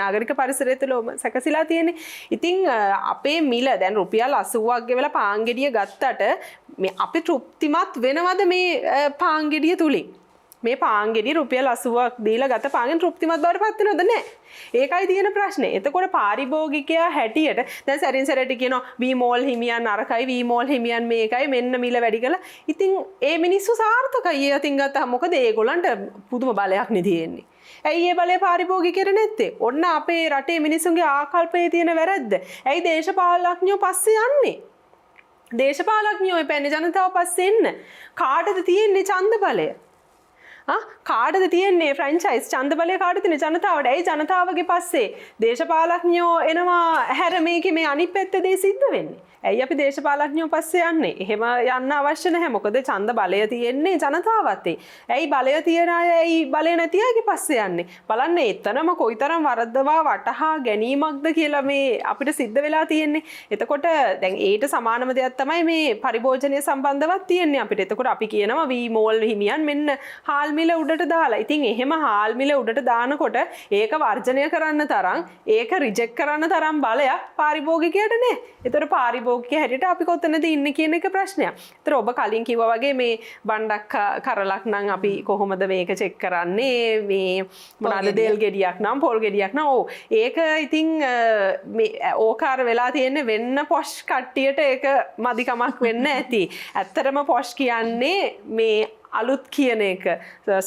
නාගරික පරිසරය තුළ සැකසීලා තියෙන්නේ. ඉතින් අපේ මිල දැන් රුපියල් 80ක් ගෙවලා පාන් ගෙඩිය ගත්තට මේ අපි තෘප්තිමත් වෙනවද මේ පාන් ගෙඩිය තුලින්? මේ පාන් ගෙඩිය රුපියල් 80ක් දීලා ගත පාන්ගෙන් තෘප්තිමත් බවට පත් වෙනවද නැහැ? ඒකයි තියෙන ප්‍රශ්නේ. එතකොට පාරිභෝගිකයා හැටියට දැන් සැරින් සැරේට කියනවා වී මෝල් හිමියන් අරකයි වී මෝල් හිමියන් මේකයි මෙන්න මිල වැඩි කළා. ඉතින් ඒ මිනිස්සු සාර්ථකයි. ඒ අතින් ගත්තාම මොකද ඒගොල්ලන්ට පුදුම බලයක් නේ තියෙන්නේ. ඇයි ඒ බලය පාරිභෝගිකයට නැත්තේ? ඔන්න අපේ රටේ මිනිස්සුන්ගේ ආකල්පයේ තියෙන වැරද්ද. ඇයි දේශපාලඥයෝ පස්සේ යන්නේ? දේශපාලඥයෝ එපැන්නේ ජනතාව පස්සේ එන්න. කාටද තියෙන්නේ ඡන්ද බලය? කාටද තියෙන්නේ ෆ්‍රැන්චයිස් ඡන්ද බලය කාටද තියෙන්නේ ජනතාවට. ඇයි ජනතාවගේ පස්සේ දේශපාලඥයෝ එනවා හැර මේකේ මේ අනිත් පැත්තේ දේ සිද්ධ වෙන්නේ. ඇයි අපි දේශපාලඥයෝ පස්සේ යන්නේ? එහෙම යන්න අවශ්‍ය නැහැ. මොකද ඡන්ද බලය තියෙන්නේ ජනතාවතේ. ඇයි බලය තියන අය ඇයි බලය නැති අයගේ පස්සේ යන්නේ? බලන්න එතනම කොයිතරම් වරදවා වටහා ගැනීමක්ද කියලා මේ අපිට සිද්ධ වෙලා තියෙන්නේ. එතකොට දැන් ඒට සමානම දෙයක් තමයි මේ පරිභෝජනය සම්බන්ධවත් තියෙන්නේ අපිට. එතකොට අපි කියනවා වී මෝල් හිමියන් මෙන්න හාල් මිල උඩට දාලා. ඉතින් එහෙම හාල් මිල උඩට දානකොට ඒක වර්ජනය කරන්න තරම් ඒක රිජෙක්ට් කරන්න තරම් බලයක් පාරිභෝගිකයට නෑ. ඒතර පාරිභෝගිකය හැටියට අපි කොතනද ඉන්නේ කියන එක ප්‍රශ්නයක්. ඒතර ඔබ කලින් කිව්වා වගේ මේ බණ්ඩක් කරලක් නම් අපි කොහොමද මේක චෙක් කරන්නේ? මේ මොනවාද දෙල් ගෙඩියක් නම් පොල් ගෙඩියක් නම් ඔව් ඒක ඉතින් මේ ඕකාර වෙලා තියෙන්නේ වෙන්න පොෂ් කට්ටියට ඒක මදිකමක් වෙන්න ඇති. ඇත්තටම පොෂ් කියන්නේ මේ අලුත් කියන එක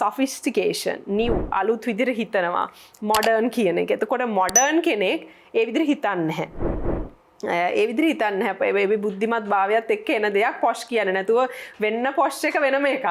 sophistication new අලුත් විදිහට හිතනවා modern කියන එක. එතකොට modern කෙනෙක් ඒ විදිහට හිතන්නේ නැහැ. ඒ විදිහට හිතන්නේ නැහැ. ඒ බුද්ධිමත් භාවයත් එක්ක එන දෙයක් පොෂ් කියන්නේ නැතුව වෙන්න පොෂ් එක වෙනම එකක්.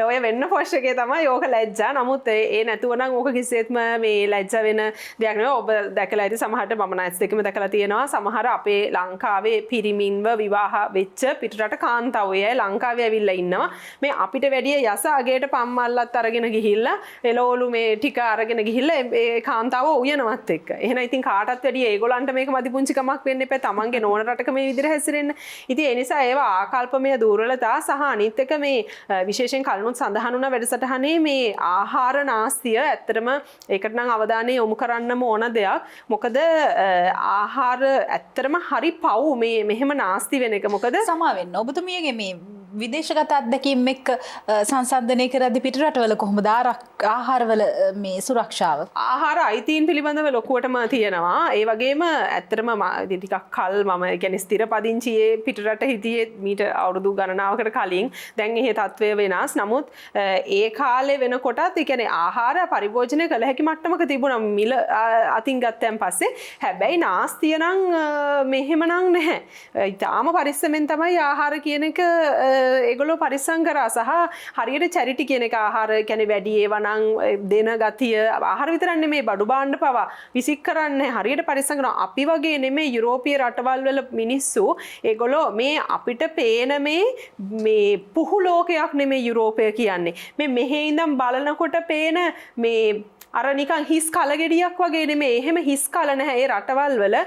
ඔය වෙන්න පොෂ් එකේ තමයි ඕක ලැජ්ජා. නමුත් ඒ නැතුව නම් ඕක කිසිසේත්ම මේ ලැජ්ජා වෙන දෙයක් නෙවෙයි. ඔබ දැකලා ඇති සමහරට මම නයිස් දෙකම දැකලා තියෙනවා. සමහර අපේ ලංකාවේ පිරිමින්ව විවාහ වෙච්ච පිටරට කාන්තාවෝ අය ලංකාවේ ඇවිල්ලා ඉන්නවා. මේ අපිට වැඩිය යස අගේට පම්මල්ලත් අරගෙන ගිහිල්ලා එළවලු මේ ටික අරගෙන ගිහිල්ලා ඒ කාන්තාවෝ උයනවත් එක්ක. එහෙනම් ඉතින් කාටත් වැඩිය ඒගොල්ලන්ට මේක මදි පුංචි කමක් වෙන්න එපා. තමන්ගේ නෝන රටක මේ විදිහට හැසිරෙන්න. ඉතින් ඒ නිසා ඒවා ආකල්පමය දුර්වලතා සහ අනිත් එක මේ විශේෂයෙන් කලිනුත් සඳහන් වුණ වැඩසටහනේ මේ ආහාර නාස්තිය ඇත්තටම ඒකට නම් අවධානය යොමු කරන්නම ඕන දෙයක්. මොකද ආහාර ඇත්තටම හරි පව් මේ මෙහෙම නාස්ති වෙන එක. මොකද සමා වෙන්න ඔබතුමියගේ මේ විදේශගත අත්දැකීම් එක්ක සංසන්දනය කරද්දී පිට රටවල කොහොමද ආහාරවල මේ සුරක්ෂාව? ආහාර අයිතීන් පිළිබඳව ලොකුවටම තියෙනවා. ඒ වගේම ඇත්තටම ටිකක් කල් මම කියන්නේ ස්ථිර පදිංචියේ පිටරට හිටියේ මීට අවුරුදු ගණනාවකට කලින්. දැන් එහෙ තත්වය වෙනස්. නමුත් ඒ කාලේ වෙනකොටත් ඒ කියන්නේ ආහාර පරිභෝජනය කළ හැකි මට්ටමක තිබුණා මිල අතින් ගත්තන් පස්සේ. හැබැයි නාස්තිය නම් මෙහෙම නම් නැහැ. ඊටාම පරිස්සමෙන් තමයි ආහාර කියන එක ඒගොල්ලෝ පරිස්සම් කරා සහ හරියට චැරිටි කියන එක ආහාර කියන්නේ වැඩි ඒවා නම් දෙන ගතිය ආහාර විතරක් නෙමෙයි බඩු භාණ්ඩ පවා විසික් කරන්නේ හරියට පරිස්සම් කරනවා. අපි වගේ නෙමෙයි යුරෝපීය රටවල් වල මිනිස්සු ඒගොල්ලෝ මේ අපිට පේන මේ පුහු ලෝකයක් නෙමෙයි යුරෝපය කියන්නේ. මේ මෙහෙ ඉඳන් බලනකොට පේන මේ අර නිකන් හිස් කලගෙඩියක් වගේ නෙමෙයි. එහෙම හිස් කල නැහැ. ඒ රටවල් වල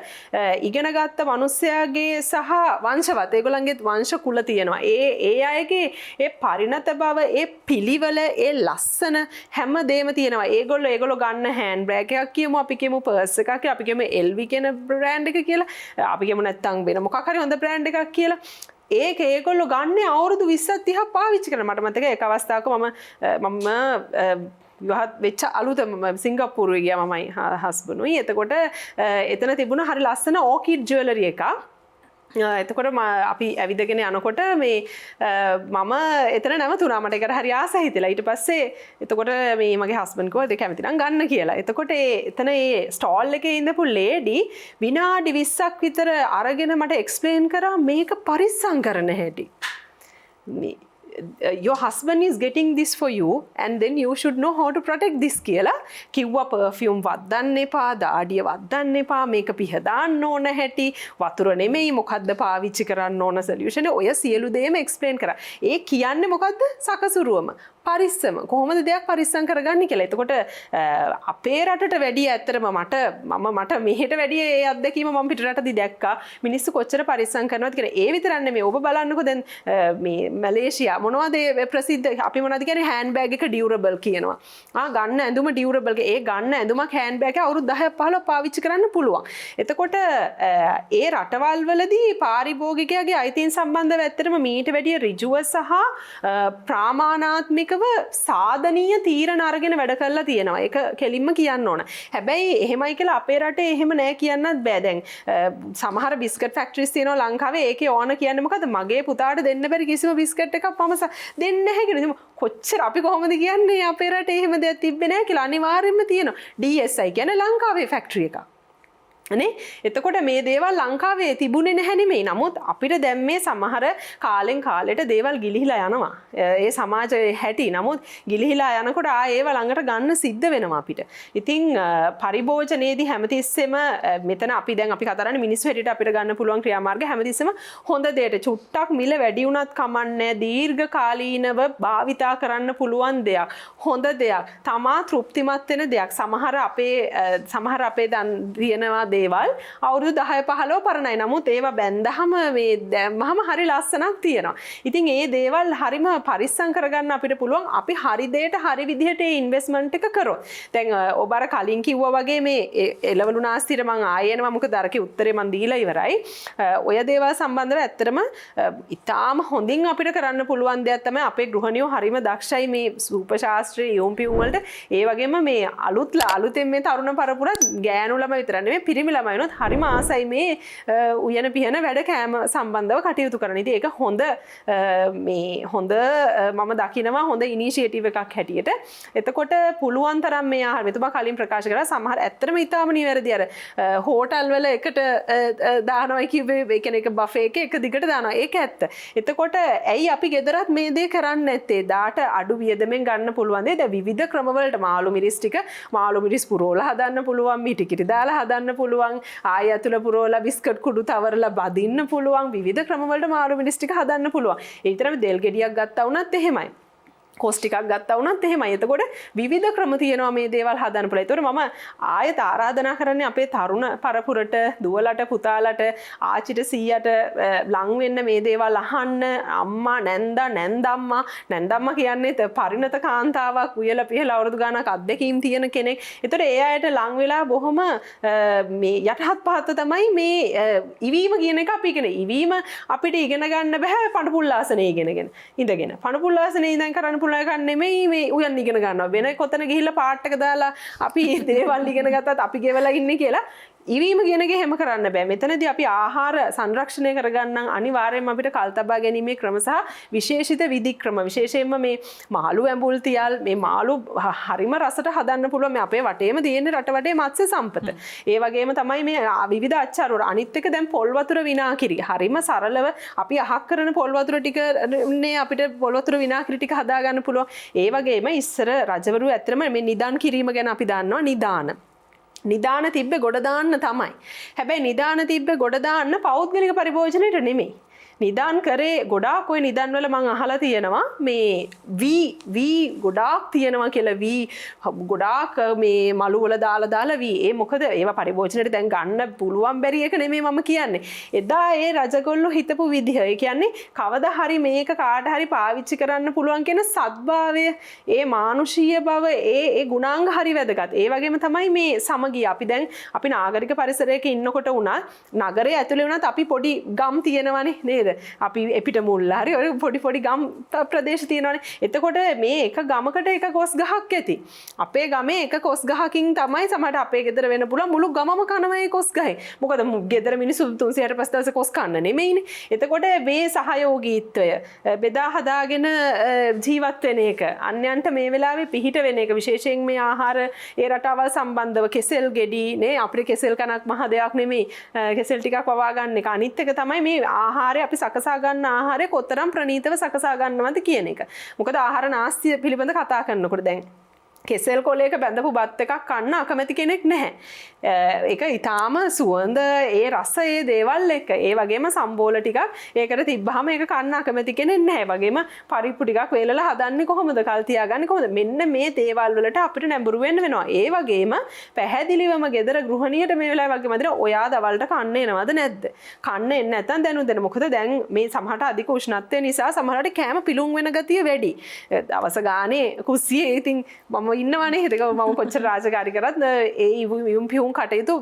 ඉගෙන ගත්ත මිනිස්සයාගේ සහ වංශවත් ඒගොල්ලන්ගේ වංශ කුල තියෙනවා. ඒ අයගේ ඒ පරිණත බව, ඒ පිළිවෙල, ඒ ලස්සන හැමදේම තියෙනවා. ඒගොල්ලෝ ගන්න හෑන්ඩ් බෑග් එකක් කියමු, අපි කියමු පර්ස් එකක් කියලා, අපි කියමු LV කියන බ්‍රෑන්ඩ් එක කියලා. අපි කියමු නැත්තම් වෙන මොකක් හරි හොඳ බ්‍රෑන්ඩ් එකක් කියලා. ඒගොල්ලෝ ගන්න අවුරුදු 20ක් 30ක් පාවිච්චි කරනවා. මට මතකයි එක අවස්ථාවක මම විවාහත් වෙච්ච අලුතම සිංගප්පූරුවේ ගියා මමයි හස්බන්ඩ්ුයි. එතකොට එතන තිබුණ හරි ලස්සන ඕකිඩ් ජුවෙලරි එකක්. එතකොට අපි ඇවිදගෙන යනකොට මේ මම එතන නැවතුණා. මට ඒකට හරි ආසයි හිතෙලා. ඊට පස්සේ එතකොට මේ මගේ හස්බන්ඩ් කිව්වා ඒක කැමති නම් ගන්න කියලා. එතකොට එතන ඒ ස්ටෝල් එකේ ඉඳපු ලේඩි විනාඩි 20ක් විතර අරගෙන මට එක්ස්ප්ලেইন කරා මේක පරිස්සම් කරන හැටි. මේ your husband is getting this for you and then you should know how to protect this කියලා කිව්වා. perfume වද්දන්න එපා, දාඩිය වද්දන්න එපා, මේක පිහදාන්න ඕන හැටි, වතුර නෙමෙයි මොකද්ද පාවිච්චි කරන්න ඕන සොලියුෂන් ඔය සියලු දේම එක්ස්ප්ලেইন කරා. ඒ කියන්නේ මොකද්ද? සකසුරුවම පරිස්සම කොහොමද දෙයක් පරිස්සම් කරගන්නේ කියලා. එතකොට අපේ රටට වැඩිය ඇත්තටම මට මෙහෙට වැඩිය ඒ අත්දැකීම මම පිටරටදී දැක්කා. මිනිස්සු කොච්චර පරිස්සම් කරනවද කියලා. ඒ විතරක් නෙමෙයි ඔබ බලන්නකෝ දැන් මේ මැලේසියා මොනවද ප්‍රසිද්ධ අපි මොනවද කියන්නේ හෑන්ඩ් බෑග් එක ඩියුරබල් කියනවා. ගන්න ඇඳුම ඩියුරබල්. ඒ ගන්න ඇඳුමක් හෑන්ඩ් බෑග් එක අවුරුදු 10ක් 15ක් පාවිච්චි කරන්න පුළුවන්. එතකොට ඒ රටවල් වලදී පාරිභෝගිකයාගේ අයිතීන් සම්බන්ධව ඇත්තටම මීට වැඩිය ඍජුව සහ ප්‍රාමාණාත්මක සාධනීය තීරණ අරගෙන වැඩ කරලා තියෙනවා. ඒක කෙලින්ම කියන්න ඕන. හැබැයි එහෙමයි කියලා අපේ රටේ එහෙම නෑ කියන්නත් බෑ. දැන් සමහර බිස්කට් ෆැක්ටරිස් තියෙනවා ලංකාවේ. ඒකේ ඕන කියන්නේ මොකද්ද? මගේ පුතාට දෙන්න බැරි කිසිම බිස්කට් එකක් මම දෙන්නේ නැහැ කියලා. කොච්චර අපි කොහොමද කියන්නේ අපේ රටේ එහෙම දෙයක් තිබ්බේ නැහැ කියලා. අනිවාර්යෙන්ම තියෙනවා. DSI කියන්නේ ලංකාවේ ෆැක්ටරි එකක්. නේ එතකොට මේ දේවල් ලංකාවේ තිබුණේ නැහැ නෙමෙයි. නමුත් අපිට දැන් මේ සමහර කාලෙන් කාලෙට දේවල් ගිලිහිලා යනවා. ඒ සමාජයේ හැටි. නමුත් ගිලිහිලා යනකොට ඒව ළඟට ගන්න සිද්ධ වෙනවා අපිට. ඉතින් පරිභෝජනයේදී හැමතිස්සෙම මෙතන අපි දැන් අපි කතා කරන්නේ මිනිස්සු හැටියට අපිට ගන්න පුළුවන් ක්‍රියාමාර්ග හැමතිස්සෙම හොඳ දෙයට චුට්ටක් මිල වැඩි වුණත් කමන්නේ දීර්ඝ කාලීනව භාවිතා කරන්න පුළුවන් දෙයක්. හොඳ දෙයක්. තමා තෘප්තිමත් වෙන දෙයක්. සමහර අපේ දන් දිනනවා දේවල් අවුරුදු 10 15 පරණයි. නමුත් ඒවා බැන්දහම මේ දැම්මහම හරි ලස්සනක් තියෙනවා. ඉතින් ඒ දේවල් හරිම පරිස්සම් කරගන්න අපිට පුළුවන්. අපි හරි දෙයට හරි විදිහට ඒ ඉන්වෙස්ට්මන්ට් එක කරොත්. දැන් ඔබ අර කලින් කිව්වා වගේ මේ එළවලු නාස්තියට මම ආයෙනවා මොකද අරකේ උත්තරේ මම දීලා ඉවරයි. ඔය දේවල් සම්බන්ධව ඇත්තටම ඉතාම හොඳින් අපිට කරන්න පුළුවන් දෙයක් තමයි අපේ ගෘහණියෝ හරිම දක්ෂයි මේ සූප ශාස්ත්‍රයේ යොම්පියුම් වලට. ඒ වගේම මේ අලුතෙන් මේ තරුණ පරපුර ගෑනු ළමයි විතර නෙමෙයි පිරිමි ළමයි වුණත් හරිම ආසයි මේ උයන පිහන වැඩ කෑම සම්බන්ධව කටයුතු කරන. ඉතින් ඒක හොඳ මම දකිනවා හොඳ ඉනිෂියේටිව් එකක් හැටියට. එතකොට පුළුවන් තරම් මේ ආහාර මෙතුමා කලින් ප්‍රකාශ කරා සමහර ඇත්තටම ඊටාම නිවැරදි අර හෝටල් වල එකට දානවා කිව්වේ ඒ කියන්නේ එක බෆේ එක දිගට දානවා. ඒක ඇත්ත. එතකොට ඇයි අපි ගෙදරත් මේ දේ කරන්නේ නැත්තේ? දාට අඩු වියදමෙන් ගන්න පුළුවන් දේ. දැන් විවිධ ක්‍රම වලට මාළු මිරිස් ටික මාළු මිරිස් පුරවලා හදන්න පුළුවන්. මිටි කිරි දාලා හදන්න පුළුවන්. ආය ඇතුළ පුරවලා බිස්කට් කුඩු තවරලා බදින්න පුළුවන්. විවිධ ක්‍රම වලට මාළු මිරිස් ටික හදන්න පුළුවන්. ඒ විතරම දෙල් ගෙඩියක් ගත්තා වුණත් එහෙමයි. කොස් ටිකක් ගත්තා වුණත් එහෙමයි. එතකොට විවිධ ක්‍රම තියෙනවා මේ දේවල් හදන්න පුළුවන්. ඒතකොට මම ආයෙත් ආරාධනා කරන්නේ අපේ තරුණ පරපුරට, දුවලට, පුතාලට, ආච්චිට, සීයට ලං වෙන්න මේ දේවල් අහන්න. අම්මා, නැන්දම්මා කියන්නේ පරිණත කාන්තාවක්, උයලා පිහලා අවුරුදු ගානක් අත්දැකීම් තියෙන කෙනෙක්. ඒතකොට ඒ අයට ලං වෙලා බොහොම මේ යටහත් පහත් තමයි මේ ඉවීම කියන එක අපි ඉගෙන. ඉවීම අපිට ඉගෙන ගන්න බෑ පණුපුල්ලාසනේ ඉගෙනගෙන. ඉඳගෙන. පණුපුල්ලාසනේ ඉඳන් කරන්න පුළුවන් එකක් නෙමෙයි මේ උයන් ඉගෙන ගන්නවා. වෙන කොතන ගිහිල්ලා පාට් එක දාලා අපි දේවල් ඉගෙන ගත්තත් අපි ගෙවලා ඉන්නේ කියලා ඉවීම කියන එක එහෙම කරන්න බෑ. මෙතනදී අපි ආහාර සංරක්ෂණය කරගන්න අනිවාර්යයෙන්ම අපිට කල්තබා ගැනීමේ ක්‍රම සහ විශේෂිත විධික්‍රම විශේෂයෙන්ම මේ මාළු ඇඹුල් තියල් මේ මාළු හරිම රසට හදන්න පුළුවන්. මේ අපේ වටේම තියෙන රට වටේ මත්ස්‍ය සම්පත. ඒ වගේම තමයි මේ විවිධ අච්චාර වල අනිත් එක දැන් පොල් වතුර විනාකිරි. හරිම සරලව අපි අහක් කරන පොල් වතුර ටික නේ අපිට පොල් වතුර විනාකිරි ටික හදා ගන්න පුළුවන්. ඒ වගේම ඉස්සර රජවරු ඇත්තටම මේ නිදාන් කිරීම ගැන අපි දන්නවා. නිදාන තිබ්බේ ගොඩ දාන්න තමයි. හැබැයි නිදාන තිබ්බේ ගොඩ දාන්න පෞද්ගලික පරිභෝජනයට නෙමෙයි. නිදාන් කරේ ගොඩාක් ඔය නිදන් වල මම අහලා තියෙනවා මේ වී ගොඩාක් තියෙනවා කියලා වී ගොඩාක් මේ මලු වල දාලා වී ඒ මොකද ඒවා පරිභෝජනයට දැන් ගන්න පුළුවන් බැරි එක නෙමෙයි මම කියන්නේ. එදා ඒ රජගොල්ලෝ හිතපු විදිහ. ඒ කියන්නේ කවදා හරි මේක කාට හරි පාවිච්චි කරන්න පුළුවන් කියන සද්භාවය, ඒ මානුෂීය බව, ඒ ගුණාංග හරි වැදගත්. ඒ වගේම තමයි මේ සමගිය. අපි නාගරික පරිසරයක ඉන්නකොට උනත් නගරයේ ඇතුලේ උනත් අපි පොඩි ගම් තියෙනවනේ නේද? අපි එපිට මුල්ල හරි ඔය පොඩි ගම් ප්‍රදේශ තියෙනවානේ. එතකොට මේ එක ගමකට එක කොස් ගහක් ඇති. අපේ ගමේ එක කොස් ගහකින් තමයි සමහරට අපේ ගෙදර වෙන්න පුළුවන් මුළු ගමම කනවා ඒ කොස් ගහේ. මොකද ගෙදර මිනිස්සු 365 දවස් කොස් කන්න නෙමෙයිනේ. එතකොට මේ සහයෝගීත්වය බෙදා හදාගෙන ජීවත් වෙන එක අන්‍යයන්ට මේ වෙලාවේ පිහිට වෙන එක විශේෂයෙන් මේ ආහාර ඒ රටවල් සම්බන්ධව කෙසෙල් ගෙඩි නේ අපේ කෙසෙල් කනක් මහ දෙයක් නෙමෙයි. කෙසෙල් ටිකක් වවා ගන්න එක. අනිත් එක තමයි මේ ආහාරය අපි සකසා ගන්න ආහාරය කොතරම් ප්‍රණීතව සකසා ගන්නවද කියන එක. මොකද ආහාර නාස්තිය පිළිබඳ කතා කරනකොට දැන් කෙසෙල් කොලයක බැඳපු බත් එකක් කන්න අකමැති කෙනෙක් නැහැ. ඒක ඊටාම සුවඳ, ඒ රස, ඒ දේවල් එක. ඒ වගේම සම්බෝල ටිකක් ඒකට තිබ්බහම ඒක කන්න අකමැති කෙනෙක් නැහැ. වගේම පරිප්පු ටිකක් වේලලා හදන්නේ කොහොමද? කල් තියාගන්නේ කොහොමද? මෙන්න මේ දේවල් වලට අපිට නැඹුරු වෙන්න වෙනවා. ඒ වගේම පැහැදිලිවම ගෙදර ගෘහණියට මේ වෙලාවේ වගේම අදින ඔයා දවල්ට කන්න එනවද නැද්ද? කන්න එන්නේ නැත්නම් දැනුම් දෙන්න. මොකද දැන් මේ සමහරට අධික උෂ්ණත්වය නිසා සමහරට කෑම පිලුම් වෙන ගතිය වැඩි. දවස ගානේ කුස්සියේ ඉතින් මම ඉන්නවනේ හිතක මම කොච්චර රාජකාරී කරත් ඒ යුම් පියුම් කටයුතු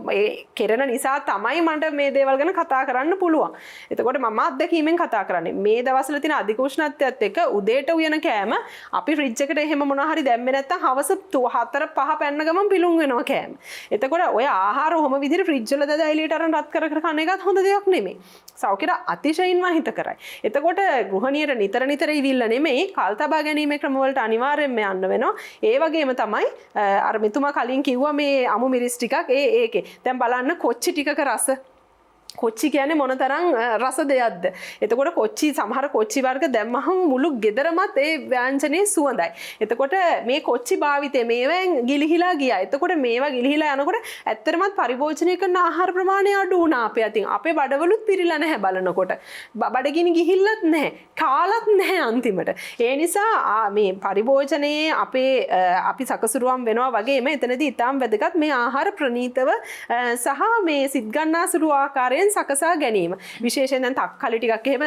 කෙරෙන නිසා තමයි මට මේ දේවල් ගැන කතා කරන්න පුළුවන්. එතකොට මම අත්දැකීමෙන් කතා කරන්නේ. මේ දවස්වල තියෙන අධික උෂ්ණත්වයත් එක්ක උදේට උයන කෑම අපි ෆ්‍රිජ් එකට එහෙම මොනවා හරි දැම්මේ නැත්තම් හවස 4-5 පැන්න ගමන් පිලුම් වෙනවා කෑම. එතකොට ඔය ආහාර ඔහොම විදිහට ෆ්‍රිජ් වල දාලා එළියට අරන් රත් කර කන එකත් හොඳ දෙයක් නෙමෙයි. සෞඛ්‍යයට අතිශයින්ම හිතකරයි. එතකොට ගෘහණියට නිතර ඉවිල්ල නෙමෙයි කල් තබා ගැනීමේ ක්‍රම වලට අනිවාර්යෙන්ම යන්න වෙනවා. ඒ වගේ වගේම තමයි අර මෙතුමා කලින් කිව්වා මේ අමු මිරිස් ටිකක් ඒකේ. දැන් බලන්න කොච්චි ටිකක රස. කොච්චි කියන්නේ මොන තරම් රස දෙයක්ද. එතකොට කොච්චි සමහර කොච්චි වර්ග දැම්මහම මුළු ගෙදරමත් ඒ ව්‍යංජනේ සුවඳයි. එතකොට මේ කොච්චි භාවිතේ මේවෙන් ගිලිහිලා ගියා. එතකොට මේවා ගිලිහිලා යනකොට ඇත්තටම පරිභෝජනය කරන ආහාර ප්‍රමාණය අඩු වුණා අපේ අතින්. අපේ බඩවලුත් පිරීලා නැහැ බලනකොට. බඩගිනි ගිහිල්ලත් නැහැ. කාලත් නැහැ අන්තිමට. ඒ නිසා මේ පරිභෝජනයේ අපි සකසුරුවම් වෙනවා වගේම එතනදී ඊටාම් වැදගත් මේ ආහාර ප්‍රණීතව සහ මේ සිත් ගන්නාසුළු ආකාරයෙන් සකසා ගැනීම. විශේෂයෙන් දැන් තක්කාලි ටිකක් එහෙම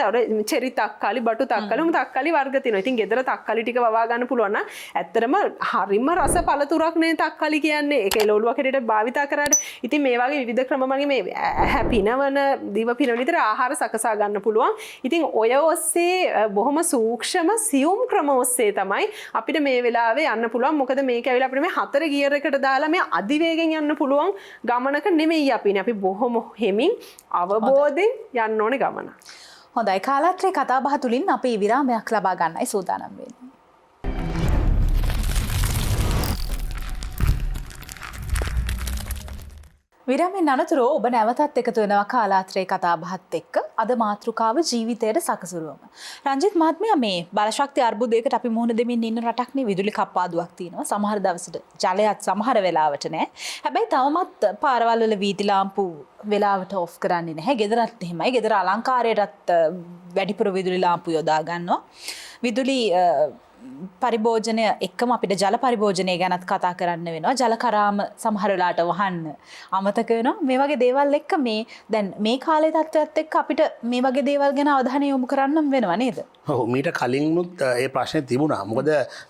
චෙරි තක්කාලි, බටු තක්කාලි, තක්කාලි වර්ග තියෙනවා. ඉතින් ගෙදර තක්කාලි ටික වවා ගන්න පුළුවන් නම් ඇත්තටම හරිම රස පළතුරක් නේ තක්කාලි කියන්නේ. ඒක එළවලුවක් හැටියට භාවිතා කරාට. ඉතින් මේ වගේ විවිධ ක්‍රම මගේ මේ හැපිනවන දිව පිනවන විතර ආහාර සකසා ගන්න පුළුවන්. ඉතින් ඔය ඔස්සේ බොහොම සූක්ෂම සියුම් ක්‍රම ඔස්සේ තමයි අපිට මේ වෙලාවේ යන්න පුළුවන්. මොකද මේක ඇවිල්ලා අපිට මේ 4 ගියර් එකට දාලා මේ අධිවේගෙන් යන්න පුළුවන් ගමනක නෙමෙයි අපි. අපි බොහොම හෙමින් අවබෝධයෙන් යන්න ඕනේ ගමන. හොඳයි, කාලත්‍රේ කතා බහ තුලින් අපි විරාමයක් ලබා ගන්නයි සූදානම් වෙන්නේ. විරාමෙන් අනතුරු ඔබ නැවතත් එකතු වෙනවා කාලාත්‍රේ කතා බහත් එක්ක. අද මාතෘකාව ජීවිතයට සකසුරුවම. රංජිත් මහත්මයා, මේ බලශක්ති අර්බුදයකට අපි මුහුණ දෙමින් ඉන්න රටක්නේ. විදුලි කප්පාදුවක් තියෙනවා. සමහර දවසට ජලයත් සමහර වෙලාවට නැහැ. හැබැයි තවමත් පාරවල් වල වීදි ලාම්පු වෙලාවට ඔෆ් කරන්නේ නැහැ. ගෙදරත් එහෙමයි. ගෙදර අලංකාරයටත් වැඩිපුර විදුලි ලාම්පු යොදා ගන්නවා. විදුලි පරිභෝජනය එක්කම අපිට ජල පරිභෝජනය ගැනත් කතා කරන්න වෙනවා. ජල කරාම සමහර වෙලාවට වහන්න අමතක වෙනවා. මේ වගේ දේවල් එක්ක මේ දැන් මේ කාලේ තත්ත්වයක් එක්ක අපිට මේ වගේ දේවල් ගැන අවධානය යොමු කරන්න වෙනවා නේද? ඔව්, මීට කලින්නුත් ඒ ප්‍රශ්නේ තිබුණා. මොකද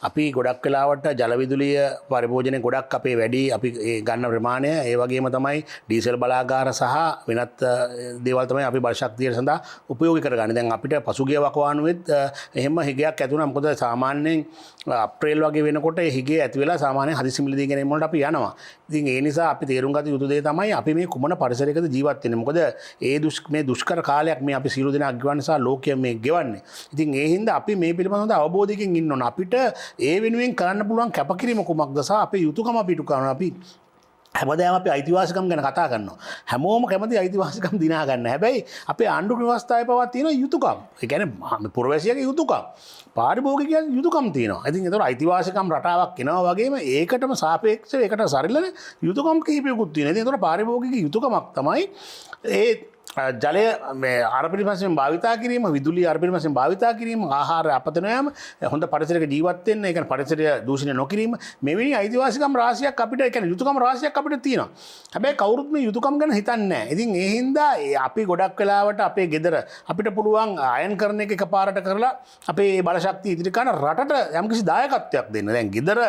අපි ගොඩක් වෙලාවට ජල විදුලිය පරිභෝජනය ගොඩක් අපේ වැඩි අපි ගන්න ප්‍රමාණය, ඒ වගේම තමයි ඩීසල් බලාගාර සහ වෙනත් දේවල් තමයි අපි බලශක්තිය සඳහා උපයෝගී කරගන්නේ. දැන් අපිට පසුගිය වකවානුවෙත් එහෙම හිගයක් ඇති වුණා. මොකද සාමාන්‍යයෙන් අප්‍රේල් වගේ වෙනකොට හිගේ ඇති වෙලා සාමාන්‍යයෙන් හදිසි මිලදී ගැනීම වලට අපි යනවා. ඉතින් ඒ නිසා අපි තේරුම් ගත යුතු දේ තමයි අපි මේ කුමන පරිසරයකද ජීවත් වෙන්නේ. මොකද මේ දුෂ්කර කාලයක් මේ අපි සියලු දෙනා ගෙවන්න සහ ලෝකය මේ ගෙවන්නේ. ඉතින් ඒ හින්දා අපි මේ පිළිබඳව අවබෝධයකින් ඉන්න ඕන. අපිට ඒ වෙනුවෙන් කරන්න පුළුවන් කැපකිරීම කුමක්ද සහ අපේ යුතුයකම අපි ඉටු කරනවා. අපි හැමදාම අපි අයිතිවාසිකම් ගැන කතා කරනවා. හැමෝම කැමති අයිතිවාසිකම් දිනා ගන්න. හැබැයි අපේ ආණ්ඩු ව්‍යවස්ථාවේ පවා තියෙන යුතුයකම්. ඒ කියන්නේ පුරවැසියාගේ යුතුයකම්. පාරිභෝගිකයන් යුතුයකම් තියෙනවා. ඉතින් ඒතකොට අයිතිවාසිකම් රටාවක් එනවා වගේම ඒකටම සාපේක්ෂව ඒකට සරිලන යුතුයකම් කිහිපයකුත් තියෙනවා. ඉතින් ඒතකොට පාරිභෝගික යුතුයකමක් තමයි ඒ ජලය අරපිරිමැසෙන් භාවිතා කිරීම, විදුලිය අරපිරිමැසෙන් භාවිතා කිරීම, ආහාර අපතන යාම, හොඳ පරිසරයක ජීවත් වෙන්න, ඒ කියන්නේ පරිසරය දූෂණය නොකිරීම, මෙවැනි අයිතිවාසිකම් රාශියක් අපිට, ඒ කියන්නේ යුතුයකම් රාශියක් අපිට තියෙනවා. හැබැයි කවුරුත් මේ යුතුයකම් ගැන හිතන්නේ නැහැ. ඉතින් ඒ හින්දා අපි ගොඩක් වෙලාවට අපේ ගෙදර අපිට පුළුවන් අයන් කරන එක එකපාරට කරලා අපේ බලශක්තිය ඉදිරි කරන රටට යම්කිසි දායකත්වයක් දෙන්න. දැන් ගෙදර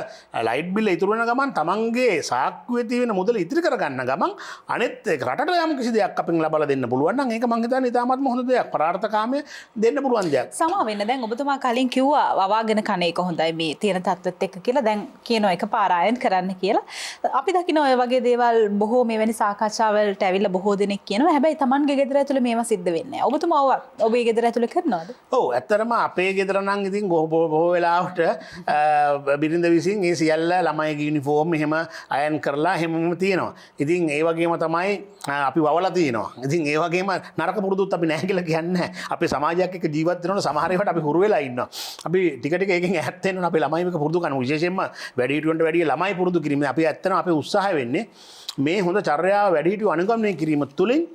ලයිට් බිල ඉතුරු වෙන ගමන් තමන්ගේ සාක්කුවේ තියෙන මුදල ඉදිරි කර ගන්න ගමන් අනෙත් රටට යම්කිසි දෙයක් අපෙන් ලබා දෙන්න පුළුවන් නම් ඒක මං හිතන්නේ ඉතාමත්ම හොඳ දෙයක්. ප්‍රාර්ථකාමය දෙන්න පුළුවන් දෙයක්. සමා වෙන්න. දැන් ඔබතුමා කලින් කිව්වා වවාගෙන කන එක හොඳයි මේ තියෙන තත්ත්වෙත් එක්ක කියලා. දැන් කියනවා එකපාර ආයන් කරන්න කියලා. අපි දකින්න ඔය වගේ දේවල් බොහෝ මෙවැනි සාකච්ඡාවලට ඇවිල්ලා බොහෝ දෙනෙක් කියනවා. හැබැයි Tamanගේ ගෙදර ඇතුලේ මේවා සිද්ධ වෙන්නේ නැහැ. ඔබතුමා ඔබේ ගෙදර ඇතුලේ කරනවද? ඔව්, ඇත්තටම අපේ ගෙදර නම් ඉතින් බොහෝ වෙලාවට බිරිඳ විසින් ඒ සියල්ල ළමයිගේ යුනිෆෝම් එහෙම අයන් කරලා එහෙමම තියෙනවා. ඉතින් ඒ වගේම තමයි අපි වවලා තියෙනවා. ඉතින් ඒ වගේම නරක පුරුදුත් අපි නැහැ කියලා කියන්නේ. අපේ සමාජයක් එක්ක ජීවත් වෙනකොට සමහර ඒවාට අපි හුරු වෙලා ඉන්නවා. අපි ටික ටික ඒකෙන් ඈත් වෙන්න ඕන. අපේ ළමයි මේක පුරුදු කරනවා. විශේෂයෙන්ම වැඩිහිටියන්ට වැඩිය ළමයි පුරුදු කිරීම. අපි ඇත්තටම අපේ උත්සාහය වෙන්නේ මේ හොඳ චර්යාව වැඩිහිටියෝ අනුගමනය කිරීම තුළින්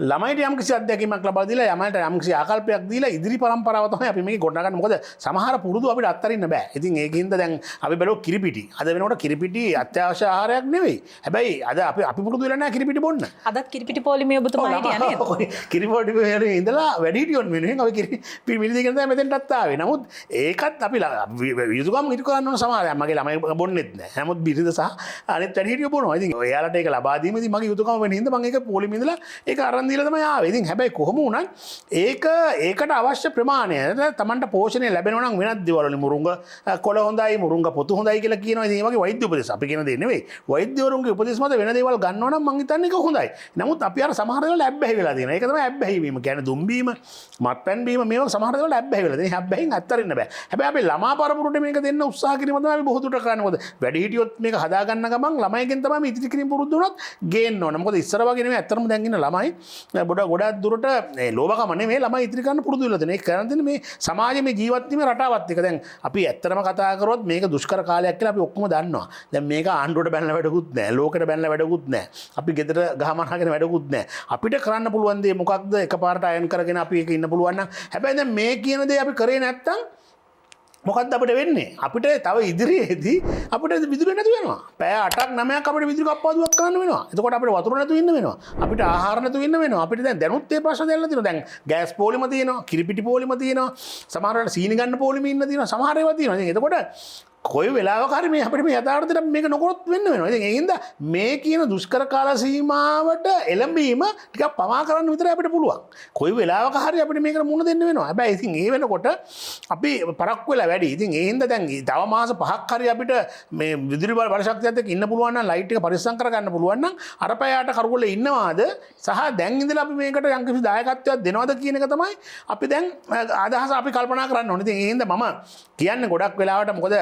ළමයිට යම්කිසි අත්දැකීමක් ලබා දීලා ළමයිට යම්කිසි ආකල්පයක් දීලා ඉදිරි පරම්පරාව තමයි අපි මේක ගොඩනගන්නේ. මොකද සමහර පුරුදු අපිට අත්හරින්න බෑ. ඉතින් ඒකින්ද දැන් අපි බැලුවා කිරිපිටි. අද වෙනකොට කිරිපිටි අත්‍යවශ්‍ය ආහාරයක් නෙවෙයි. හැබැයි අද අපි පුරුදු වෙලා නැහැ කිරිපිටි බොන්න. අදත් කිරිපිටි පොලිමේ ඔබතුමා හිටියා නේද? කිරිපිටි වලින් ඉඳලා වැඩිහිටියොන් වෙනුවෙන් අපි කිරිපිටි මිලදී කරන මෙතෙන්ටත් ආවේ. නමුත් ඒකත් අපි යුතුයකම් ඉටු කරන්න ඕන සමහරයක්. මගේ ළමයි බොන්නෙත් නැහැ. නමුත් බිරිඳ සහ අනිත් වැඩිහිටියෝ බොනවා. ඉතින් ඔයාලට ඒක ලබා දීමේදී මගේ යුතුයකම වෙන හින්දා මම ඒක පොලිමේ ඉඳලා ඒක අරන් දීලා තමයි ආවේ. ඉතින් හැබැයි කොහොම වුණත් ඒකට අවශ්‍ය ප්‍රමාණය තමන්ට පෝෂණය ලැබෙනවා නම් වෙනත් දේවල් වලින් මුරුංග කොළ හොඳයි, මුරුංග පොතු හොඳයි කියලා කියනවා. ඉතින් මේ වගේ වෛද්‍ය උපදෙස් අපි කියන දේ නෙවෙයි. වෛද්‍යවරුන්ගේ උපදෙස් මත වෙන දේවල් ගන්නවා නම් මං හිතන්නේ ඒක හොඳයි. නමුත් අපි අර සමහර දේවල් ලැබ්බැහි වෙලා වෙලා තියෙනවා. ඒක තමයි ඇබ්බැහි වීම. කියන්නේ දුම්බීම, මත්පැන් බීම මේවා සමහර දේවල් ඇබ්බැහි වෙලා තියෙනවා. ඇබ්බැහින් අත්තරින්න බෑ. හැබැයි අපි ළමා පරපුරට මේක දෙන්න උත්සාහ කිරීම තමයි අපි බොහෝ දුරට කරන්නේ. මොකද වැඩි හිටියොත් මේක හදා ගන්න ගමන් ළමයිගෙන් තමයි මේ ඉතිරි කිරීම පුරුදු වුණොත් ගේන්න ඕන. මොකද ඉස්සර වගේ නෙමෙයි ඇත්තටම දැන් ඉන්න ළමයි ගොඩක් දුරට ලෝභකම නෙමෙයි ළමයි ඉතිරි කරන්න පුරුදු වෙලා තියෙනවා. ඒක කරන් දෙන්නේ මේ සමාජයේ මේ ජීවත් වීමේ රටාවත් එක. දැන් අපි ඇත්තටම කතා කරොත් මේක දුෂ්කර කාලයක් කියලා අපි ඔක්කොම දන්නවා. දැන් මේක ආණ්ඩුවට බැලලා වැඩකුත් නැහැ. ලෝකෙට බැලලා වැඩකුත් නැහැ. අපි ගෙදර ගහමනහගෙන වැඩකුත් නැහැ. අපිට කරන්න පුළුවන් දේ මොකක්ද? එකපාරට අයන් කරගෙන අපි ඒක ඉන්න පුළුවන් නම්. හැබැයි දැන් මේ කියන දේ අපි කරේ නැත්තම් මොකක්ද අපිට වෙන්නේ? අපිට තව ඉදිරියේදී අපිට විදුලිය නැතු වෙනවා. පැය 8ක් 9ක් අපිට විදුලි කප්පාදුවක් කරන්න වෙනවා. එතකොට අපිට වතුර නැතු ඉන්න වෙනවා. අපිට ආහාර නැතු ඉන්න වෙනවා. අපිට දැනුත් ඒ ප්‍රශ්න දැල්ලා තියෙනවා. දැන් ගෑස් පොලිම තියෙනවා, කිරිපිටි පොලිම තියෙනවා. සමහර වෙලාවට සීනි ගන්න පොලිම ඉන්න තියෙනවා. සමහර ඒවා තියෙනවා. ඉතින් එතකොට කොයි වෙලාවක හරි මේ අපිට මේ යථාර්ථයට මේක නොකරොත් වෙන්න වෙනවා. ඉතින් ඒ හින්දා මේ කියන දුෂ්කර කාල සීමාවට එළඹීම ටිකක් පමා කරන්න විතරයි අපිට පුළුවන්. කොයි වෙලාවක හරි අපිට මේකට මුහුණ දෙන්න වෙනවා. හැබැයි ඉතින් ඒ වෙනකොට අපි පරක්කු වෙලා වැඩි. ඉතින් ඒ හින්දා දැන් තව මාස 5ක් හරි අපිට මේ විදුලි බල ශක්තියත් එක්ක ඉන්න පුළුවන් නම් ලයිට් එක පරිස්සම් කරගන්න පුළුවන් නම් අර පැයට කරුවල ඉන්නවාද සහ දැන් ඉඳලා අපි මේකට යම්කිසි දායකත්වයක් දෙනවද කියන එක තමයි අපි දැන් අදහස අපි කල්පනා කරන්න ඕනේ. ඉතින් ඒ හින්දා මම කියන්නේ ගොඩක් වෙලාවට මොකද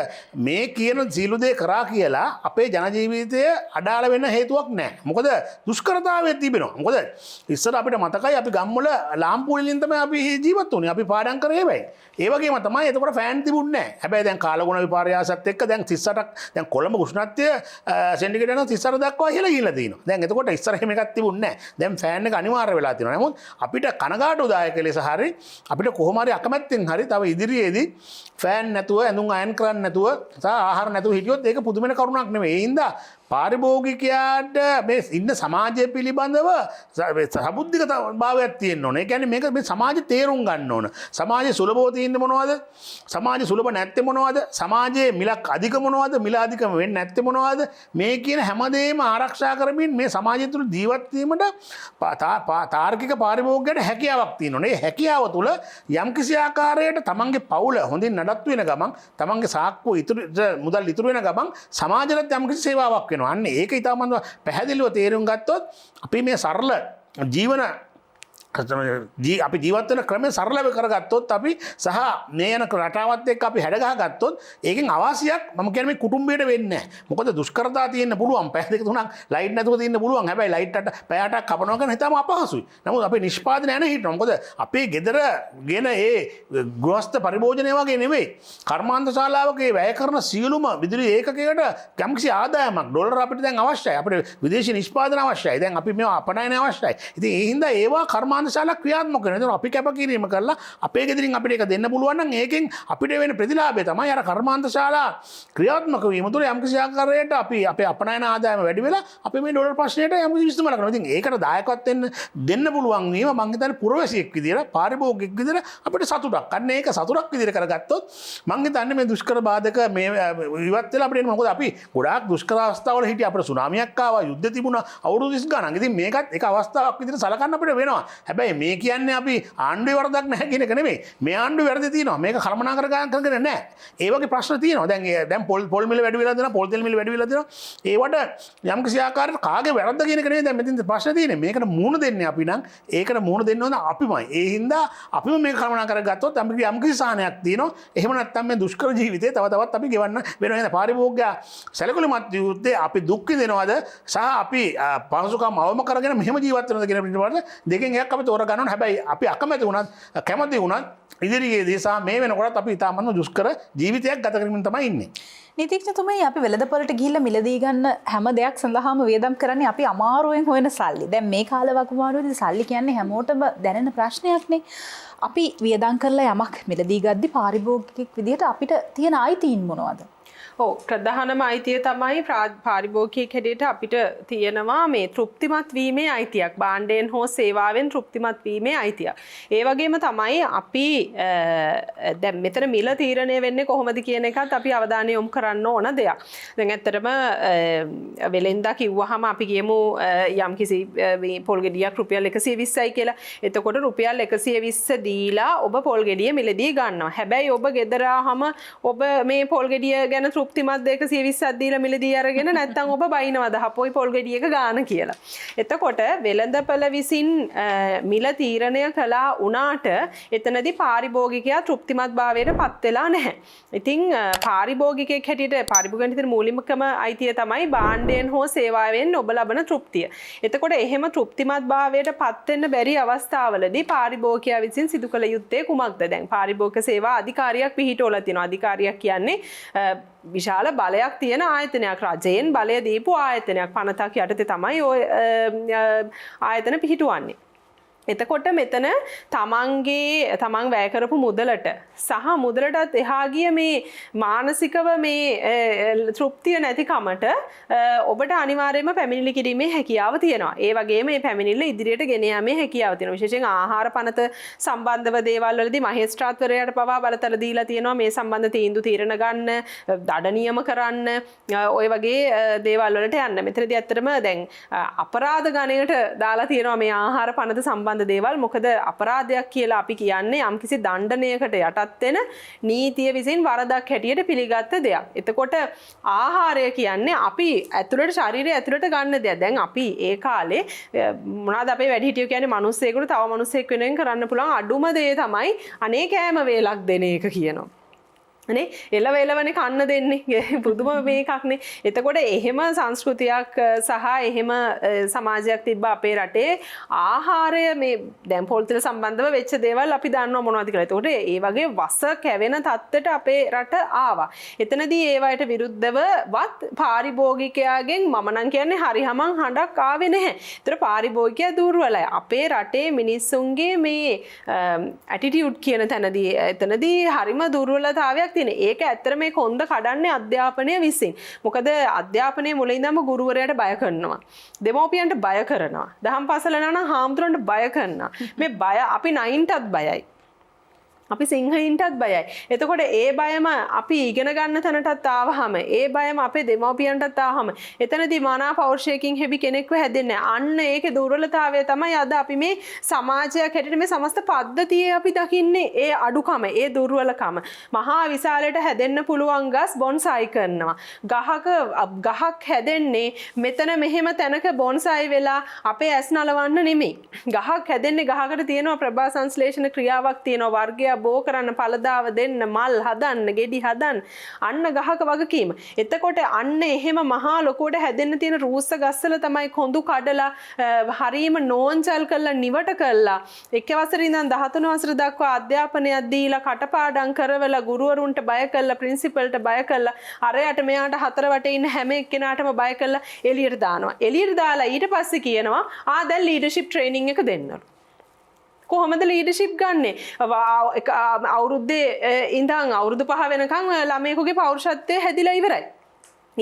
මේ කියන සීලු දේ කරා කියලා අපේ ජන ජීවිතය අඩාල වෙන්න හේතුවක් නැහැ. මොකද දුෂ්කරතාවය තිබෙනවා. මොකද ඉස්සර අපිට මතකයි අපි ගම්වල ලාම්පු වලින් තමයි අපි ජීවත් වුනේ. අපි පාඩම් කරේ වෙයි. ඒ වගේම තමයි එතකොට ෆෑන් තිබුණේ නැහැ. හැබැයි දැන් කාලගුණ විපර්යාසත් එක්ක දැන් 38ක් දැන් කොළඹ උෂ්ණත්වය සෙන්ටිග්‍රේඩ් යනවා 38 දක්වා ඉහළ ගිහිල්ලා තියෙනවා. දැන් එතකොට ඉස්සර එහෙම එකක් තිබුණේ නැහැ. දැන් ෆෑන් එක අනිවාර්ය වෙලා තියෙනවා. නමුත් අපිට කනගාටුදායක ලෙස හරි අපිට කොහොම හරි අකමැත්තෙන් හරි තව ඉදිරියේදී ෆෑන් නැතුව ඇඳුම් අයන් කරන්න නැතුව ආහාර නැතුව හිටියොත් ඒක පුදුමන කරුණක් නෙමෙයි. ඒ හින්දා පාරිභෝගිකයාට මේ ඉන්න සමාජය පිළිබඳව සබුද්ධික භාවයක් තියෙන්න ඕනේ. ඒ කියන්නේ මේක මේ සමාජය තේරුම් ගන්න ඕන. සමාජයේ සුලභව තියෙන්නේ මොනවද? සමාජයේ සුලභ නැත්තේ මොනවද? සමාජයේ මිලක් අධික මොනවද? මිල අධිකම වෙන්නේ නැත්තේ මොනවද? මේ කියන හැමදේම ආරක්ෂා කරමින් මේ සමාජය තුළ ජීවත් වීමට තාර්කික පාරිභෝගිකයට හැකියාවක් තියෙනවා. මේ හැකියාව තුළ යම්කිසි ආකාරයකට තමන්ගේ පවුල හොඳින් නඩත්තු වෙන ගමන් තමන්ගේ සාක්කුව මුදල් ඉතුරු වෙන ගමන් සමාජයට යම්කිසි සේවාවක් වෙනවා. අන්න ඒක ඉතාමත් පැහැදිලිව තේරුම් ගත්තොත් අපි මේ සරල ජීවන අපි ජීවත් වෙන ක්‍රමය සරලව කරගත්තොත් අපි සහ මේ යන රටාවත් එක්ක අපි හැඩගහ ගත්තොත් ඒකෙන් අවාසියක් මම කියන්නේ මේ කුටුම්බයට වෙන්නේ නැහැ. මොකද දුෂ්කරතා තියෙන්න පුළුවන්. පැය දෙක තුනක් ලයිට් නැතුව තියෙන්න පුළුවන්. හැබැයි ලයිට් අට පැය 8ක් කපනවා කියන හිතම අපහසුයි. නමුත් අපේ නිෂ්පාදනය යන හිටිනවා. මොකද අපේ ගෙදර ගෙන ඒ ගෘහස්ත පරිභෝජනය වගේ නෙවෙයි. කර්මාන්ත ශාලාවක වැය කරන සියලුම විදුලි ඒකකයකට යම්කිසි ආදායමක් ඩොලර් අපිට දැන් අවශ්‍යයි. අපිට විදේශී නිෂ්පාදන අවශ්‍යයි. දැන් අපි මේවා අපනයන අවශ්‍යයි. ඉතින් ඒ හින්දා ඒවා කර්මාන්තශාලා ක්‍රියාත්මක වෙනවා. ඒක අපි කැපකිරීම කරලා අපේ ගෙදරින් අපිට ඒක දෙන්න පුළුවන් නම් ඒකෙන් අපිට වෙන ප්‍රතිලාභය තමයි අර කර්මාන්තශාලා ක්‍රියාත්මක වීම තුළ යම්කිසි ආකාරයකට අපි අපේ අපනයන ආදායම වැඩි වෙලා අපි මේ ඩොලර් ප්‍රශ්නයට යම්කිසි විසඳුමක් කරනවා. ඉතින් ඒකට දායකත්වයෙන් දෙන්න පුළුවන් වීම මම හිතන්නේ පුරවැසියෙක් විදියට පාරිභෝගිකයෙක් විදියට අපිට සතුටක්. අන්න ඒක සතුටක් විදියට කරගත්තොත් මම හිතන්නේ මේ දුෂ්කර බාධක මේ ඉවත් වෙලා අපිට මොකද අපි ගොඩාක් දුෂ්කර අවස්ථාවල හිටිය අපිට සුනාමියක් ආවා, යුද්ධ තිබුණා අවුරුදු 30 ගණන්. ඉතින් මේකත් එක අවස්ථාවක් විදියට සලකන්න අපිට වෙනවා. හැබැයි මේ කියන්නේ අපි ආණ්ඩුවේ වරදක් නැහැ කියන එක නෙමෙයි. මේ ආණ්ඩුවේ වැරදි තියෙනවා. මේක කළමනාකර ගන්න නැහැ. ඒ වගේ ප්‍රශ්න තියෙනවා. දැන් පොල් මිල වැඩි වෙලා දෙනවා, පොල් තෙල් මිල වැඩි වෙලා දෙනවා. ඒවට යම්කිසි ආකාරයකට කාගේ වැරද්ද කියන එක නෙමෙයි දැන් මෙතන ප්‍රශ්න තියෙන්නේ. මේකට මුහුණ දෙන්නේ අපි නම් ඒකට මුහුණ දෙන්න ඕන අපිමයි. ඒ හින්දා අපිම මේක කළමනාකර ගත්තොත් අපිට යම්කිසි සාහනයක් තියෙනවා. එහෙම නැත්නම් මේ දුෂ්කර ජීවිතේ තව තවත් අපි ගෙවන්න වෙනවා. එහෙනම් පාරිභෝග්‍ය සැලකුළුමත් යුත්තේ අපි දුක් විඳිනවද සහ අපි පහසුකම් අවම කරගෙන මෙහෙම ජීවත් වෙනවද කියන පිළිබඳව දෙකෙන් එකක් අපි තෝරා ගන්න ඕනේ. හැබැයි අපි අකමැති වුණත් කැමති වුණත් ඉදිරියේදී සහ මේ වෙනකොටත් අපි ඉතාමත්ම දුෂ්කර ජීවිතයක් ගත කරමින් තමයි ඉන්නේ. නීතිඥතුමනි අපි වෙළඳපොළට ගිහිල්ලා මිලදී ගන්න හැම දෙයක් සඳහාම වියදම් කරන්නේ අපි අමාරුවෙන් හොයන සල්ලි. දැන් මේ කාල වකවානුවේදී සල්ලි කියන්නේ හැමෝටම දැනෙන ප්‍රශ්නයක්නේ. අපි වියදම් කරලා යමක් මිලදී ගද්දි පාරිභෝගිකෙක් විදිහට අපිට තියෙන අයිතීන් මොනවද? ඔව් ප්‍රධානම අයිතිය තමයි පාරිභෝගිකයෙක් හැටියට අපිට තියෙනවා මේ තෘප්තිමත් වීමේ අයිතියක්. භාණ්ඩයෙන් හෝ සේවාවෙන් තෘප්තිමත් වීමේ අයිතියක්. ඒ වගේම තමයි අපි දැන් මෙතන මිල තීරණය වෙන්නේ කොහොමද කියන එකත් අපි අවධානය යොමු කරන්න ඕන දෙයක්. දැන් ඇත්තටම වෙලෙන්දා කිව්වහම අපි කියමු යම්කිසි පොල් ගෙඩියක් රුපියල් 120යි කියලා. එතකොට රුපියල් 120 දීලා ඔබ පොල් ගෙඩිය මිලදී ගන්නවා. හැබැයි ඔබ ගෙදර ආවම ඔබ මේ පොල් ගෙඩිය ගැන ගන්න තෘප්තිමත් දෙක 120ක් දීලා මිලදී අරගෙන නැත්නම් ඔබ බයිනවද හපොයි පොල් ගෙඩියක ගාන කියලා. එතකොට වෙළඳපළ විසින් මිල තීරණය කළා වුණාට එතනදී පාරිභෝගිකයා තෘප්තිමත් භාවයට පත් වෙලා නැහැ. ඉතින් පාරිභෝගිකයෙක් හැටියට පාරිභෝගිකයන්ට මූලිකම අයිතිය තමයි භාණ්ඩයෙන් හෝ සේවාවෙන් ඔබ ලබන තෘප්තිය. එතකොට එහෙම තෘප්තිමත් භාවයට පත් වෙන්න බැරි අවස්ථාවලදී පාරිභෝගිකයා විසින් සිදු කළ යුත්තේ කුමක්ද? දැන් පාරිභෝගික සේවා අධිකාරියක් පිහිටවලා තියෙනවා. අධිකාරියක් කියන්නේ විශාල බලයක් තියෙන ආයතනයක්, රජයෙන් බලය දීපු ආයතනයක්. පනතක් යටතේ තමයි ওই ආයතන පිහිටුවන්නේ. එතකොට මෙතන තමන් වැය කරපු මුදලට සහ මුදලටත් එහා ගිය මේ මානසිකව මේ තෘප්තිය නැතිකමට ඔබට අනිවාර්යයෙන්ම පැමිණිලි කිරීමේ හැකියාව තියෙනවා. ඒ වගේම මේ පැමිණිල්ල ඉදිරියට ගෙන යාමේ හැකියාව තියෙනවා. විශේෂයෙන් ආහාර පනත සම්බන්ධව දේවල් වලදී මහේස්ත්‍රාත්වරයාට පවා බලතල දීලා තියෙනවා මේ සම්බන්ධ තීන්දුව තීරණ ගන්න, දඩ නියම කරන්න, ওই වගේ දේවල් වලට යන්න. මෙතනදී ඇත්තටම දැන් අපරාධ ගණයට දාලා තියෙනවා මේ ආහාර පනත සම්බන්ධ දේවල්. මොකද අපරාධයක් කියලා අපි කියන්නේ යම්කිසි දණ්ඩනයකට යටත් වෙන නීතිය විසින් වරදක් හැටියට පිළිගත්ත දෙයක්. එතකොට ආහාරය කියන්නේ අපි ඇතුළට ශරීරය ඇතුළට ගන්න දෙයක්. දැන් අපි ඒ කාලේ මොනවාද අපේ වැඩිහිටියෝ කියන්නේ මිනිස්සෙකුට තව මිනිස්සෙක් වෙනුවෙන් කරන්න පුළුවන් අඩුම දේ තමයි අනේ කෑම වේලක් දෙන එක කියනවා. නේ එලවෙලවනේ කන්න දෙන්නේ පුදුම මේකක්නේ. එතකොට එහෙම සංස්කෘතියක් සහ එහෙම සමාජයක් තිබ්බ අපේ රටේ ආහාරය මේ දැන් පොලිතික සම්බන්ධව වෙච්ච දේවල් අපි දන්නවා මොනවද කියලා. එතකොට ඒ වගේ වස කැවෙන තත්ත්වයට අපේ රට ආවා. එතනදී ඒවට විරුද්ධව වත් පාරිභෝගිකයාගෙන් මම නම් කියන්නේ හරිහමං හඬක් ආවේ නැහැ. ඒතර පාරිභෝගිකයා දුර්වලයි. අපේ රටේ මිනිස්සුන්ගේ මේ ඇටිටියුඩ් කියන තැනදී එතනදී හරිම දුර්වලතාවයක් ඒක ඇත්තට මේ කොන්ද කඩන්නේ අධ්‍යාපනය විසින්. මොකද අධ්‍යාපනයේ මුලින් ඉඳන්ම ගුරුවරයාට බය කරනවා. දෙමව්පියන්ට බය කරනවා. දහම් පාසල යනවා නම් හාමුදුරන්ට බය කරනවා. මේ බය අපි 9ටත් බයයි. අපි සිංහයින්ටත් බයයි. එතකොට ඒ බයම අපි ඉගෙන ගන්න තැනටත් ආවහම, ඒ බයම අපේ දෙමව්පියන්ටත් ආවහම එතනදී මනා පෞරුෂයකින් හැබි කෙනෙක්ව හැදෙන්නේ. අන්න ඒකේ දුර්වලතාවය තමයි අද අපි මේ සමාජයක් හැටියට මේ සමස්ත පද්ධතියේ අපි දකින්නේ ඒ අඩුකම, ඒ දුර්වලකම. මහා විශාලයට හැදෙන්න පුළුවන් ගස් බොන්සයි කරනවා. ගහක් හැදෙන්නේ මෙතන මෙහෙම තැනක බොන්සයි වෙලා අපේ ඇස් නලවන්න නෙමෙයි. ගහක් හැදෙන්නේ ගහකට තියෙනවා ප්‍රභා සංශ්ලේෂණ ක්‍රියාවක් තියෙනවා, වර්ගය බෝ කරන්න, පළදාව දෙන්න, මල් හදන්න, ගෙඩි හදන්න. අන්න ගහක වගකීම. එතකොට අන්න එහෙම මහා ලොකුවට හැදෙන්න තියෙන රූස්ස ගස්වල තමයි කොඳු කඩලා හරීම නෝන්ජල් කරලා නිවට කරලා 1 වසරේ ඉඳන් 13 වසර දක්වා අධ්‍යාපනයක් දීලා කටපාඩම් කරවලා ගුරුවරුන්ට බය කරලා ප්‍රින්සිපල්ට බය කරලා අරයට මෙයාට හතර වටේ ඉන්න හැම එක්කෙනාටම බය කරලා එළියට දානවා. එළියට දාලා ඊට පස්සේ කියනවා දැන් ලීඩර්ෂිප් ට්‍රේනින් එක දෙන්නලු. කොහොමද ලීඩර්ෂිප් ගන්නෙ? අවුරුද්දේ ඉඳන් අවුරුදු 5 වෙනකන් ළමයෙකුගේ පෞරුෂත්වය හැදිලා ඉවරයි.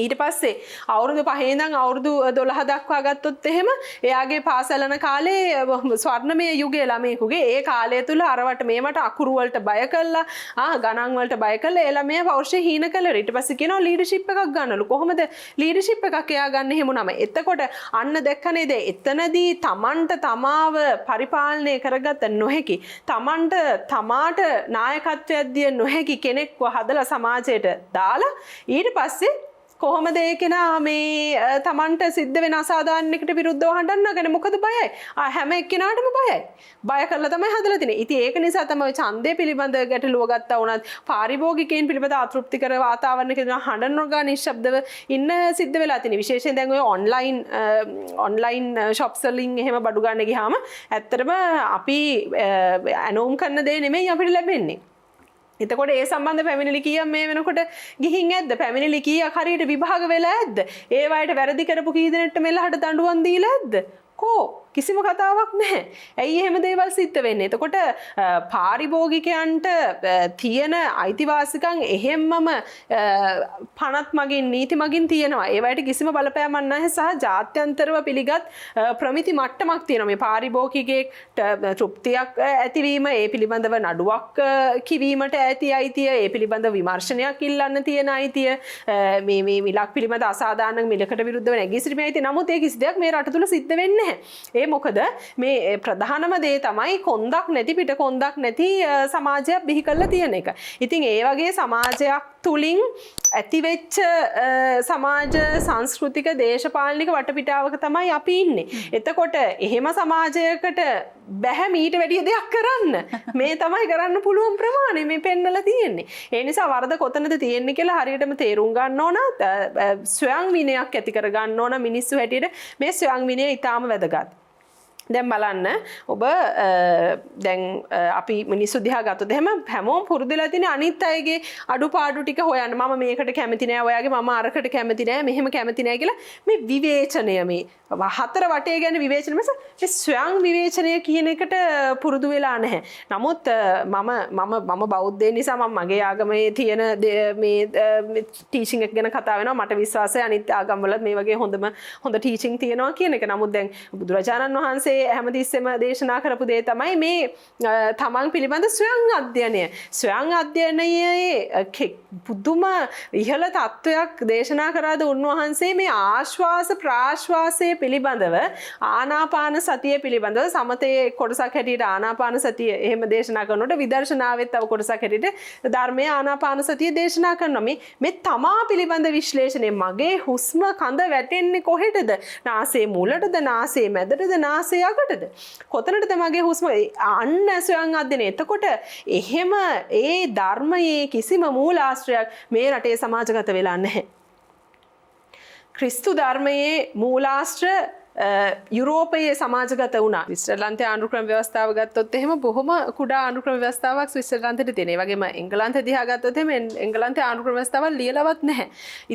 ඊට පස්සේ අවුරුදු 5 ඉඳන් අවුරුදු 12 දක්වා ගත්තොත් එහෙම එයාගේ පාසල යන කාලේ ස්වර්ණමය යුගයේ ළමයෙකුගේ ඒ කාලය තුල අරවට මේවට අකුරු වලට බය කළා ගණන් වලට බය කළා ඒ ළමයා පෞරුෂය හීන කළා. ඊට පස්සේ කියනවා ලීඩර්ෂිප් එකක් ගන්නලු. කොහොමද ලීඩර්ෂිප් එකක් එයා ගන්න හැමුණම? එතකොට අන්න දැක්ක නේද එතනදී තමන්ට තමාව පරිපාලනය කරගත නොහැකි, තමන්ට තමාට නායකත්වයක් දිය නොහැකි කෙනෙක්ව හදලා සමාජයට දාලා ඊට පස්සේ කොහොමද ඒකෙනා මේ තමන්ට සිද්ධ වෙන අසාධාරණයකට විරුද්ධව හඬන්නගෙන මොකද බයයි? හැම එක්කෙනාටම බයයි. බය කරලා තමයි හදලා තිනේ. ඉතින් ඒක නිසා තමයි ඡන්දය පිළිබඳ ගැටලුව ගත්තා වුණත් පාරිභෝගිකයන් පිළිබඳ අතෘප්තිකර වාතාවරණයක හඬන නොගා නිශ්ශබ්දව ඉන්න සිද්ධ වෙලා තිනේ. විශේෂයෙන් දැන් ඔය ඔන්ලයින් shops වලින් එහෙම බඩු ගන්න ගියාම ඇත්තටම අපි ඇනෝම් කරන දේ නෙමෙයි අපිට ලැබෙන්නේ. එතකොට ඒ සම්බන්ධ පැමිණිලි කීයක් මේ වෙනකොට ගිහින් ඇද්ද? පැමිණිලි කීයක් හරියට විභාග වෙලා ඇද්ද? ඒ වයිට වැරදි කරපු කී දෙනෙක්ට මෙලහට දඬුවම් දීලා ඇද්ද? කිසිම කතාවක් නැහැ. ඇයි එහෙම දේවල් සිද්ධ වෙන්නේ? එතකොට පාරිභෝගිකයන්ට තියෙන අයිතිවාසිකම් එහෙම්මම පනත් මගින් නීති මගින් තියෙනවා. ඒ වයිට කිසිම බලපෑමක් නැහැ සහ ජාත්‍යන්තරව පිළිගත් ප්‍රමිති මට්ටමක් තියෙනවා. මේ පාරිභෝගිකයෙක් තෘප්තියක් ඇතිවීම, ඒ පිළිබඳව නඩුවක් කිවීමට ඇති අයිතිය, ඒ පිළිබඳව විමර්ශනයක් ඉල්ලන්න තියෙන අයිතිය, මේ මිලක් පිළිබඳ අසාධාරණ මිලකට විරුද්ධව නැගී සිටීමේ අයිතිය. නමුත් ඒ කිසි දෙයක් මේ රට තුල සිද්ධ වෙන්නේ නැහැ. ඒ මොකද මේ ප්‍රධානම දේ තමයි කොන්දක් නැති පිට කොන්දක් නැති සමාජයක් බිහි කරලා තියෙන එක. ඉතින් ඒ වගේ සමාජයක් තුලින් ඇතිවෙච්ච සමාජ සංස්කෘතික දේශපාලනික වටපිටාවක තමයි අපි ඉන්නේ. එතකොට එහෙම සමාජයකට බැහැ මීට වැඩිය දෙයක් කරන්න. මේ තමයි කරන්න පුළුවන් ප්‍රමාණය මේ පෙන්නලා තියෙන්නේ. ඒ නිසා වරද කොතනද තියෙන්නේ කියලා හරියටම තේරුම් ගන්න ඕන. ස්වයං විනයක් ඇති කර ගන්න ඕන මිනිස්සු හැටියට. මේ ස්වයං විනය ඊටාම වැදගත්. දැන් බලන්න ඔබ දැන් අපි මිනිස්සු දිහා ගත්තොත් එහෙම හැමෝම පුරුදුලා තියෙන අනිත් අයගේ අඩුපාඩු ටික හොයන්න. මම මේකට කැමති නෑ, ඔයාගේ මම අරකට කැමති නෑ, මෙහෙම කැමති නෑ කියලා මේ විවේචනය මේ හතර වටේ ගැන විවේචන මේ ස්වයං විවේචනය කියන එකට පුරුදු වෙලා නැහැ. නමුත් මම බෞද්ධය නිසා මම මගේ ආගමේ තියෙන මේ ටීචින් එක ගැන කතා වෙනවා. මට විශ්වාසයි අනිත් ආගම්වල මේ වගේ හොඳ ටීචින් තියෙනවා කියන එක. නමුත් දැන් බුදුරජාණන් වහන්සේ හැමතිස්සෙම දේශනා කරපු දේ තමයි මේ තමන් පිළිබඳ ස්වයං අධ්‍යයනය. ස්වයං අධ්‍යයනයේ පුදුම ඉහළ තත්වයක් දේශනා කරාද උන්වහන්සේ මේ ආශ්වාස ප්‍රාශ්වාසය පිළිබඳව ආනාපාන සතිය පිළිබඳව සමතේ කොටසක් හැටියට ආනාපාන සතිය එහෙම දේශනා කරනකොට විදර්ශනාවෙත් තව කොටසක් හැටියට ධර්මයේ ආනාපාන සතිය දේශනා කරනවා. මේ තමා පිළිබඳ විශ්ලේෂණය මගේ හුස්ම කඳ වැටෙන්නේ කොහෙටද? නාසයේ මුලටද, නාසයේ මැදටද, නාසයේ යකටද? කොතනටද මගේ හුස්ම? අන්න ස්වයං අධ්‍යයනය. එතකොට එහෙම ඒ ධර්මයේ කිසිම මූලාශ්‍රයක් මේ රටේ සමාජගත වෙලා නැහැ. ක්‍රිස්තු ධර්මයේ මූලාශ්‍ර යුරෝපයේ සමාජගත වුණා. ස්විට්සර්ලන්තයේ ආණ්ඩුක්‍රම ව්‍යවස්ථාව ගත්තොත් එහෙම බොහොම කුඩා ආණ්ඩුක්‍රම ව්‍යවස්ථාවක් ස්විට්සර්ලන්තයේ තියෙන. ඒ වගේම එංගලන්තය දිහා ගත්තොත් එහෙම එංගලන්තයේ ආණ්ඩුක්‍රම ව්‍යවස්ථාවක් ලියලවත් නැහැ.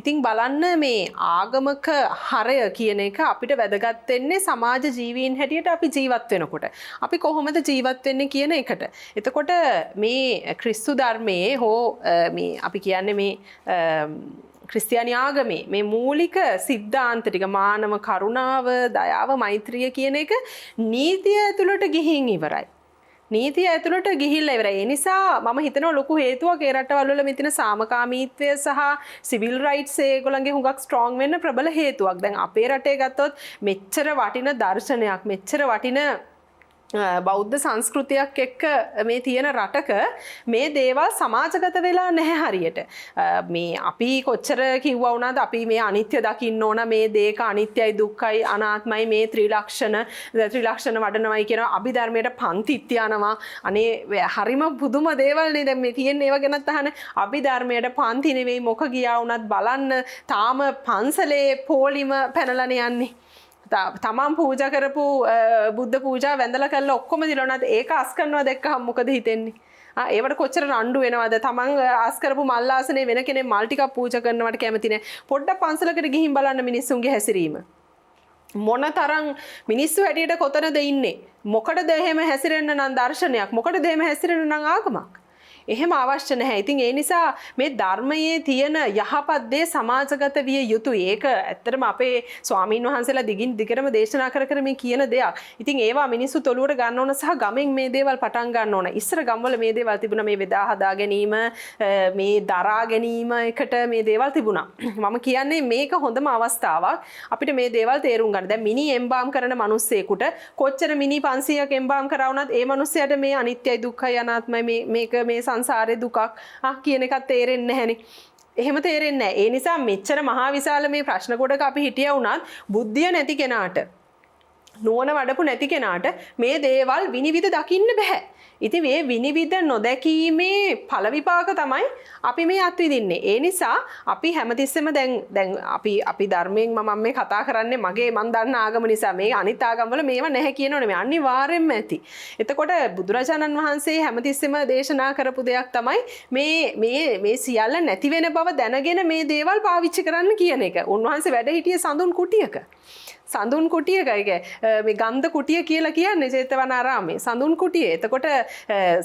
ඉතින් බලන්න මේ ආගමක හරය කියන එක අපිට වැදගත් වෙන්නේ සමාජ ජීවීන් හැටියට අපි ජීවත් වෙනකොට. අපි කොහොමද ජීවත් වෙන්නේ කියන එකට. එතකොට මේ ක්‍රිස්තු ධර්මයේ හෝ මේ අපි කියන්නේ මේ ක්‍රිස්තියානි ආගමේ මේ මූලික සිද්ධාන්ත ටික මානව කරුණාව, දයාව, මෛත්‍රිය කියන එක නීතිය ඇතුළට ගිහින් ඉවරයි. නීතිය ඇතුළට ගිහිල්ලා ඉවරයි. ඒ නිසා මම හිතනවා ලොකු හේතුවක් ඒ රටවල් වල මෙතන සාමකාමීත්වය සහ සිවිල් රයිට්ස් ඒගොල්ලන්ගේ හුඟක් ස්ට්‍රෝං වෙන්න ප්‍රබල හේතුවක්. දැන් අපේ රටේ ගත්තොත් මෙච්චර වටින දර්ශනයක්, මෙච්චර වටින බෞද්ධ සංස්කෘතියක් එක්ක මේ තියෙන රටක මේ දේවල් සමාජගත වෙලා නැහැ හරියට. මේ අපි කොච්චර කිව්වා වුණාද අපි මේ අනිත්‍ය දකින්න ඕන, මේ දේක අනිත්‍යයි, දුක්ඛයි, අනාත්මයි, මේ ත්‍රිලක්ෂණ වඩනවයි කියන අභිධර්මයට පන්තිත් යනවා. අනේ හරිම පුදුම දේවල් නේ දැන් මේ තියෙන්නේ. ඒව ගැනත් අහන අභිධර්මයට පන්ති නෙවෙයි මොක ගියා වුණත් බලන්න තාම පන්සලේ පොලිම පැනලානේ යන්නේ. තමන් පූජා කරපු බුද්ධ පූජා වැඳලා කරලා ඔක්කොම දිලවනත් ඒක අස් කරනවා දැක්කහම මොකද හිතෙන්නේ? ඒවට කොච්චර රණ්ඩු වෙනවද? තමන් අස් කරපු මල් ආසනේ වෙන කෙනෙක් මල් ටිකක් පූජා කරනවට කැමති නැහැ. පොඩ්ඩක් පන්සලකට ගිහින් බලන්න මිනිස්සුන්ගේ හැසිරීම. මොන තරම් මිනිස්සු හැටියට කොතනද ඉන්නේ? මොකටද එහෙම හැසිරෙන්න නම් දර්ශනයක්? මොකටද එහෙම හැසිරෙන්න නම් ආගමක්? එහෙම අවශ්‍ය නැහැ. ඉතින් ඒ නිසා මේ ධර්මයේ තියෙන යහපත් දේ සමාජගත විය යුතුයි. ඒක ඇත්තටම අපේ ස්වාමීන් වහන්සේලා දිගින් දිගටම දේශනා කර මේ කියන දෙයක්. ඉතින් ඒවා මිනිස්සු තොලුවට ගන්න ඕන සහ ගමෙන් මේ දේවල් පටන් ගන්න ඕන. ඉස්සර ගම්වල මේ දේවල් තිබුණා. මේ බෙදා හදා ගැනීම, මේ දරා ගැනීම එකට මේ දේවල් තිබුණා. මම කියන්නේ මේක හොඳම අවස්ථාවක් අපිට මේ දේවල් තේරුම් ගන්න. දැන් මිනි එම්බාම් කරන මිනිස්සෙකුට කොච්චර මිනි 500ක් එම්බාම් කරා වුණත් ඒ මිනිස්සයාට මේ අනිත්‍යයි, දුක්ඛයි, අනාත්මයි මේක මේ සංසාරේ දුකක් කියන එකත් තේරෙන්නේ නැහැනේ. එහෙම තේරෙන්නේ නැහැ. ඒ නිසා මෙච්චර මහා විශාල මේ ප්‍රශ්න කොටක අපි හිටියා වුණත් බුද්ධිය නැති කෙනාට, නුවණ වඩපු නැති කෙනාට මේ දේවල් විනිවිද දකින්න බෑ. ඉතින් මේ විනිවිද නොදැකීමේ ඵල විපාක තමයි අපි මේ අත්විඳින්නේ. ඒ නිසා අපි හැමතිස්සෙම දැන් අපි ධර්මයෙන් මම මේ කතා කරන්නේ මන් දන්න ආගම නිසා. මේ අනිත් ආගම්වල මේව නැහැ කියනෝනේ. මේ අනිවාර්යෙන්ම ඇති. එතකොට බුදුරජාණන් වහන්සේ හැමතිස්සෙම දේශනා කරපු දෙයක් තමයි මේ සියල්ල නැති වෙන බව දැනගෙන මේ දේවල් පාවිච්චි කරන්න කියන එක. උන්වහන්සේ වැඩ හිටියේ සඳුන් කුටියක. සඳුන් කුටියක මේ ගන්ධ කුටිය කියලා කියන්නේ ජේතවනාරාමේ සඳුන් කුටිය. එතකොට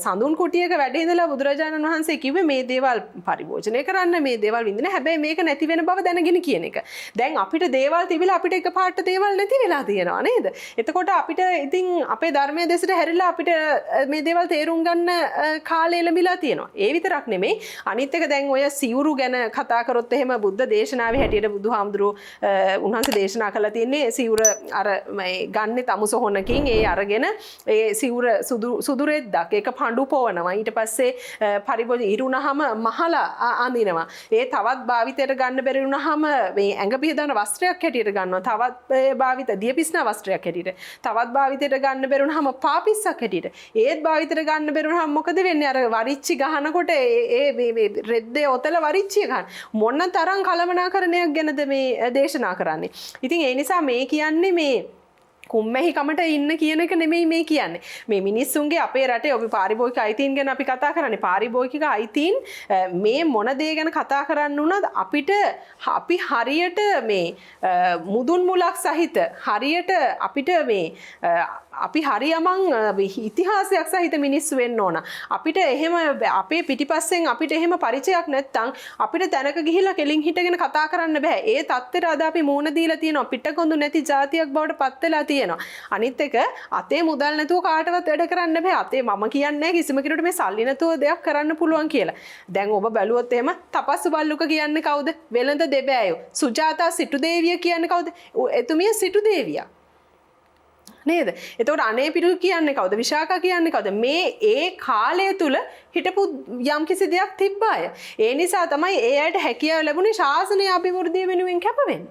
සඳුන් කුටියක වැඩ ඉඳලා බුදුරජාණන් වහන්සේ කිව්වේ මේ දේවල් පරිභෝජනය කරන්න, මේ දේවල් විඳින්න. හැබැයි මේක නැති වෙන බව දැනගෙන කියන එක. දැන් අපිට දේවල් තිබිලා අපිට එකපාරට දේවල් නැති වෙලා තියෙනවා නේද? එතකොට අපිට ඉතින් අපේ ධර්මයේ දෙසට හැරිලා අපිට මේ දේවල් තේරුම් ගන්න කාලය ලැබිලා තියෙනවා. ඒ විතරක් නෙමෙයි අනිත් එක දැන් ඔය සිවුරු ගැන කතා කරොත් එහෙම බුද්ධ දේශනාවේ හැටියට බුදුහාමුදුරුවෝ උන්වහන්සේ දේශනා කළා තියෙන්නේ සිවුර අර ගන්නෙ තමුසොහොනකින් ඒ අරගෙන ඒ සිවුර සුදු රෙද්දක් ඒක පඳු පොවනවා. ඊට පස්සේ පරිභෝජන ඉරුණාම මහලා අඳිනවා. ඒ තවත් භාවිතයට ගන්න බැරි වුණාම මේ ඇඟ පිහදන වස්ත්‍රයක් හැටියට ගන්නවා. තවත් භාවිත දියපිස්නා වස්ත්‍රයක් හැටියට. තවත් භාවිතයට ගන්න බැරි වුණාම පාපිස්සක් හැටියට. ඒත් භාවිතයට ගන්න බැරි වුණාම මොකද වෙන්නේ? අර වරිච්චි ගහනකොට ඒ රෙද්දේ ඔතල වරිච්චිය ගන්න. මොන තරම් කලමනාකරණයක් ගැනද මේ දේශනා කරන්නේ. ඉතින් ඒ නිසා මේ කියන්නේ මේ කුම්මැහිකමට ඉන්න කියන එක නෙමෙයි මේ කියන්නේ. මේ මිනිස්සුන්ගේ අපේ රටේ ඔබ පාරිභෝගික අයිතීන් ගැන අපි කතා කරන්නේ. පාරිභෝගික අයිතීන් මේ මොන දේ ගැන කතා කරන්න උනත් අපි හරියට මේ මුදුන් මුලක් සහිත හරියට අපිට මේ අපි හරියමං ඉතිහාසයක් සහිත මිනිස්සු වෙන්න ඕන. අපිට එහෙම අපේ පිටිපස්සෙන් අපිට එහෙම පරිචයක් නැත්තම් අපිට තැනක ගිහිල්ලා කෙලින් හිටගෙන කතා කරන්න බෑ. ඒ தත්තෙට අද අපි මූණ දීලා තියෙනවා. පිටකොඳු නැති જાතියක් බවට පත් වෙලා තියෙනවා. අනිත් එක අතේ මුදල් නැතුව කාටවත් වැඩ කරන්න බෑ. අතේ මම කියන්නේ කිසිම කෙනෙකුට මේ සල්ලි නැතුව දෙයක් කරන්න පුළුවන් කියලා. දැන් ඔබ බැලුවොත් එහෙම තපස්සු බල්ලුක කියන්නේ කවුද? වෙළඳ දෙබෑයෝ. සුජාතා සිටු දේවිය කියන්නේ කවුද? එතුමිය සිටු දේවියක්. නේද? එතකොට අනේ පිටු කියන්නේ කවුද? විශාඛා කියන්නේ කවුද? මේ ඒ කාලය තුල හිටපු යම් කිසි දෙයක් තිබ්බාය. ඒ නිසා තමයි ඒ අයට හැකියාව ලැබුණේ ශාසනය අභිවෘද්ධිය වෙනුවෙන් කැප වෙන්න.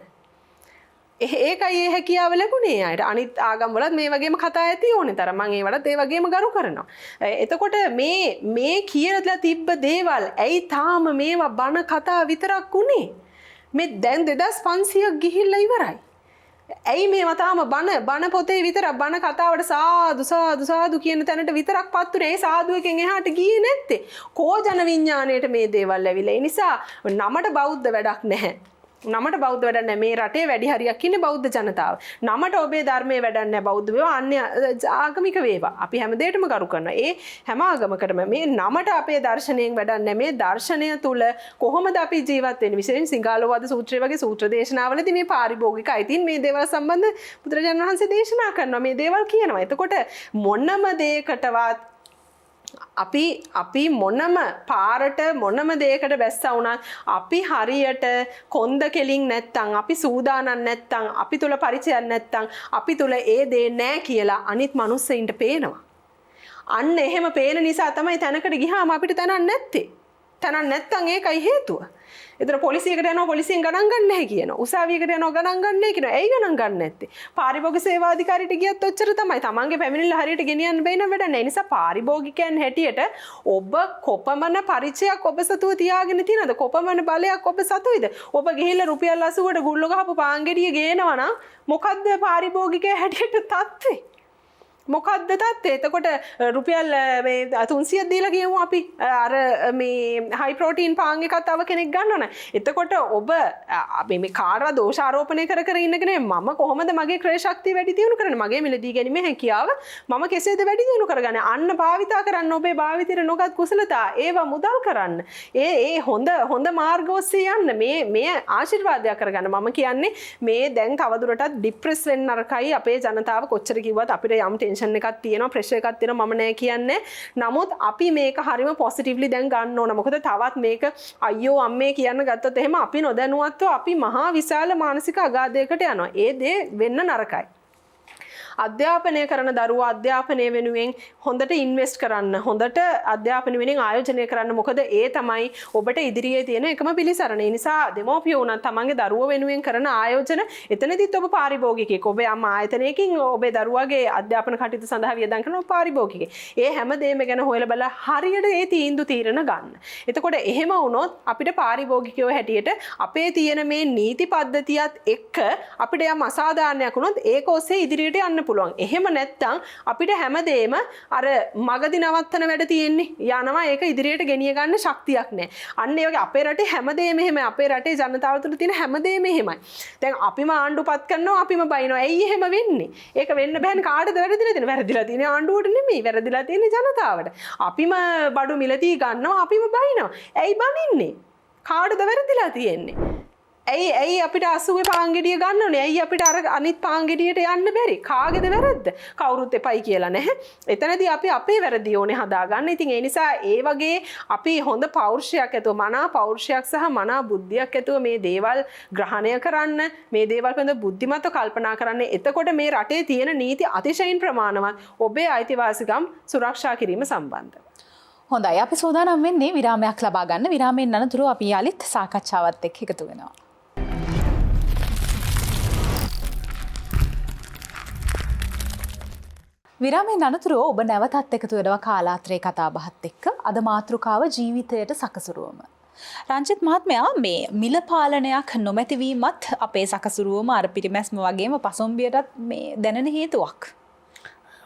ඒකයි ඒ හැකියාව ලැබුණේ අයට. අනිත් ආගම් වලත් මේ වගේම කතා ඇති ඕනේ තරම්. මම ඒවලත් ඒ වගේම ගරු කරනවා. එතකොට මේ කියලා තිබ්බ දේවල් ඇයි තාම මේවා බණ කතා විතරක් උනේ? මේ දැන් 2500ක් ගිහිල්ලා ඉවරයි. ඇයි මේවා තාම බණ පොතේ විතර බණ කතාවට සාදු කියන තැනට විතරක් පත්තුනේ? ඒ සාදුවකින් එහාට ගියේ නැත්තේ. කෝ ජන විඥාණයට මේ දේවල් ඇවිල්ලා. ඒ නිසා නමට බෞද්ධ වැඩක් නැහැ. නමට බෞද්ධ වැඩක් නැහැ. මේ රටේ වැඩි හරියක් ඉන්නේ බෞද්ධ ජනතාව. නමට ඔබේ ධර්මයේ වැඩක් නැහැ. බෞද්ධ වේවා අන්‍ය ආගමික වේවා. අපි හැම දෙයකටම කරු කරනවා. ඒ හැම ආගමකටම මේ නමට අපේ දර්ශනයෙන් වැඩක් නැහැ. මේ දර්ශනය තුල කොහොමද අපි ජීවත් වෙන්නේ? විශේෂයෙන් සිංහලෝවාද සූත්‍රය වගේ සූත්‍ර දේශනාවලදී මේ පාරිභෝගික අයිතීන් මේ දේවල් සම්බන්ධ බුදුරජාණන් වහන්සේ දේශනා කරනවා. මේ දේවල් කියනවා. එතකොට මොනම දෙයකටවත් අපි මොනම පාරට මොනම දෙයකට බැස්සා වුණත් අපි හරියට කොන්ද කෙලින් නැත්තම් අපි සූදානම් නැත්තම් අපි තුල පරිචයක් නැත්තම් අපි තුල ඒ දේ නැහැ කියලා අනිත් මිනිස්සුන්ට පේනවා. අන්න එහෙම පේන නිසා තමයි තැනකට ගියාම අපිට තැනක් නැත්තේ. තැනක් නැත්තම් ඒකයි හේතුව. එතන පොලිසියකට යනවා පොලිසියෙන් ගණන් ගන්න නැහැ කියනවා. උසාවියකට යනවා ගණන් ගන්න නැහැ කියනවා. ඇයි ගණන් ගන්න නැත්තේ? පාරිභෝගික සේවා අධිකාරියට ගියත් ඔච්චර තමයි. තමන්ගේ පැමිණිල්ල හරියට ගෙනියන්න බැයි නම් වැඩක් නැහැ. ඒ නිසා පාරිභෝගිකයන් හැටියට ඔබ කොපමණ පරිචයක් ඔබ සතුව තියාගෙන තියෙනවද? කොපමණ බලයක් ඔබ සතුයිද? ඔබ ගිහිල්ලා රුපියල් 80කට ගුල්ල ගහපු පාංගෙඩිය ගේනවා නම් මොකද්ද පාරිභෝගිකයා හැටියට තත්ත්වේ? මොකක්ද තත්ත්වය? එතකොට රුපියල් මේ 300ක් දීලා ගියමු අපි අර මේ හයි ප්‍රෝටීන් පාන් එකක් තව කෙනෙක් ගන්නවන. එතකොට ඔබ මේ කාටවත් දෝෂාරෝපණය කර ඉන්නගෙන මම කොහොමද මගේ ක්‍රය ශක්තිය වැඩි දියුණු කරන්නේ? මගේ මිලදී ගැනීමේ හැකියාව මම කෙසේද වැඩි දියුණු කරගන්නේ? අන්න භාවිතා කරන්න ඔබේ භාවිතයට නොගත් කුසලතා ඒවා මුදල් කරන්න. ඒ හොඳ මාර්ග ඔස්සේ යන්න. මේ ආශිර්වාදයක් කරගන්න. මම කියන්නේ මේ දැන් තවදුරටත් ડિප්‍රෙස් වෙන්න නරකයි. අපේ ජනතාව කොච්චර කිව්වත් අපිට යම් එකක් තියෙනවා ප්‍රෙෂර් එකක් තියෙනවා මම නෑ කියන්නේ. නමුත් අපි මේක හරිම පොසිටිව්ලි දැන් ගන්න ඕන. මොකද තවත් මේක අයියෝ අම්මේ කියන්න ගත්තොත් එහෙම අපි නොදැනුවත්ව අපි මහා විශාල මානසික අගාධයකට යනවා. ඒ දේ වෙන්න නරකයි. අධ්‍යාපනය කරන දරුවා අධ්‍යාපනය වෙනුවෙන් හොඳට ඉන්වෙස්ට් කරන්න. හොඳට අධ්‍යාපනය වෙනුවෙන් ආයෝජනය කරන්න. මොකද ඒ තමයි ඔබට ඉදිරියේ තියෙන එකම පිළිසරණ. ඒ නිසා දෙමෝපියෝ උනත් තමන්ගේ දරුවෝ වෙනුවෙන් කරන ආයෝජන එතනදිත් ඔබ පාරිභෝගිකයෙක්. ඔබේ අම්මා ආයතනයකින් ඔබේ දරුවාගේ අධ්‍යාපන කටයුතු සඳහා වියදම් කරන පාරිභෝගිකයෙක්. ඒ හැම දෙයක්ම ගැන හොයලා බලලා හරියට ඒ තීරණ ගන්න. එතකොට එහෙම වුණොත් අපිට පාරිභෝගිකයෝ හැටියට අපේ තියෙන මේ නීති පද්ධතියත් එක්ක අපිට යම් අසාධාරණයක් වුණොත් ඒක ඔස්සේ ඉදිරියට යන්න පුළුවන්. එහෙම නැත්නම් අපිට හැමදේම අර මගදී නවත්තන වැඩ තියෙන්නේ. යනවා ඒක ඉදිරියට ගෙනිය ගන්න ශක්තියක් නැහැ. අන්න ඒ වගේ අපේ රටේ හැමදේම එහෙමයි. අපේ රටේ ජනතාව තුළ තියෙන හැමදේම එහෙමයි. දැන් අපිම ආණ්ඩුපත් කරනවා අපිම බයිනවා. ඇයි එහෙම වෙන්නේ? ඒක වෙන්න බෑනේ. කාටද වැරදිලා තියෙන්නේ? වැරදිලා තියෙන්නේ ආණ්ඩුවට නෙමෙයි. වැරදිලා තියෙන්නේ ජනතාවට. අපිම බඩු මිලදී ගන්නවා අපිම බයිනවා. ඇයි බනින්නේ? කාටද වැරදිලා තියෙන්නේ? ඇයි අපිට 80 පාංගෙඩිය ගන්න ඕනේ? ඇයි අපිට අර අනිත් පාංගෙඩියට යන්න බැරි? කාගේද වැරද්ද? කවුරුත් එපයි කියලා නැහැ. එතනදී අපි අපේ වැරදි ඕනේ හදාගන්න. ඉතින් ඒ නිසා ඒ වගේ අපි හොඳ පෞරුෂයක් ඇතුව, මනා පෞරුෂයක් සහ මනා බුද්ධියක් ඇතුව මේ දේවල් ග්‍රහණය කරන්න, මේ දේවල් පිළිබඳ බුද්ධිමත්ව කල්පනා කරන්න. එතකොට මේ රටේ තියෙන නීති අතිශයින් ප්‍රමාණවත් ඔබේ අයිතිවාසිකම් සුරක්ෂා කිරීම සම්බන්ධව. හොඳයි අපි සූදානම් වෙන්නේ විරාමයක් ලබා ගන්න. විරාමයෙන් අනතුරු අපි යාලිත් සාකච්ඡාවත් එක්ක එකතු වෙනවා. විරාමයෙන් අනතුරුව ඔබ නැවතත් එකතු වෙනවා කාලාත්‍රේ කතා බහත් එක්ක. අද මාතෘකාව ජීවිතයට සකසුරුවම. රංජිත් මහත්මයා මේ මිල පාලනයක් නොමැතිවීමත් අපේ සකසුරුවම අර පිරිමැස්ම වගේම පසොම්බියටත් මේ දැනෙන හේතුවක්.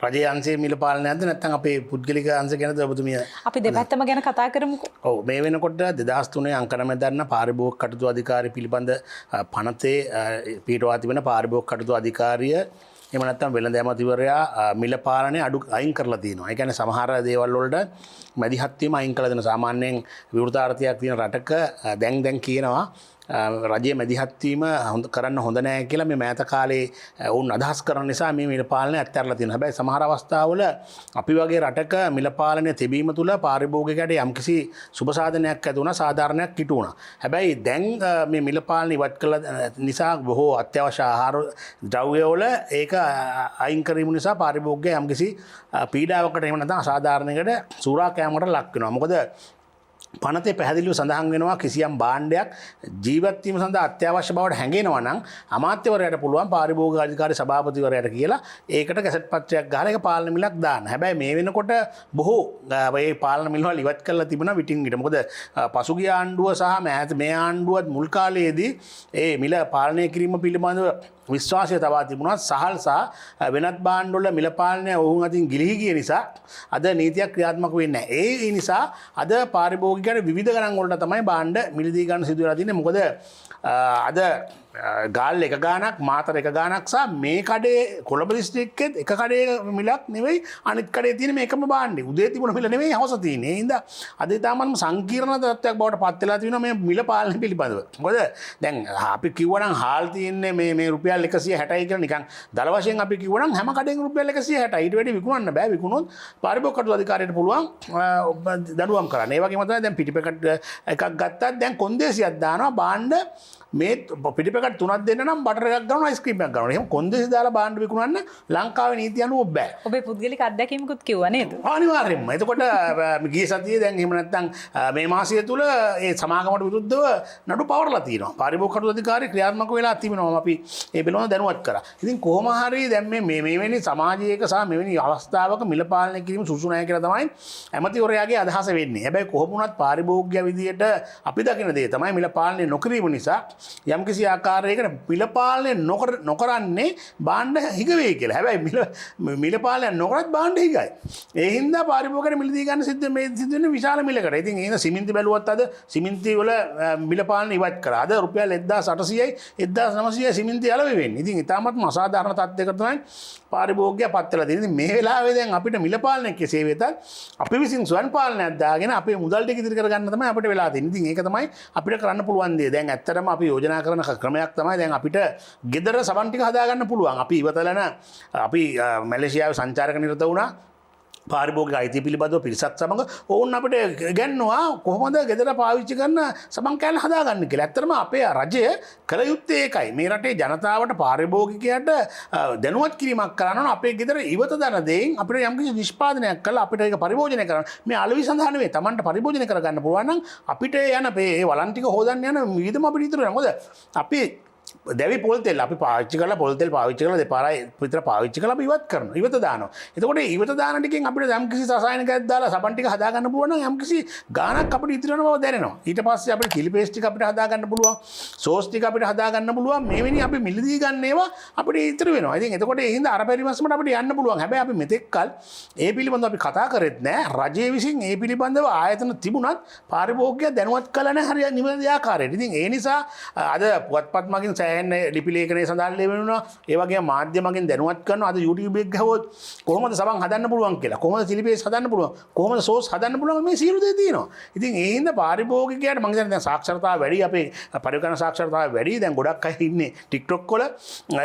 රජයේ අංශයේ මිල පාලනයක්ද නැත්නම් අපේ පුද්ගලික අංශ ගැනද ඔබතුමිය? අපි දෙපැත්තම ගැන කතා කරමුකෝ. ඔව් මේ වෙනකොට 2003 අංක 9 දන්න පාරිභෝගික කටයුතු අධිකාරිය පිළිබඳ පනතේ පිටවා තිබෙන පාරිභෝගික කටයුතු අධිකාරිය එහෙම නැත්නම් වෙළඳ ඇමතිවරයා මිල පාලනය අයින් කරලා තියෙනවා. ඒ කියන්නේ සමහර දේවල් වලට මැදිහත් වීම අයින් කරලා දෙන සාමාන්‍යයෙන් විවෘතාර්ථයක් තියෙන රටක දැන් කියනවා රජයේ මැදිහත් වීම කරන්න හොඳ නැහැ කියලා මේ මෑත කාලේ වුන් අදහස් කරන නිසා මේ මිල පාලනය අත්හැරලා තියෙනවා. හැබැයි සමහර අවස්ථාවල අපි වගේ රටක මිල පාලනය තිබීම තුළ පාරිභෝගිකයට යම්කිසි සුබ සාධනයක් ඇති වුණා, සාධාරණයක් කිටු වුණා. හැබැයි දැන් මේ මිල පාලනය ඉවත් කළ නිසා බොහෝ අත්‍යවශ්‍ය ආහාර ද්‍රව්‍ය වල ඒක අයින් කිරීම නිසා පාරිභෝගිකය යම්කිසි පීඩාවකට එහෙම නැත්නම් අසාධාරණයකට සූරා කෑමකට ලක් වෙනවා. මොකද පනතේ පැහැදිලිව සඳහන් වෙනවා කිසියම් භාණ්ඩයක් ජීවත් වීම සඳහා අත්‍යවශ්‍ය බවට හැඟෙනවා නම් අමාත්‍යවරයාට පුළුවන් පාරිභෝගික අධිකාරී සභාපතිවරයාට කියලා ඒකට ගැසට් පත්‍රයක් ගහලා ඒක පාලන මිලක් දාන්න. හැබැයි මේ වෙනකොට බොහෝ මේ පාලන මිල් වල ඉවත් කරලා තිබුණා විටින් විට. මොකද පසුගිය ආණ්ඩුව සහ මේ ආණ්ඩුවත් මුල් කාලයේදී ඒ මිල පාලනය කිරීම පිළිබඳව විශ්වාසය තබා තිබුණා. සහල් සහ වෙනත් භාණ්ඩ වල මිල පාලනය ඔවුන් අතින් ගිලිහි ගිය නිසා අද නීතියක් ක්‍රියාත්මක වෙන්නේ නැහැ. ඒ නිසා අද පාරිභෝගිකයන්ට විවිධ ගණන් වලට තමයි භාණ්ඩ මිලදී ගන්න සිදු වෙලා තියෙන්නේ. මොකද අද ගාල් එක ගානක් මාතර එක ගානක් සහ මේ කඩේ කොළඹ දිස්ත්‍රික්කෙත් එක කඩේ මිලක් නෙවෙයි අනිත් කඩේ තියෙන මේකම භාණ්ඩේ. උදේ තිබුණ මිල නෙවෙයි හවස තියෙන්නේ. ඒ හින්දා අද තාමත් සංකීර්ණ තත්ත්වයක් බවට පත් වෙලා තියෙනවා මේ මිල පාලනය පිළිබඳව. මොකද දැන් අපි කිව්වනම් හාල් තියෙන්නේ මේ රුපියල් 160යි කියලා නිකන් දල වශයෙන් අපි කිව්වනම් හැම කඩේම රුපියල් 160යි. ඊට වැඩි විකුණන්න බෑ. විකුණොත් පාරිභෝගික කටයුතු අධිකාරියට පුළුවන් දඬුවම් කරන්න. ඒ වගේම තමයි දැන් පිටිපැකට් එකක් ගත්තත් දැන් කොන්දේසියක් දානවා භාණ්ඩ මේ පිටිපැකට් 3ක් දෙන්න නම් බටර් එකක් ගන්නවා අයිස්ක්‍රීම් එකක් ගන්නවා. එහෙනම් කොන්දේසි දාලා භාණ්ඩ විකුණන්න ලංකාවේ නීතිය අනුව බෑ. ඔබේ පුද්ගලික අත්දැකීමකුත් කිව්වා නේද? අනිවාර්යෙන්ම. එතකොට ගිය සතියේ දැන් එහෙම නැත්නම් මේ මාසය තුල ඒ සමාගමට විරුද්ධව නඩු පවරලා තියෙනවා. පාරිභෝගික කටයුතු අධිකාරිය ක්‍රියාත්මක වෙලා තිබෙනවා. අපි ඒ පිළිබඳව දැනුවත් කරා. ඉතින් කොහොම හරි දැන් මෙවැනි සමාජයක සහ මෙවැනි අවස්ථාවක මිල පාලනය කිරීම සුසු නැහැ කියලා තමයි ඇමතිවරයාගේ අදහස වෙන්නේ. හැබැයි කොහොම වුණත් පාරිභෝගික විදියට අපි දකින දේ තමයි මිල පාලනය නොකිරීම නිසා යම්කිසි ආකාරයකට මිල පාලනය නොකරන්නේ භාණ්ඩ හිග වෙයි කියලා. හැබැයි මිල පාලනය නොකරත් භාණ්ඩ හිගයි. ඒ හින්දා පාරිභෝගිකයට මිලදී ගන්න සිද්ධ වෙන්නේ විශාල මිලකට. ඉතින් ඒක සිමෙන්ති බැලුවත් අද සිමෙන්ති වල මිල පාලනය ඉවත් කරා. අද රුපියල් 1800යි 1900යි සිමෙන්ති යලවෙ වෙන්නේ. ඉතින් ඊටමත් අසාධාරණ තත්ත්වයකට තමයි පාරිභෝගිකය පත් වෙලා තියෙන්නේ. මේ වෙලාවේ දැන් අපිට මිල පාලනය කෙසේ වෙතත් අපි විසින් ස්වයං පාලනයක් දාගෙන අපේ මුදල් ටික ඉදිරි කරගන්න තමයි අපිට වෙලා තියෙන්නේ. ඉතින් ඒක තමයි අපිට කරන්න පුළුවන් දේ. දැන් ඇත්තටම අපි යෝජනා කරන ක්‍රමයක් තමයි දැන් අපිට ගෙදර සබන් ටික හදාගන්න පුළුවන්. අපි ඉවතලන අපි මැලේසියාවේ සංචාරක නිරත වුණා. පාරිභෝගික අයිතිය පිළිබඳව පිරිසක් සමග ඔවුන් අපිට ඉගන්වුවා කොහොමද ගෙදර පාවිච්චි කරන සබන් කෑල්ල හදාගන්න කියලා. ඇත්තටම අපේ රජය කළ යුත්තේ ඒකයි. මේ රටේ ජනතාවට පාරිභෝගිකයට දැනුවත් කිරීමක් කරන්න ඕන. අපේ ගෙදර ඉවත දන දෙයින් අපිට යම්කිසි නිෂ්පාදනයක් කරලා අපිට ඒක පරිභෝජනය කරන්න. මේ අලෙවි සඳහා නෙවෙයි. Tamanට පරිභෝජනය කරගන්න පුළුවන් නම් අපිට යන මේ වලන් ටික හොදන්න යන විවිධම අපිට ඉතුරු වෙනවා. මොකද අපි දැවි පොල්තෙල් අපි පාච්චි කල පොල්තෙල් පාවිච්චි කල දෙපාරයි විතර පාවිච්චි කල අපි ඉවත් කරනවා. ඉවත දානවා. එතකොට ඉවත දාන ටිකෙන් අපිට යම්කිසි රසායනිකයක් දාලා සබන් ටික හදා ගන්න පුළුවන් නම් යම්කිසි ගාණක් අපිට ඉතිරි වෙන බව දැනෙනවා. ඊට පස්සේ අපිට චිලි පේස්ට් ටික අපිට හදා ගන්න පුළුවන්. සෝස් ටික අපිට හදා ගන්න පුළුවන්. මේවෙනි අපි මිලදී ගන්න ඒවා අපිට ඉතිරි වෙනවා. ඉතින් එතකොට ඒ හින්දා අර පරිමස්සමට අපිට යන්න පුළුවන්. හැබැයි අපි මෙතෙක්කල් ඒ පිළිබඳව අපි කතා කරෙත් නෑ. රජයේ විසින් ඒ පිළිබඳව ආයතන තිබුණත් පාරිභෝගිකය දැනුවත් කළ නැහැ හරිය නිවැරදි ආකාරයට. ඉතින් ඒ නිසා අද පුවත්පත් මගින් සෑහෙන ලිපි ලේඛනයේ සඳහන් වෙනවා. ඒ වගේම මාධ්‍ය මගින් දැනුවත් කරනවා. අද YouTube එක ගහුවොත් කොහොමද සබන් හදන්න පුළුවන් කියලා. කොහොමද චිලි පේස්ට් හදන්න පුළුවන්. කොහොමද සෝස් හදන්න පුළුවන් මේ සියලු දේ තියෙනවා. ඉතින් ඒ හින්දා පාරිභෝගිකයාට මම හිතන්නේ දැන් සාක්ෂරතාව වැඩි අපේ පරිවර්තන සාක්ෂරතාව වැඩි. දැන් ගොඩක් අය ඉන්නේ TikTok වල.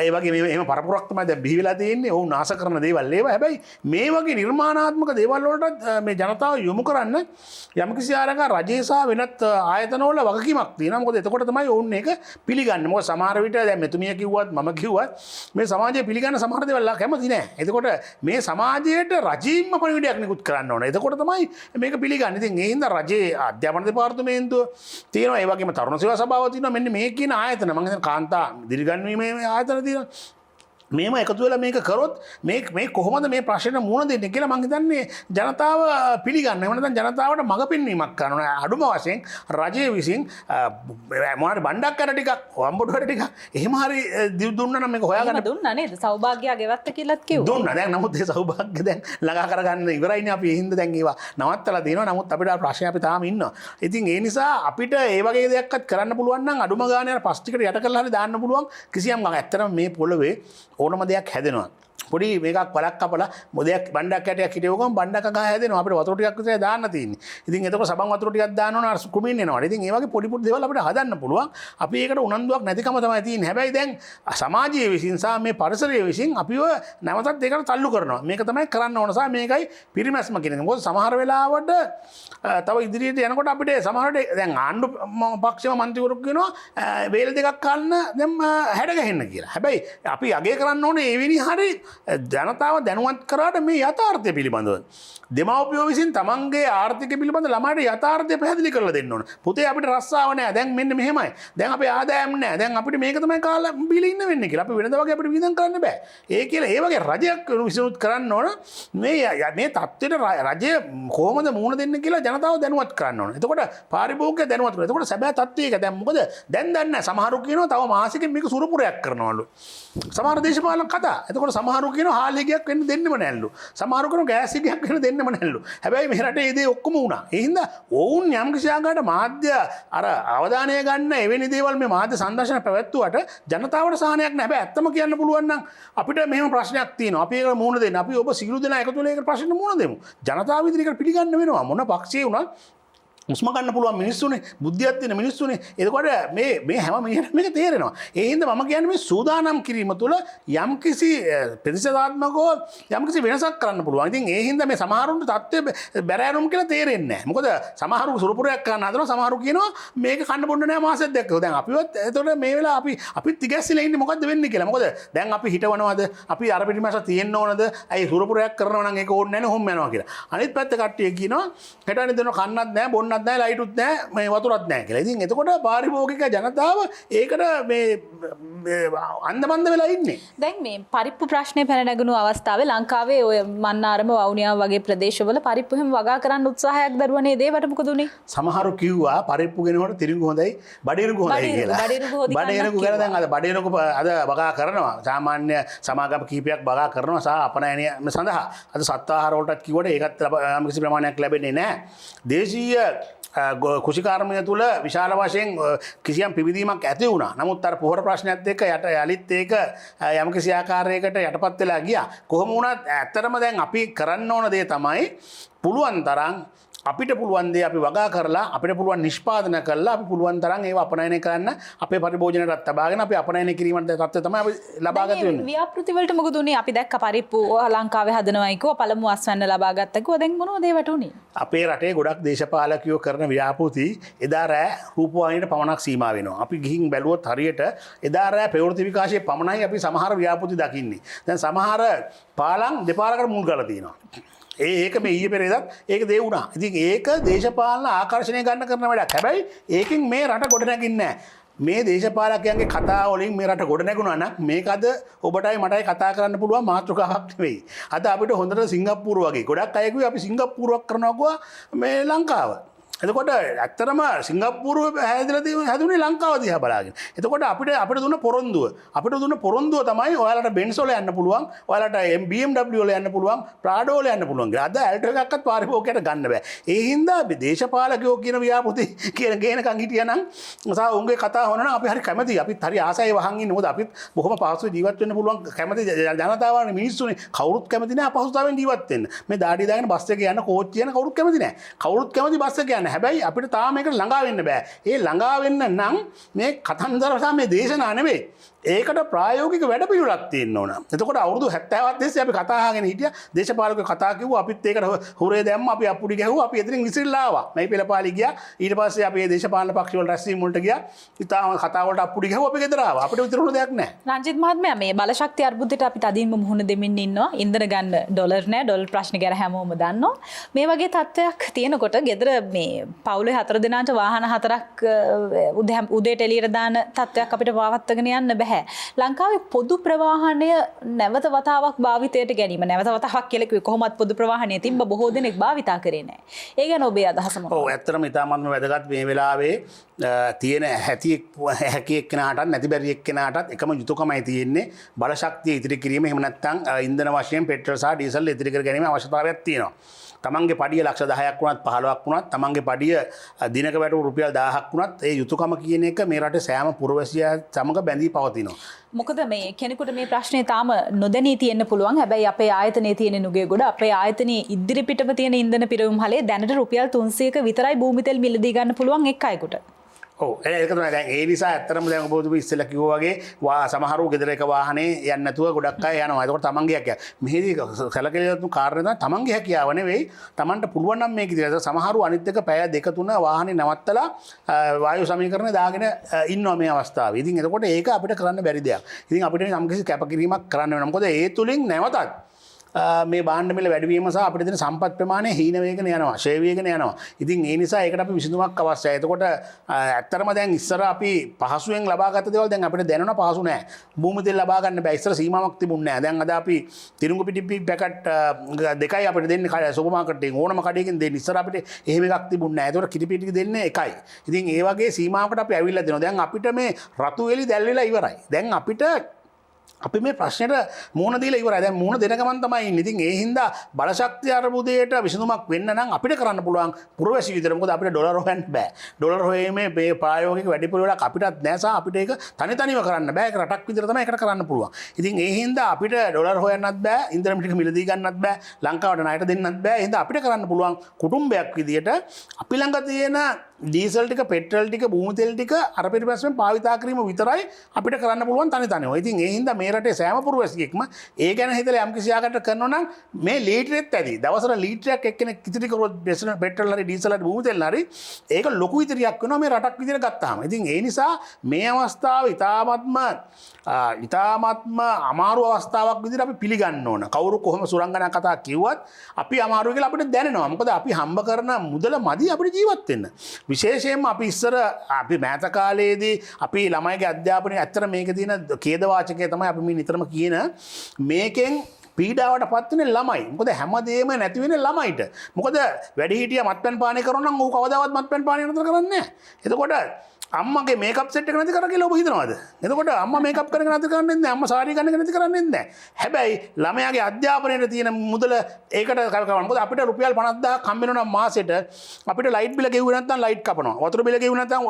ඒ වගේ මේ එහෙම පරපුරක් තමයි දැන් බිහි වෙලා තියෙන්නේ. ඔවුන් ආස කරන දේවල් ඒවා. හැබැයි මේ වගේ නිර්මාණාත්මක දේවල් වලට මේ ජනතාව යොමු කරන්න යම්කිසි ආකාරයක රජයේ සහ වෙනත් ආයතන වල වගකීමක් තියෙනවා. මොකද එතකොට තමයි ඔවුන් මේක පිළිගන්නේ. මොකද සමහර විට දැන් මෙතුමිය කිව්වත් මම කිව්වත් මේ සමාජය පිළිගන්න සමහර දේවල් කැමති නෑ. එතකොට මේ සමාජයට රජීන්ම පණිවිඩයක් නිකුත් කරන්න ඕන. එතකොට තමයි මේක පිළිගන්නේ. ඉතින් ඒ හින්දා රජයේ අධ්‍යාපන දෙපාර්තමේන්තුව තියෙනවා. ඒ වගේම තරුණ සේවා සභාව තියෙනවා. මෙන්න මේ කියන ආයතන මම හිතන්නේ කාන්තා දිරිගන්වීමේ ආයතන තියෙනවා. මේම එකතු වෙලා මේක කරොත් මේ කොහොමද මේ ප්‍රශ්නෙට මුහුණ දෙන්නේ කියලා මම හිතන්නේ ජනතාව පිළිගන්න. එහෙම නැත්නම් ජනතාවට මඟ පෙන්වීමක් කරනවා. අඩුම වශයෙන් රජයේ විසින් මොනවාරි බණ්ඩක් කර ටිකක් වම්බොඩුවට ටිකක් එහෙම හරි දුන්නා නම් මේක හොයාගන්න දුන්නා නේද? සෞභාග්‍යය ගෙවත්ත කියලාත් කිව්වා. දුන්නා. දැන් නමුත් ඒ සෞභාග්‍ය දැන් ළඟා කරගන්න ඉවරයිනේ අපි. ඒ හින්දා දැන් ඒවා නවත්තලා තියෙනවා. නමුත් අපිට ප්‍රශ්නේ අපි තාම ඉන්නවා. ඉතින් ඒ නිසා අපිට ඒ වගේ දෙයක්වත් කරන්න පුළුවන් නම් අඩුම ගානේ අර පස් ටිකට යට කරලා හරි දාන්න පුළුවන්. කිසියම් ගන්න. ඇත්තටම මේ පොළවේ ඕනම දෙයක් හැදෙනවා. පොඩි මේකක් පළක් කපලා මොදයක් බණ්ඩක් ඇටයක් හිටවගම බණ්ඩක ගහ හැදෙනවා. අපිට වතුර ටිකක් විතරයි දාන්න තියෙන්නේ. ඉතින් එතකොට සබන් වතුර ටිකක් දාන්න ඕන අර කුමින් එනවා. ඉතින් ඒ වගේ පොඩි පොඩි දේවල් අපිට හදන්න පුළුවන්. අපි ඒකට උනන්දුවක් නැතිකම තමයි තියෙන්නේ. හැබැයි දැන් සමාජයේ විසින් සහ මේ පරිසරයේ විසින් අපිව නැවතත් ඒකට තල්ලු කරනවා. මේක තමයි කරන්න ඕන සහ මේකයි පිරිමැස්ම කියන එක. මොකද සමහර වෙලාවට තව ඉදිරියට යනකොට අපිට සමහරට දැන් ආණ්ඩු පක්ෂම මන්ත්‍රීවරු කියනවා වේල් දෙකක් කන්න දැන් හැඩ ගහන්න කියලා. හැබැයි අපි අගය කරන්න ඕනේ ඒ වෙනි හරි ජනතාව දැනුවත් කරාට මේ යථාර්ථය පිළිබඳව. දෙමව්පියෝ විසින් තමන්ගේ ආර්ථිකය පිළිබඳ ළමයිට යථාර්ථය පැහැදිලි කරලා දෙන්න ඕන. පුතේ අපිට රස්සාව නැහැ. දැන් මෙන්න මෙහෙමයි. දැන් අපේ ආදායම් නැහැ. දැන් අපිට මේක තමයි කාලා බීලා ඉන්න වෙන්නේ කියලා. අපි වෙනද වගේ අපිට විඳන් කරන්න බෑ. ඒ කියලා ඒ වගේ රජයක් විසිනුත් කරන්න ඕන. මේ තත්ත්වෙට රජය කොහොමද මුහුණ දෙන්නේ කියලා ජනතාව දැනුවත් කරන්න ඕන. එතකොට පාරිභෝගිකය දැනුවත් කරනවා. එතකොට සැබෑ තත්ත්වය ඒක. දැන් මොකද දැන් දන්නේ නැහැ. සමහරු කියනවා තව මාසෙකින් මේක සුරුපුරයක් කරනවලු. සමහර දේශපාලන කතා. එතකොට සමහරු කියනවා හාලිගයක් වෙන්න දෙන්නෙම නැල්ලු. සමහරු කියනවා ගෑස් එකක් වෙන්න දෙන්නෙම නැල්ලු. හැබැයි මේ රටේ ඒ දේ ඔක්කොම වුණා. ඒ හින්දා ඔවුන් යම් කිසි ආකාරයකට මාධ්‍ය අර අවධානය ගන්න එවැනි දේවල් මේ මාධ්‍ය සංදර්ශන පැවැත්වුවට ජනතාවට සහනයක් නැහැ. හැබැයි ඇත්තම කියන්න පුළුවන් නම් අපිට මෙහෙම ප්‍රශ්නයක් තියෙනවා. අපි ඒකට මුහුණ දෙන්න. අපි ඔබ සියලු දෙනා එකතු වෙලා ඒකට ප්‍රශ්නෙට මුහුණ දෙමු. ජනතාව ඉදිරියට පිළිගන්න වෙනවා. මොන පක්ෂයේ වුණත් උස්ම ගන්න පුළුවන් මිනිස්සුනේ, බුද්ධියක් තියෙන මිනිස්සුනේ. එතකොට මේ හැම මිනිහටම මේක තේරෙනවා. ඒ හින්දා මම කියන්නේ මේ සූදානම් කිරීම තුළ යම්කිසි ප්‍රතිශතාත්මකව යම්කිසි වෙනසක් කරන්න පුළුවන්. ඉතින් ඒ හින්දා මේ සමහරුන්ට தත්ත්වය බැරෑරුම් කියලා තේරෙන්නේ නැහැ. මොකද සමහරු සුරුපුරයක් කරන්න හදනවා, සමහරු කියනවා මේක කන්න බොන්න නෑ මාසෙක් දෙකක්. දැන් අපිවත් එතකොට මේ වෙලාව අපිත් තිගැස්සিলা ඉන්නේ මොකද්ද වෙන්නේ කියලා. මොකද දැන් අපි හිටවනවද? අපි අර පිටිමැස්ස තියෙන්න ඕනද? අයි සුරුපුරයක් කරනවා නම් ඒක ඕනේ නැහැ නේ හොම් යනවා කියලා. අනිත් පැත්ත කට්ටිය කියනවා හෙටවනේ දෙනවා කන්නත් නැහැ, බොන්නත් නැහැ, ලයිටුත් නැහැ, මේ වතුරත් නැහැ කියලා. ඉතින් එතකොට පාරිභෝගික ජනතාව ඒකට මේ අන්දමන්ද වෙලා ඉන්නේ. දැන් මේ පරිප්පු ප්‍රශ්නේ පැන නැගුණු අවස්ථාවේ ලංකාවේ ඔය මන්නාරම වවුනියාව වගේ ප්‍රදේශවල පරිප්පු හැම වගා කරන්න උත්සාහයක් දරුවනේ දේවට මොකද උනේ? සමහරු කිව්වා පරිප්පු ගෙනකොට තිරිඟු හොඳයි, බඩේරුකු හොඳයි කියලා. බඩේරුකු කියලා දැන් අද බඩේරුකු අද වගා කරනවා. සාමාන්‍ය සමාගම් කීපයක් වගා කරනවා සහ අපනයන සඳහා. අද සත්ආහාර වලටත් කිව්වට ඒකත් යම් කිසි ප්‍රමාණයක් ලැබෙන්නේ නැහැ. දේශීය කුෂිකාර්මය තුළ විශාල වශයෙන් කිසියම් පිබිදීමක් ඇති වුණා. නමුත් අර පොහොර ප්‍රශ්නයත් එක්ක යලිත් ඒක යම් කිසි ආකාරයකට යටපත් වෙලා ගියා. කොහොම වුණත් ඇත්තටම දැන් අපි කරන්න ඕන දේ තමයි පුළුවන් තරම් අපිට පුළුවන් දේ අපි වගා කරලා අපිට පුළුවන් නිෂ්පාදනය කරලා අපි පුළුවන් තරම් ඒව අපනයනය කරන්න අපේ පරිභෝජනයටත් තබාගෙන අපි අපනයනය කිරීමට තත්ත්වය තමයි අපි ලබා ගත වෙන්නේ. ව්‍යාපෘති වලට මොකද උනේ? අපි දැක්ක පරිප්පු ලංකාවේ හදනවායි කිව්වා, පළමු අස්වැන්න ලබා ගත්තා කිව්වා. දැන් මොනවද ඒවට උනේ? අපේ රටේ ගොඩක් දේශපාලකයෝ කරන ව්‍යාපෘති එදා රෑ රූපවාහිනියට පමණක් සීමා වෙනවා. අපි ගිහින් බැලුවොත් හරියට එදා රෑ ප්‍රවෘත්ති විකාශයේ පමණයි අපි සමහර ව්‍යාපෘති දකින්නේ. දැන් සමහර පාලම් දෙපාරකට මුල් කරලා තියෙනවා. ඒක මේ ඊයේ පෙරේදත් ඒක දේ වුණා. ඉතින් ඒක දේශපාලන ආකර්ෂණය ගන්න කරන වැඩක්. හැබැයි ඒකෙන් මේ රට ගොඩ නැගින්නේ නැහැ. මේ දේශපාලකයන්ගේ කතා වලින් මේ රට ගොඩ නැගුණා නම් මේක අද ඔබටයි මටයි කතා කරන්න පුළුවන් මාතෘකාවක් නෙවෙයි. අද අපිට හොඳට සිංගප්පූරු වගේ ගොඩක් අය කිව්වේ අපි සිංගප්පූරුවක් කරනවා මේ ලංකාව. එතකොට ඇත්තටම සිංගප්පූරුව හැදුනේ ලංකාව දිහා බලාගෙන. එතකොට අපිට දුන්න පොරොන්දුව තමයි ඔයාලට බෙන්ස් වල යන්න පුළුවන්, ඔයාලට BMW වල යන්න පුළුවන්, ප්‍රාඩෝ වල යන්න පුළුවන්. අද ඇල්ටෝ එකක්වත් පාරිභෝගිකයට ගන්න බෑ. ඒ හින්දා අපි දේශපාලකයෝ කියන ව්‍යාපෘති කියන ගේනකන් හිටියනම් සහ උන්ගේ කතා හොනනම් අපි හරි කැමතියි. අපිත් හරි ආසයි වහන් ඉන්නේ. මොකද අපිත් බොහොම පහසුවෙන් ජීවත් වෙන්න පුළුවන් කැමති ජනතාවනේ මිනිස්සුනේ. කවුරුත් කැමති නෑ අපහසුතාවෙන් ජීවත් වෙන්න. මේ දාඩිය දාගෙන බස් එකේ යන කෝච්චිය යන කවුරුත් කැමති නෑ. කවුරුත් කැමති බස් එකේ යන්න. හැබැයි අපිට තාම මේකට ළඟා වෙන්න බෑ. ඒ ළඟා වෙන්න නම් මේ කතන්දර සහ මේ දේශනා නෙවෙයි. ඒකට ප්‍රායෝගික වැඩපිළිවෙලක් තියෙන්න ඕන. එතකොට අවුරුදු 70ක් තිස්සේ අපි කතා අහගෙන හිටියා. දේශපාලකයෝ කතා කිව්වා අපිත් ඒකට හුරේ දැම්ම අපි අප්පුඩි ගැහුවා. අපි එතනින් විසිරලා ආවා. මේ පෙළපාලි ගියා. ඊට පස්සේ අපි මේ දේශපාලන පක්ෂ වල රැස්වීම වලට ගියා. ඉතාලම කතා වලට අප්පුඩි ගැහුවා අපි ගෙදර ආවා. අපිට විතර උන දෙයක් නැහැ. රංජිත් මහත්මයා මේ බලශක්ති අර්බුදයට අපි තදින්ම මුහුණ දෙමින් ඉන්නවා. ඉන්ධන ගන්න ඩොලර් නැහැ. ඩොලර් ප්‍රශ්න ගැන හැමෝම දන්නවා. මේ වගේ තත්ත්වයක් තියෙනකොට ගෙදර මේ පවුලේ 4 දෙනාට වාහන 4ක් උදේට එළියට දාන තත්ත්වයක් අපිට පවත්වාගෙන යන්න බෑ. ලංකාවේ පොදු ප්‍රවාහනය නැවත වතාවක් භාවිතයට ගැනීම නැවත වතාවක් කියලා කිව්වේ කොහොමත් පොදු ප්‍රවාහනය තිබ්බ බොහෝ දෙනෙක් භාවිතා කරේ නැහැ. ඒ ගැන ඔබේ අදහස මොකක්ද? ඔව් ඇත්තටම ඉතාමත්ම වැදගත් මේ වෙලාවේ තියෙන හැකි එක්කෙනාටත් නැති බැරි එක්කෙනාටත් එකම යුතුයකමයි තියෙන්නේ බලශක්තිය ඉතිරි කිරීම. එහෙම නැත්නම් ඉන්ධන වශයෙන් පෙට්‍රල් සහ ඩීසල් ඉතිරි කර ගැනීම අවශ්‍යතාවයක් තියෙනවා. තමන්ගේ පඩිය ලක්ෂ 10ක් වුණත් 15ක් වුණත් තමන්ගේ පඩිය දිනක වැටු රුපියල් 1000ක් වුණත් ඒ යුතුයකම කියන එක මේ රටේ සෑම පුරවැසියා සමග බැඳී පවතිනවා. මොකද මේ කෙනෙකුට මේ ප්‍රශ්නේ තාම නොදැනී තියෙන්න පුළුවන්. හැබැයි අපේ ආයතනයේ තියෙන නුගේගොඩ අපේ ආයතනයේ ඉදිරි පිටම තියෙන ඉන්ධන පිරවුම් හලේ දැනට රුපියල් 300ක විතරයි භූමි තෙල් මිලදී ගන්න පුළුවන් එක් අයෙකුට. ඔව් ඒක තමයි. දැන් ඒ නිසා ඇත්තටම දැන් ඔබ ඉස්සෙල්ලා කිව්වා වගේ සමහරව ගෙදර එක වාහනේ යන්නේ නැතුව ගොඩක් අය යනවා. ඒකට තමන්ගේ හැකියාව. මෙහෙදි සැලකලියුතු කාරණා තමන්ගේ හැකියාව නෙවෙයි. තමන්ට පුළුවන් නම් මේක ඉතින් සමහරව අනිත් එක පැය 2-3 වාහනේ නවත්තලා වායු සමීකරණය දාගෙන ඉන්නවා මේ අවස්ථාවේ. ඉතින් එතකොට ඒක අපිට කරන්න බැරි දෙයක්. ඉතින් අපිට යම්කිසි කැපකිරීමක් කරන්න වෙනවා. මොකද ඒ තුලින් නැවතත් මේ බාණ්ඩ මිල වැඩිවීම සහ අපිට දෙන සම්පත් ප්‍රමාණය හීන වේගන යනවා, ෂේ වේගන යනවා. ඉතින් ඒ නිසා ඒකට අපි විසඳුමක් අවශ්‍යයි. එතකොට ඇත්තටම දැන් ඉස්සර අපි පහසුවෙන් ලබාගත් දේවල් දැන් අපිට දැනෙන පහසු නෑ. භූමි තෙල් ලබා ගන්න බෑ. ඉස්සර සීමාවක් තිබුණේ නෑ. දැන් අද අපි තිරුංගු පිටි පැකට් දෙකයි අපිට දෙන්නේ සුපර් මාකට් එකෙන් ඕනම කඩේකින් දෙන්නේ. ඉස්සර අපිට එහෙම එකක් තිබුණේ නෑ. ඒතකොට කිරි පිටි දෙන්නේ එකයි. ඉතින් ඒ වගේ සීමාවකට අපි ඇවිල්ලා දෙනවා. දැන් අපිට මේ රතු එලි දැල් වෙලා ඉවරයි. දැන් අපි මේ ප්‍රශ්නෙට මූණ දීලා ඉවරයි. දැන් මූණ දෙන ගමන් තමයි ඉන්නේ. ඉතින් ඒ හින්දා බලශක්ති අර්බුදයට විසඳුමක් වෙන්න නම් අපිට කරන්න පුළුවන් පුරවැසි විදිහට. මොකද අපිට ඩොලර් හොයන්න බෑ. ඩොලර් හොයීමේ මේ ප්‍රායෝගික වැඩිපුරවලක් අපිටත් නැහැ සහ අපිට ඒක තනිව කරන්න බෑ. ඒක රටක් විදිහට තමයි ඒකට කරන්න පුළුවන්. ඉතින් ඒ හින්දා අපිට ඩොලර් හොයන්නත් බෑ. ඉන්ධන ටික මිලදී ගන්නත් බෑ. ලංකාවට ණයට දෙන්නත් බෑ. ඒ හින්දා අපිට කරන්න පුළුවන් කුටුම්බයක් විදිහට අපි ළඟ තියෙන ඩීසල් ටික, පෙට්‍රල් ටික, භූමි තෙල් ටික අර පිටිපස්සෙන් භාවිතා කිරීම විතරයි අපිට කරන්න පුළුවන් තනිව. ඉතින් ඒ හින්දා මේ රටේ සෑම පුරවැසියෙක්ම ඒ ගැන හිතලා යම් කිසි ආකාරයකට කරනවා නම් මේ ලීටරෙත් ඇති. දවසට ලීටරයක් එක්කෙනෙක් ඉතිරි කරොත් පෙට්‍රල් හරි ඩීසල් හරි භූමි තෙල් හරි ඒක ලොකු ඉතිරියක් වෙනවා මේ රටක් විදිහට ගත්තාම. ඉතින් ඒ නිසා මේ අවස්ථාව ඉතාමත්ම අමාරු අවස්ථාවක් විදිහට අපි පිළිගන්න ඕන. කවුරු කොහොම සුරංගනා කතා කිව්වත් අපි අමාරුයි කියලා අපිට දැනෙනවා. මොකද අපි හම්බ කරන මුදල මදි අපිට ජීවත් වෙන්න. විශේෂයෙන්ම අපි ඉස්සර අපි මෑත කාලයේදී අපි ළමයිගේ අධ්‍යාපනයේ ඇත්තට මේකේ තියෙන ඛේදවාචකය තමයි අපි මේ නිතරම කියන මේකෙන් පීඩාවට පත් වෙන ළමයි. මොකද හැමදේම නැති වෙන ළමයිට. මොකද වැඩිහිටියා මත්පැන් පානය කරනවා නම් ඌ කවදාවත් මත්පැන් පානය නතර කරන්නේ නැහැ. එතකොට අම්මගේ මේකප් සෙට් එක නැති කරා කියලා ඔබ හිතනවද? එතකොට අම්මා මේකප් කරගෙන නැති කරන්නේ නැහැ. අම්මා සාරි ගන්න නැති කරන්නේ නැහැ. හැබැයි ළමයාගේ අධ්‍යාපනයේ තියෙන මුදල ඒකට කරකවන්න. මොකද අපිට රුපියල් 50000ක් හම්බ වෙනවා නම් මාසෙට අපිට ලයිට් බිල ගෙවුවේ නැත්නම් ලයිට් කපනවා. වතුර බිල ගෙවුවේ නැත්නම්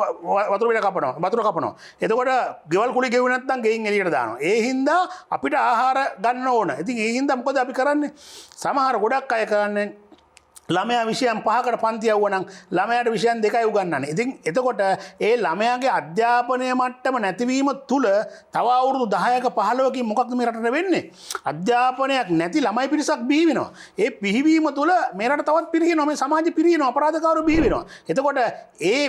වතුර බිල කපනවා. වතුර කපනවා. එතකොට ගෙවල් කුලි ගෙවුවේ නැත්නම් ගෙයින් එළියට දානවා. ඒ හින්දා අපිට ආහාර ගන්න ඕන. ඉතින් ඒ හින්දා මොකද අපි කරන්නේ? සමහර ගොඩක් අය කරන්නේ ළමයා විෂයන් 5කට පන්ති යවුවනම් ළමයාට විෂයන් 2යි උගන්වන්නේ. ඉතින් එතකොට ඒ ළමයාගේ අධ්‍යාපනයේ මට්ටම නැතිවීම තුල තව අවුරුදු 10ක 15කින් මොකක්ද මේ රටට වෙන්නේ? අධ්‍යාපනයක් නැති ළමයි පිරිසක් බිහි වෙනවා. ඒ පිහිවීම තුල මේ රට තවත් පිරිහිනවා. මේ සමාජෙ පිරිහිනවා. අපරාධකාරයෝ බිහි වෙනවා. එතකොට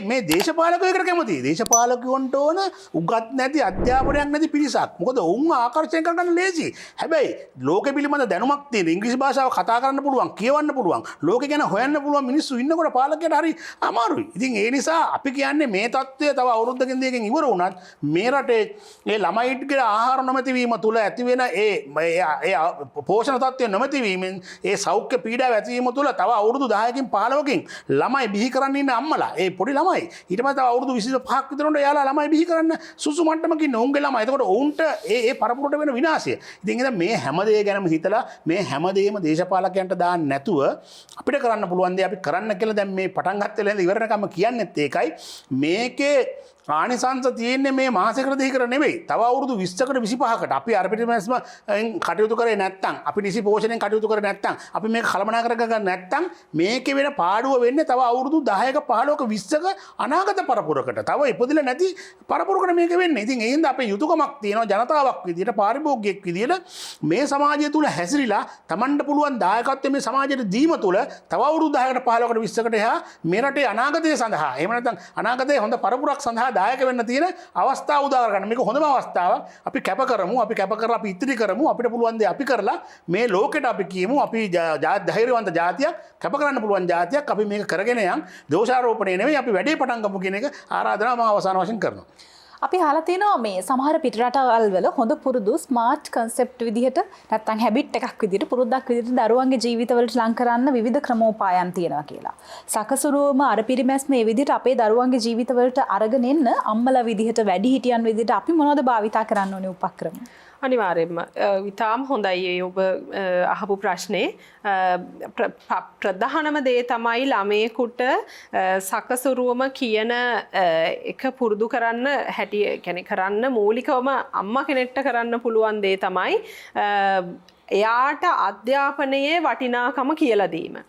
මේ දේශපාලකයෝ එකට කැමතියි. දේශපාලකයන්ට ඕන උගත් නැති අධ්‍යාපනයක් නැති පිරිසක්. මොකද උන් ආකර්ෂණය කරගන්න ලේසි. හැබැයි ලෝකෙ පිළිබඳ දැනුමක් තියෙන ඉංග්‍රීසි භාෂාව කතා කරන්න පුළුවන්, කියවන්න පුළුවන්. ලෝකෙ ඒගොල්ලෝ ගැන හොයන්න පුළුවන් මිනිස්සු ඉන්නකොට පාලකයට හරි අමාරුයි. ඉතින් ඒ නිසා අපි කියන්නේ මේ තත්ත්වය තව අවුරුද්දකින් දෙකකින් ඉවර වුණත් මේ රටේ මේ ළමයින්ගේ ආහාර නොමැති වීම තුල ඇති වෙන ඒ පෝෂණ තත්ත්වය නොමැති වීමෙන් ඒ සෞඛ්‍ය පීඩාව ඇති වීම තුල තව අවුරුදු 10කින් 15කින් ළමයි බිහි කරන්න ඉන්න අම්මලා ඒ පොඩි ළමයි ඊට පස්සේ තව අවුරුදු 25ක් විතර උන්ට එයාලා ළමයි බිහි කරන්න සුසු මට්ටමකින් උන්ගේ ළමයි. එතකොට උන්ට ඒ පරපුරට වෙන විනාශය. ඉතින් ඉතින් මේ හැම දේ ගැනම හිතලා මේ හැම දෙයක්ම දේශපාලකයන්ට දාන්න නැතුව අපිට කරන්න පුළුවන් දේ අපි කරන්න කියලා දැන් මේ පටන් ගත්ත වෙලාවෙ ඉවරනකම කියන්නෙත් ඒකයි. මේකේ ආනිසංස තියෙන්නේ මේ මාසයකට දෙකකට නෙමෙයි. තව අවුරුදු 20කට 25කට අපි අරපිටිමැස්ම කටයුතු කරේ නැත්නම් අපි නිසි පෝෂණයෙන් කටයුතු කරේ නැත්නම් අපි මේක කළමනාකර ගන්න නැත්නම් මේකේ වෙන පාඩුව වෙන්නේ තව අවුරුදු 10ක 15ක 20ක අනාගත පරපුරකට. තව ඉපදිලා නැති පරපුරකට මේක වෙන්නේ. ඉතින් ඒ හින්දා අපේ යුතුයකමක් තියෙනවා ජනතාවක් විදියට පාරිභෝගිකයෙක් විදියට මේ සමාජය තුල හැසිරීලා Tamanට පුළුවන් දායකත්වය මේ සමාජයට දීම තුල තව අවුරුදු 10කට 15කට 20කට එහා මේ රටේ අනාගතය සඳහා එහෙම නැත්නම් අනාගතයේ හොඳ පරපුරක් සඳහා දායක වෙන්න තියෙන අවස්ථාව උදා කරගන්න. මේක හොඳම අවස්ථාවක්. අපි කැප කරමු, අපි කැප කරලා අපි ඉතිරි කරමු. අපිට පුළුවන් දේ අපි කරලා මේ ලෝකෙට අපි කියමු අපි ධෛර්යවන්ත ජාතියක්, කැප කරන්න පුළුවන් ජාතියක්. අපි මේක කරගෙන යන් දෝෂාරෝපණය නෙවෙයි අපි වැඩේ පටන් ගමු කියන එක ආරාධනාව මම අවසාන වශයෙන් කරනවා. අපි අහලා තියෙනවා මේ සමහර පිටරටවල් වල හොඳ පුරුදු ස්මාර්ට් කන්සෙප්ට් විදිහට නැත්නම් හැබිට් එකක් විදිහට පුරුද්දක් විදිහට දරුවන්ගේ ජීවිතවලට ලං කරන්න විවිධ ක්‍රමෝපායන් තියෙනවා කියලා. සකසුරුවම අර පිරිමැස්ම මේ විදිහට අපේ දරුවන්ගේ ජීවිතවලට අරගෙන එන්න අම්මලා විදිහට වැඩිහිටියන් විදිහට අපි මොනවද භාවිතා කරන්න ඕනේ උපක්‍රම? අනිවාර්යෙන්ම විතාම හොඳයි ඒ ඔබ අහපු ප්‍රශ්නේ. ප්‍රධානම දේ තමයි ළමයෙකුට සකසුරුවම කියන එක පුරුදු කරන්න හැටි කියන්නේ කරන්න මූලිකවම අම්මා කෙනෙක්ට කරන්න පුළුවන් දේ තමයි එයාට අධ්‍යාපනයේ වටිනාකම කියලා දීම.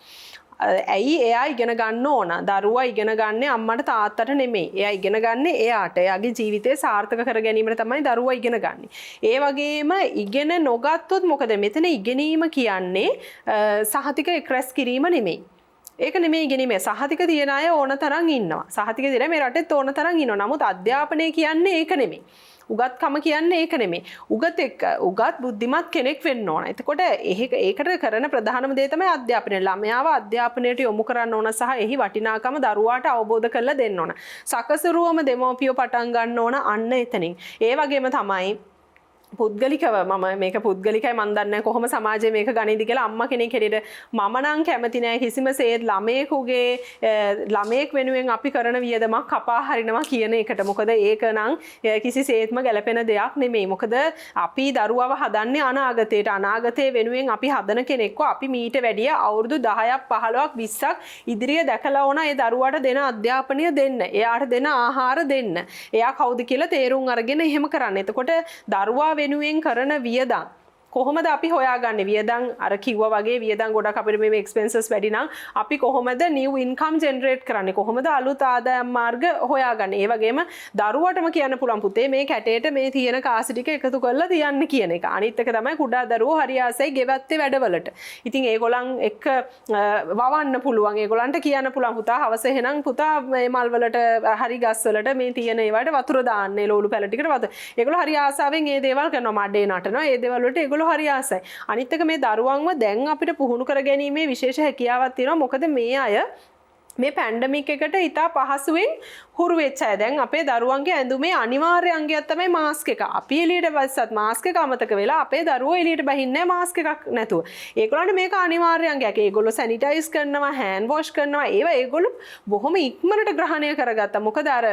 ඇයි එයා ඉගෙන ගන්න ඕන? දරුවා ඉගෙන ගන්නේ අම්මට තාත්තට නෙමෙයි. එයා ඉගෙන ගන්නේ එයාට. එයාගේ ජීවිතය සාර්ථක කර ගැනීමට තමයි දරුවා ඉගෙන ගන්නේ. ඒ වගේම ඉගෙන නොගත්තොත් මොකද? මෙතන ඉගෙනීම කියන්නේ සහතික එක්රැස් කිරීම නෙමෙයි. ඒක නෙමෙයි ඉගෙනීම. සහතික තියන අය ඕන තරම් ඉන්නවා. සහතික දින මේ රටෙත් ඕන තරම් ඉන්නවා. නමුත් අධ්‍යාපනය කියන්නේ ඒක නෙමෙයි. උගත්කම කියන්නේ ඒක නෙමෙයි. උගත් බුද්ධිමත් කෙනෙක් වෙන්න ඕන. එතකොට ඒකට කරන ප්‍රධානම දේ තමයි අධ්‍යාපනය. ළමයාව අධ්‍යාපනයට යොමු කරන්න ඕන සහ එහි වටිනාකම දරුවාට අවබෝධ කරලා දෙන්න ඕන. සකසුරුවම දෙමෝපියෝ පටන් ගන්න ඕන අන්න එතනින්. ඒ වගේම තමයි පුද්ගලිකව මම මේක පුද්ගලිකයි මන් දන්නේ කොහොම සමාජයේ මේක ගණීද කියලා අම්මා කෙනෙක් හැටියට මම නම් කැමති නෑ කිසිම සේත් ළමයෙක් වෙනුවෙන් අපි කරන වියදමක් කපා හරිනවා කියන එකට. මොකද ඒක නම් කිසිසේත්ම ගැලපෙන දෙයක් නෙමෙයි. මොකද අපි දරුවව හදන්නේ අනාගතයට. අනාගතයේ වෙනුවෙන් අපි හදන කෙනෙක්ව අපි මීට වැඩිය අවුරුදු 10ක් 15ක් 20ක් ඉදිරිය දැකලා ඕන ඒ දරුවාට දෙන අධ්‍යාපනය දෙන්න. එයාට දෙන ආහාර දෙන්න. එයා කවුද කියලා තේරුම් අරගෙන එහෙම කරන්න. එතකොට දරුවා වෙනුවෙන් කරන වියදම් කොහොමද අපි හොයාගන්නේ? වියදම් අර කිව්වා වගේ වියදම් ගොඩක් අපිට මේ එක්ස්පෙන්සස් වැඩි නම් අපි කොහොමද නිව් ඉන්කම් ජෙනරේට් කරන්නේ? කොහොමද අලුත් ආදායම් මාර්ග හොයාගන්නේ? ඒ වගේම දරුවටම කියන්න පුළුවන් පුතේ මේ කැටේට මේ තියෙන කාසි ටික එකතු කරලා තියන්න කියන එක. අනිත් එක තමයි කුඩා දරුවෝ හරි ආසයි ගෙවත්තේ වැඩවලට. ඉතින් ඒගොල්ලන් එක්ක වවන්න පුළුවන්. ඒගොල්ලන්ට කියන්න පුළුවන් පුතා හවස එහෙනම් පුතා මේ මල් වලට හරි ගස් වලට මේ තියෙන ඒවට වතුර දාන්න. ලෝලු පැල ටිකට වතුර. ඒගොල්ලෝ හරි ආසාවෙන් මේ දේවල් කරනවා. මඩේ නටනවා. ඒ දේවල් වලට ඒගොල්ලෝ හරි ආසයි. අනිත් එක මේ දරුවන්ව දැන් අපිට පුහුණු කර ගැනීමේ විශේෂ හැකියාවක් තියෙනවා. මොකද මේ අය මේ පැන්ඩමික් එකට ඉතා පහසුවෙන් හුරු වෙච්ච අය. දැන් අපේ දරුවන්ගේ ඇඳුමේ අනිවාර්ය අංගයක් තමයි මාස්ක් එක. අපි එළියට බස්සත් මාස්ක් එක අමතක වෙලා අපේ දරුවෝ එළියට බහින්නේ මාස්ක් එකක් නැතුව. ඒගොල්ලන්ට මේක අනිවාර්ය අංගයක්. ඒගොල්ලෝ සැනිටයිස් කරනවා, හෑන්ඩ් වොෂ් කරනවා. ඒගොල්ලෝ බොහොම ඉක්මනට ග්‍රහණය කරගත්තා. මොකද අර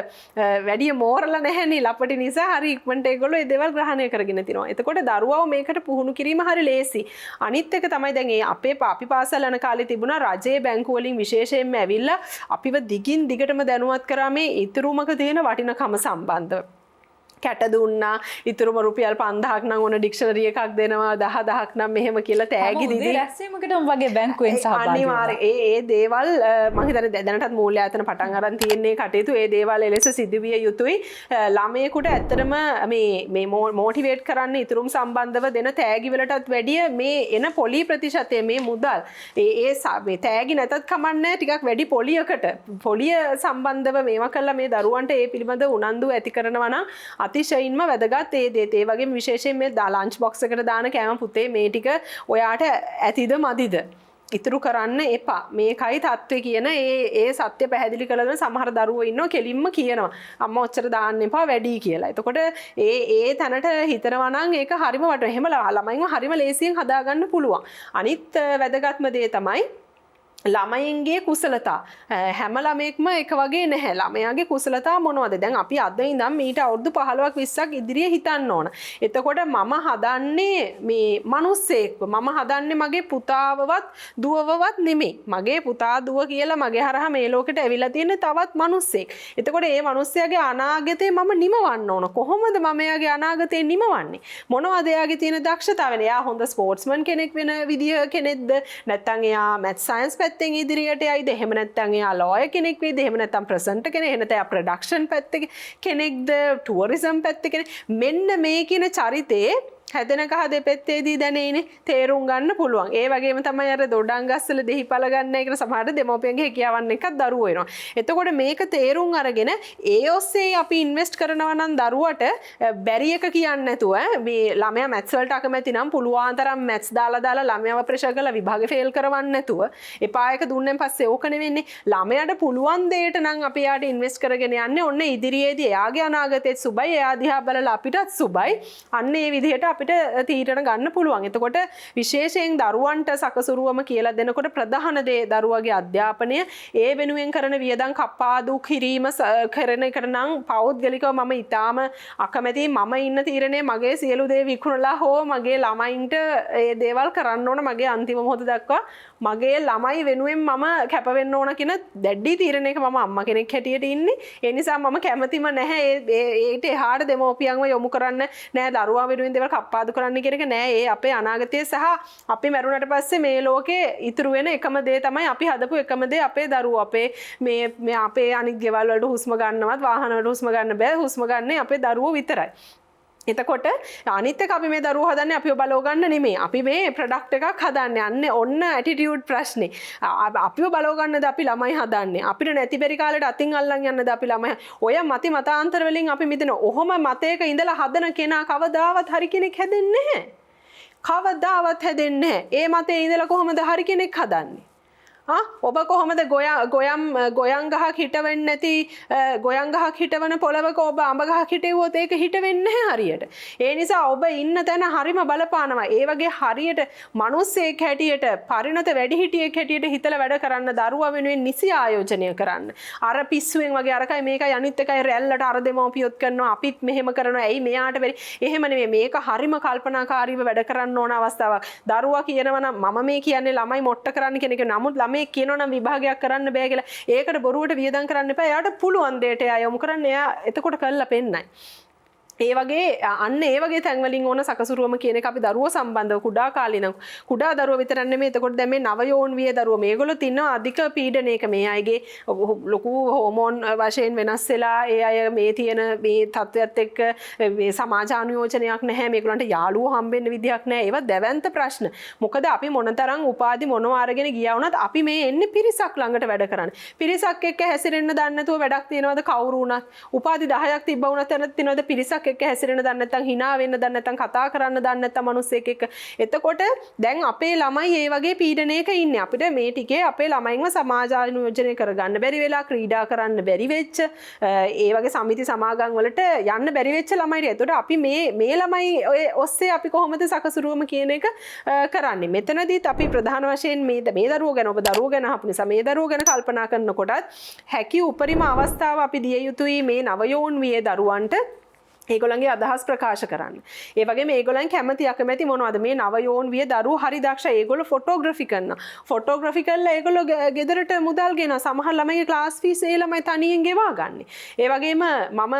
වැඩි මෝරලා නැහැනේ ලපටි නිසා හරි ඉක්මනට ඒගොල්ලෝ ඒ දේවල් ග්‍රහණය කරගෙන තිනවා. එතකොට දරුවව මේකට පුහුණු කිරීම හරි ලේසි. අනිත් එක තමයි දැන් අපි පාසල් යන කාලේ තිබුණා රජයේ බැංකු වලින් විශේෂයෙන්ම ඇවිල්ලා අපිව දිගින් දිගටම දැනුවත් කරා මේ ඉතුරුමක තියෙන වටිනකම සම්බන්ධව. කැට දුන්නා ඉතුරුම රුපියල් 5000ක් නම් ඕන ඩික්ෂනරි එකක් දෙනවා 10000ක් නම් මෙහෙම කියලා තෑගි දීදී රැස්වීමකටම වගේ බැංකුවෙන් සහභාගී අනිවාර්ය ඒ දේවල් මම හිතන්නේ දැනටත් මූල්‍ය ආයතන පටන් අරන් තියෙන්නේ කටයුතු ඒ දේවල් එලෙස සිදුවිය යුතුයි. ළමයෙකුට ඇත්තටම මේ මොටිවේට් කරන්න ඉතුරුම් සම්බන්ධව දෙන තෑගි වලටත් වැඩිය මේ එන පොලි ප්‍රතිශතය මේ මුදල් මේ තෑගි නැතත් කමන්නේ ටිකක් වැඩි පොලියකට පොලිය සම්බන්ධව මේවා කළා මේ දරුවන්ට ඒ පිළිබඳ උනන්දු ඇති කරනවා නම් අතිශයින්ම වැදගත් ඒ දේත්. ඒ වගේම විශේෂයෙන් මේ ලන්ච් බොක්ස් එකට දාන කෑම පුතේ මේ ටික ඔයාට ඇතිද මදිද? ඉතුරු කරන්න එපා. මේකයි තත්ත්වය කියන ඒ සත්‍ය පැහැදිලි කරන සමහර දරුවෝ ඉන්නවා කෙලින්ම කියනවා අම්මා ඔච්චර දාන්න එපා වැඩි කියලා. එතකොට ඒ තැනට හිතනවා නම් ඒක හරිම වටිනවා. එහෙම ළමයින්ව හරිම ලේසියෙන් හදාගන්න පුළුවන්. අනිත් වැදගත්ම දේ තමයි ළමයින්ගේ කුසලතා. හැම ළමයෙක්ම එක වගේ නැහැ. ළමයාගේ කුසලතා මොනවද? දැන් අපි අද ඉඳන් මීට අවුරුදු 15ක් 20ක් ඉදිරියේ හිතන්න ඕන. එතකොට මම හදන්නේ මේ මිනිස්සෙක්ව. මම හදන්නේ මගේ පුතාවවත් දුවවවත් නෙමෙයි. මගේ පුතා දුව කියලා මගේ හරහා මේ ලෝකෙට ඇවිල්ලා තියෙන තවත් මිනිස්සෙක්. එතකොට මේ මිනිස්සයාගේ අනාගතේ මම නිමවන්න ඕන. කොහොමද මම එයාගේ අනාගතේ නිමවන්නේ? මොනවද එයාගේ තියෙන දක්ෂතාවය? එයා හොඳ ස්පෝර්ට්ස්මන් කෙනෙක් වෙන විදිය කෙනෙක්ද? නැත්නම් එයා මැත් සයන්ස් පැත්තෙන් ඉදිරියට යයිද? එහෙම නැත්නම් එයා ලෝයර් කෙනෙක් වෙයිද? එහෙම නැත්නම් ප්‍රසන්ටර් කෙනෙක්? එහෙම නැත්නම් එයා ප්‍රොඩක්ෂන් පැත්තේ කෙනෙක්ද? ටුවරිසම් පැත්තේ කෙනෙක්? මෙන්න මේ කියන චරිතේ හැදෙන කහ දෙපැත්තේදී දැනෙන්නේ තේරුම් ගන්න පුළුවන්. ඒ වගේම තමයි අර දොඩංගස්සල දෙහිපල ගන්න එක සමහරට දෙමෝපියන්ගේ හැකියාවන් එකක් දරුවෝ වෙනවා. එතකොට මේක තේරුම් අරගෙන ඒ ඔස්සේ අපි ඉන්වෙස්ට් කරනවා නම් දරුවට බැරි එක කියන්නේ නැතුව මේ ළමයා මැත්ස් වලට අකමැති නම් පුළුවන් තරම් මැත්ස් දාලා ළමයාව ප්‍රෙෂර් කරලා විභාගෙ ෆේල් කරවන්න නැතුව එපා එක දුන්නෙන් පස්සේ ඕක නෙවෙන්නේ. ළමයාට පුළුවන් දෙයට නම් අපි යාට ඉන්වෙස්ට් කරගෙන යන්නේ ඔන්න ඉදිරියේදී එයාගේ අනාගතෙත් සුබයි. එයා දිහා බලලා අපිටත් සුබයි. අන්න ඒ විදිහට අපිට තීරණ ගන්න පුළුවන්. එතකොට විශේෂයෙන් දරුවන්ට සකසුරුවම කියලා දෙනකොට ප්‍රධාන දේ දරුවගේ අධ්‍යාපනය. ඒ වෙනුවෙන් කරන වියදම් කප්පාදු කිරීම කරන එකට නම් පෞද්ගලිකව මම ඊටාම අකමැතියි. මම ඉන්න තීරණය මගේ සියලු දේ විකුණලා හෝ මගේ ළමයින්ට ඒ දේවල් කරන්න ඕන මගේ අන්තිම මොහොත දක්වා මගේ ළමයි වෙනුවෙන් මම කැප වෙන්න ඕන කියන දැඩි තීරණයක මම අම්මා කෙනෙක් හැටියට ඉන්නේ. ඒ නිසා මම කැමතිම නැහැ ඒට එහාට දෙමෝපියන්ව යොමු කරන්න නෑ දරුවා වෙනුවෙන් දේවල් කප්පාදු කරන්න කියන එක නෑ. ඒ අපේ අනාගතය සහ අපි මැරුණට පස්සේ මේ ලෝකේ ඉතුරු වෙන එකම දේ තමයි අපි හදපු එකම දේ අපේ දරුවෝ. අපේ මේ අපේ අනිත් ගෙවල් වලට හුස්ම ගන්නවත් වාහන වලට හුස්ම ගන්න බෑ. හුස්ම ගන්නේ අපේ දරුවෝ විතරයි. එතකොට අනිත් එක අපි මේ දරුවෝ හදන්නේ අපිව බලව ගන්න නෙමෙයි. අපි මේ ප්‍රොඩක්ට් එකක් හදන්නේ. අන්නේ ඔන්න ඇටිටියුඩ් ප්‍රශ්නේ. අපිව බලව ගන්නද අපි ළමයි හදන්නේ. අපිට නැති බැරි කාලෙට අතින් අල්ලන් යන්නද අපි ළමයි. ඔය මතාන්තර වලින් අපි මිදෙන. ඔහොම මතයක ඉඳලා හදන කෙනා කවදාවත් හරි කෙනෙක් හැදෙන්නේ නැහැ. කවදාවත් හැදෙන්නේ නැහැ. ඒ මතේ ඉඳලා කොහොමද හරි කෙනෙක් හදන්නේ? ඔබ කොහොමද ගොයන් ගහක් හිටවෙන්නේ නැති ගොයන් ගහක් හිටවන පොළවක ඔබ අඹ ගහක් හිටෙව්වොත් ඒක හිටවෙන්නේ නැහැ හරියට. ඒ නිසා ඔබ ඉන්න තැන හරිම බලපානවා. ඒ වගේ හරියට මිනිස්සෙක් හැටියට පරිණත වැඩිහිටියෙක් හැටියට හිතලා වැඩ කරන්න දරුවා වෙනුවෙන් නිසි ආයෝජනය කරන්න. අර පිස්සුවෙන් වගේ අරකයි මේකයි අනිත් එකයි රැල්ලට අර දෙමෝපියොත් කරනවා අපිත් මෙහෙම කරනවා. ඇයි මෙයාට බැරි? එහෙම නෙමෙයි. මේක හරිම කල්පනාකාරීව වැඩ කරන්න ඕන අවස්ථාවක්. දරුවා කියනවා නම් මම මේ කියන්නේ ළමයි මොට්ට කරන්න කියන එක. නමුත් මේ කියනවනම් විභාගයක් කරන්න බෑ කියලා. ඒකට බොරුවට වියදම් කරන්න එපා. එයාට පුළුවන් දෙයට එයා යොමු කරන්න. එයා එතකොට කළා පෙන්නයි. ඒ වගේ අන්න ඒ වගේ තැන්වලින් ඕන සකසුරුවම කියන එක අපි දරුවෝ සම්බන්ධව කුඩා කාලේ නම් කුඩා දරුවෝ විතරක් නෙමෙයි. එතකොට දැන් මේ නවයෝන් විය දරුවෝ මේගොල්ලෝ තින්නවා අධික පීඩනයක. මේ අයගේ ලොකු හෝමෝන් වශයෙන් වෙනස් වෙලා ඒ අය මේ තියෙන මේ තත්ත්වයට එක්ක මේ සමාජ අනුයෝජනයක් නැහැ. මේගොල්ලන්ට යාළුවෝ හම්බෙන්න විදියක් නැහැ. ඒවා දැවැන්ත ප්‍රශ්න. මොකද අපි මොනතරම් උපාධි මොනවා අරගෙන ගියා වුණත් අපි මේ එන්නේ පිරිසක් ළඟට වැඩ කරන්න. පිරිසක් එක්ක හැසිරෙන්න දන්නේ නැතුව වැඩක් තියනවද කවුරු වුණත්? උපාධි 10ක් තිබ්බ වුණත් එතනත් තියනවද පිරිසක් එක්ක හැසිරෙන්න දන්නේ නැත්නම් hina වෙන්න දන්නේ නැත්නම් කතා කරන්න දන්නේ නැත්නම් මිනිස්සෙක් එක්ක. එතකොට දැන් අපේ ළමයි ඒ වගේ පීඩනයක ඉන්නේ. අපිට මේ ටිකේ අපේ ළමයින්ව සමාජානුයෝජනය කරගන්න බැරි වෙලා ක්‍රීඩා කරන්න බැරි වෙච්ච ඒ වගේ සමිති සමාගම් වලට යන්න බැරි වෙච්ච ළමයිට. එතකොට අපි මේ ළමයි ඔස්සේ අපි කොහොමද සකසුරුවම කියන එක කරන්නේ. මෙතනදීත් අපි ප්‍රධාන වශයෙන් මේ දරුවෝ ගැන ඔබ දරුවෝ ගැන අහපු නිසා මේ දරුවෝ ගැන කල්පනා කරනකොටත් හැකි උපරිම අවස්ථාව අපි දිය යුතුයි මේ නවයෝන් වියේ දරුවන්ට. ඒගොල්ලන්ගේ අදහස් ප්‍රකාශ කරන්න. ඒ වගේම ඒගොල්ලන් කැමති අකමැති මොනවද? මේ නවයෝන් විය දරුවෝ හරි දක්ෂ. ඒගොල්ලෝ ෆොටෝග්‍රැෆි කරනවා. ෆොටෝග්‍රැෆි කරලා ඒගොල්ලෝ ගෙදරට මුදල් ගෙනවා. සමහර ළමයිගේ ක්ලාස් ෆීස් ඒ ළමයි තනියෙන් ගෙවා ගන්න. ඒ වගේම මම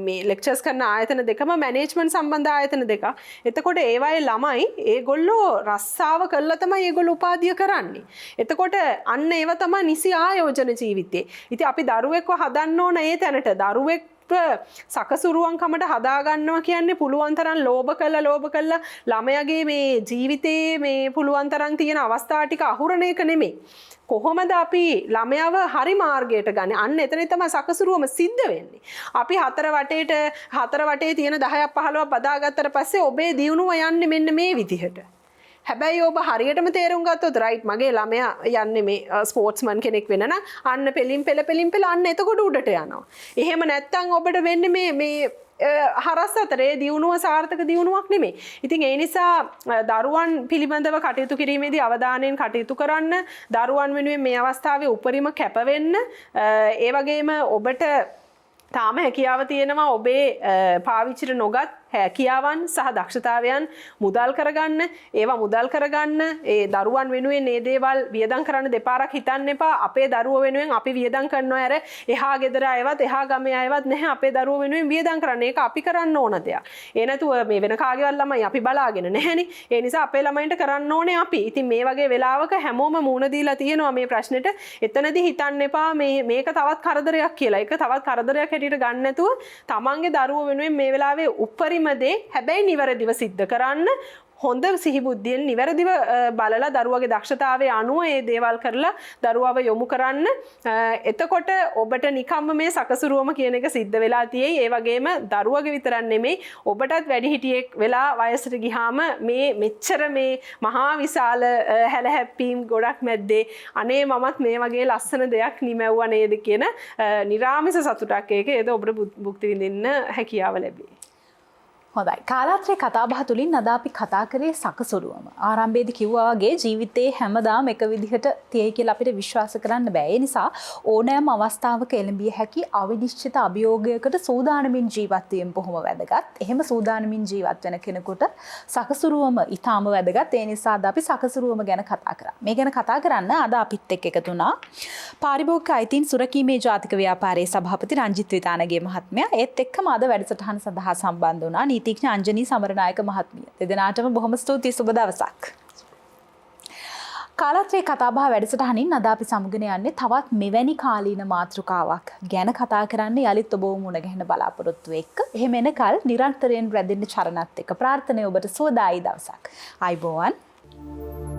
මේ ලෙක්චර්ස් කරන ආයතන දෙකම මැනේජ්මන්ට් සම්බන්ධ ආයතන දෙකක්. එතකොට ඒවායේ ළමයි ඒගොල්ලෝ රස්සාව කළා තමයි ඒගොල්ලෝ උපාධිය කරන්නේ. එතකොට අන්න ඒව තමයි නිසි ආයෝජන ජීවිතේ. ඉතින් අපි දරුවෙක්ව හදන්න ඕන ඒ තැනට දරුවෙක් සකසුරුවන්කමට හදාගන්නවා කියන්නේ පුළුවන් තරම් ලෝභ කළා ළමයාගේ මේ ජීවිතේ මේ පුළුවන් තරම් තියෙන අවස්ථා ටික අහුරන එක නෙමෙයි. කොහොමද අපි ළමයාව හරි මාර්ගයට ගන්නේ? අන්න එතන තමයි සකසුරුවම සිද්ධ වෙන්නේ. අපි හතර වටේ තියෙන 10ක් 15ක් බදාගත්තට පස්සේ ඔබේ දියුණුව යන්නේ මෙන්න මේ විදිහට. හැබැයි ඔබ හරියටම තේරුම් ගත්තොත් රයිට් මගේ ළමයා යන්නේ මේ ස්පෝර්ට්ස්මන් කෙනෙක් වෙන්න නම් අන්න පෙලින් පෙළ අන්න එතකොට උඩට යනවා. එහෙම නැත්තම් ඔබට වෙන්නේ මේ හරස් අතරේ දියුණුව සාර්ථක දියුණුවක් නෙමෙයි. ඉතින් ඒ නිසා දරුවන් පිළිබඳව කටයුතු කිරීමේදී අවධානයෙන් කටයුතු කරන්න, දරුවන් වෙනුවෙන් මේ අවස්ථාවේ උපරිම කැප වෙන්න, ඒ වගේම ඔබට තාම හැකියාව තියෙනවා ඔබේ පාවිච්චිට නොගත් හැකියාවන් සහ දක්ෂතාවයන් මුදල් කරගන්න, ඒවා මුදල් කරගන්න, ඒ දරුවන් වෙනුවෙන් මේ දේවල් වියදම් කරන්න දෙපාරක් හිතන්න එපා. අපේ දරුවෝ වෙනුවෙන් අපි වියදම් කරනවා ඇර එහා ගෙදර අයවත් එහා ගමේ අයවත් නැහැ. අපේ දරුවෝ වෙනුවෙන් වියදම් කරන්න. ඒක අපි කරන්න ඕන දෙයක්. ඒ නැතුව මේ වෙන කාගේවත් ළමයි අපි බලාගෙන නැහැනේ. ඒ නිසා අපේ ළමයින්ට කරන්න ඕනේ අපි. ඉතින් මේ වගේ වෙලාවක හැමෝම මූණ දීලා තියෙනවා මේ ප්‍රශ්නෙට. එතනදී හිතන්න එපා මේක තවත් කරදරයක් කියලා. ඒක තවත් කරදරයක් හැටියට ගන්න නැතුව තමන්ගේ දරුවෝ වෙනුවෙන් මේ වෙලාවේ උපරිම දේ හැබැයි නිවැරදිව සිද්ධ කරන්න, හොඳ සිහිබුද්ධියෙන් නිවැරදිව බලලා දරුවගේ දක්ෂතාවය අනුව ඒ දේවල් කරලා දරුවව යොමු කරන්න. එතකොට ඔබට නිකම්ම මේ සකසුරුවම කියන එක සිද්ධ වෙලා තියෙයි. ඒ වගේම දරුවගේ විතරක් නෙමෙයි ඔබටත් වැඩිහිටියෙක් වෙලා වයසට ගියාම මේ මෙච්චර මේ මහා විශාල හැලහැප්පීම් ගොඩක් මැද්දේ අනේ මමත් මේ වගේ ලස්සන දෙයක් නිමැව්වා නේද කියන නිරාමිස සතුටක් ඒක ඔබට භුක්ති විඳින්න හැකියාව ලැබේ. හොඳයි. කාලාත්‍රේ කතාබහ තුලින් අද අපි කතා කරේ සකසුරුවම. ආරම්භයේදී කිව්වා වගේ ජීවිතේ හැමදාම එක විදිහට තියෙයි කියලා අපිට විශ්වාස කරන්න බෑ. ඒ නිසා ඕනෑම අවස්ථාවක එළඹිය හැකි අවිනිශ්චිත අභියෝගයකට සූදානමින් ජීවත් වීම බොහොම වැදගත්. එහෙම සූදානමින් ජීවත් වෙන කෙනෙකුට සකසුරුවම ඊටාම වැදගත්. ඒ නිසා අද අපි සකසුරුවම ගැන කතා කරා. මේ ගැන කතා කරන්න අද අපිත් එක්ක එකතු වුණා පාරිභෝගික අයිතීන් සුරකීමේ ජාතික ව්‍යාපාරයේ සභාපති රංජිත් විතානගේ මහත්මයා. ඒත් එක්කම අද වැඩසටහන සඳහා සම්බන්ධ වුණා නීතිඥ අංජනී සමරනායක මහත්මිය. දෙදෙනාටම බොහොම ස්තුතියි. සුබ දවසක්. කාලාත්‍රේ කතාබහ වැඩසටහනින් අද අපි සමුගෙන යන්නේ තවත් මෙවැනි කාලීන මාතෘකාවක් ගැන කතා කරන්න යලිත් ඔබව මුණ ගැහෙන බලාපොරොත්තු එක්ක. එහෙම එනකල් නිරන්තරයෙන් රැඳෙන්න චරණත් එක්ක ප්‍රාර්ථනාව ඔබට සුවදායි දවසක්. ආයුබෝවන්.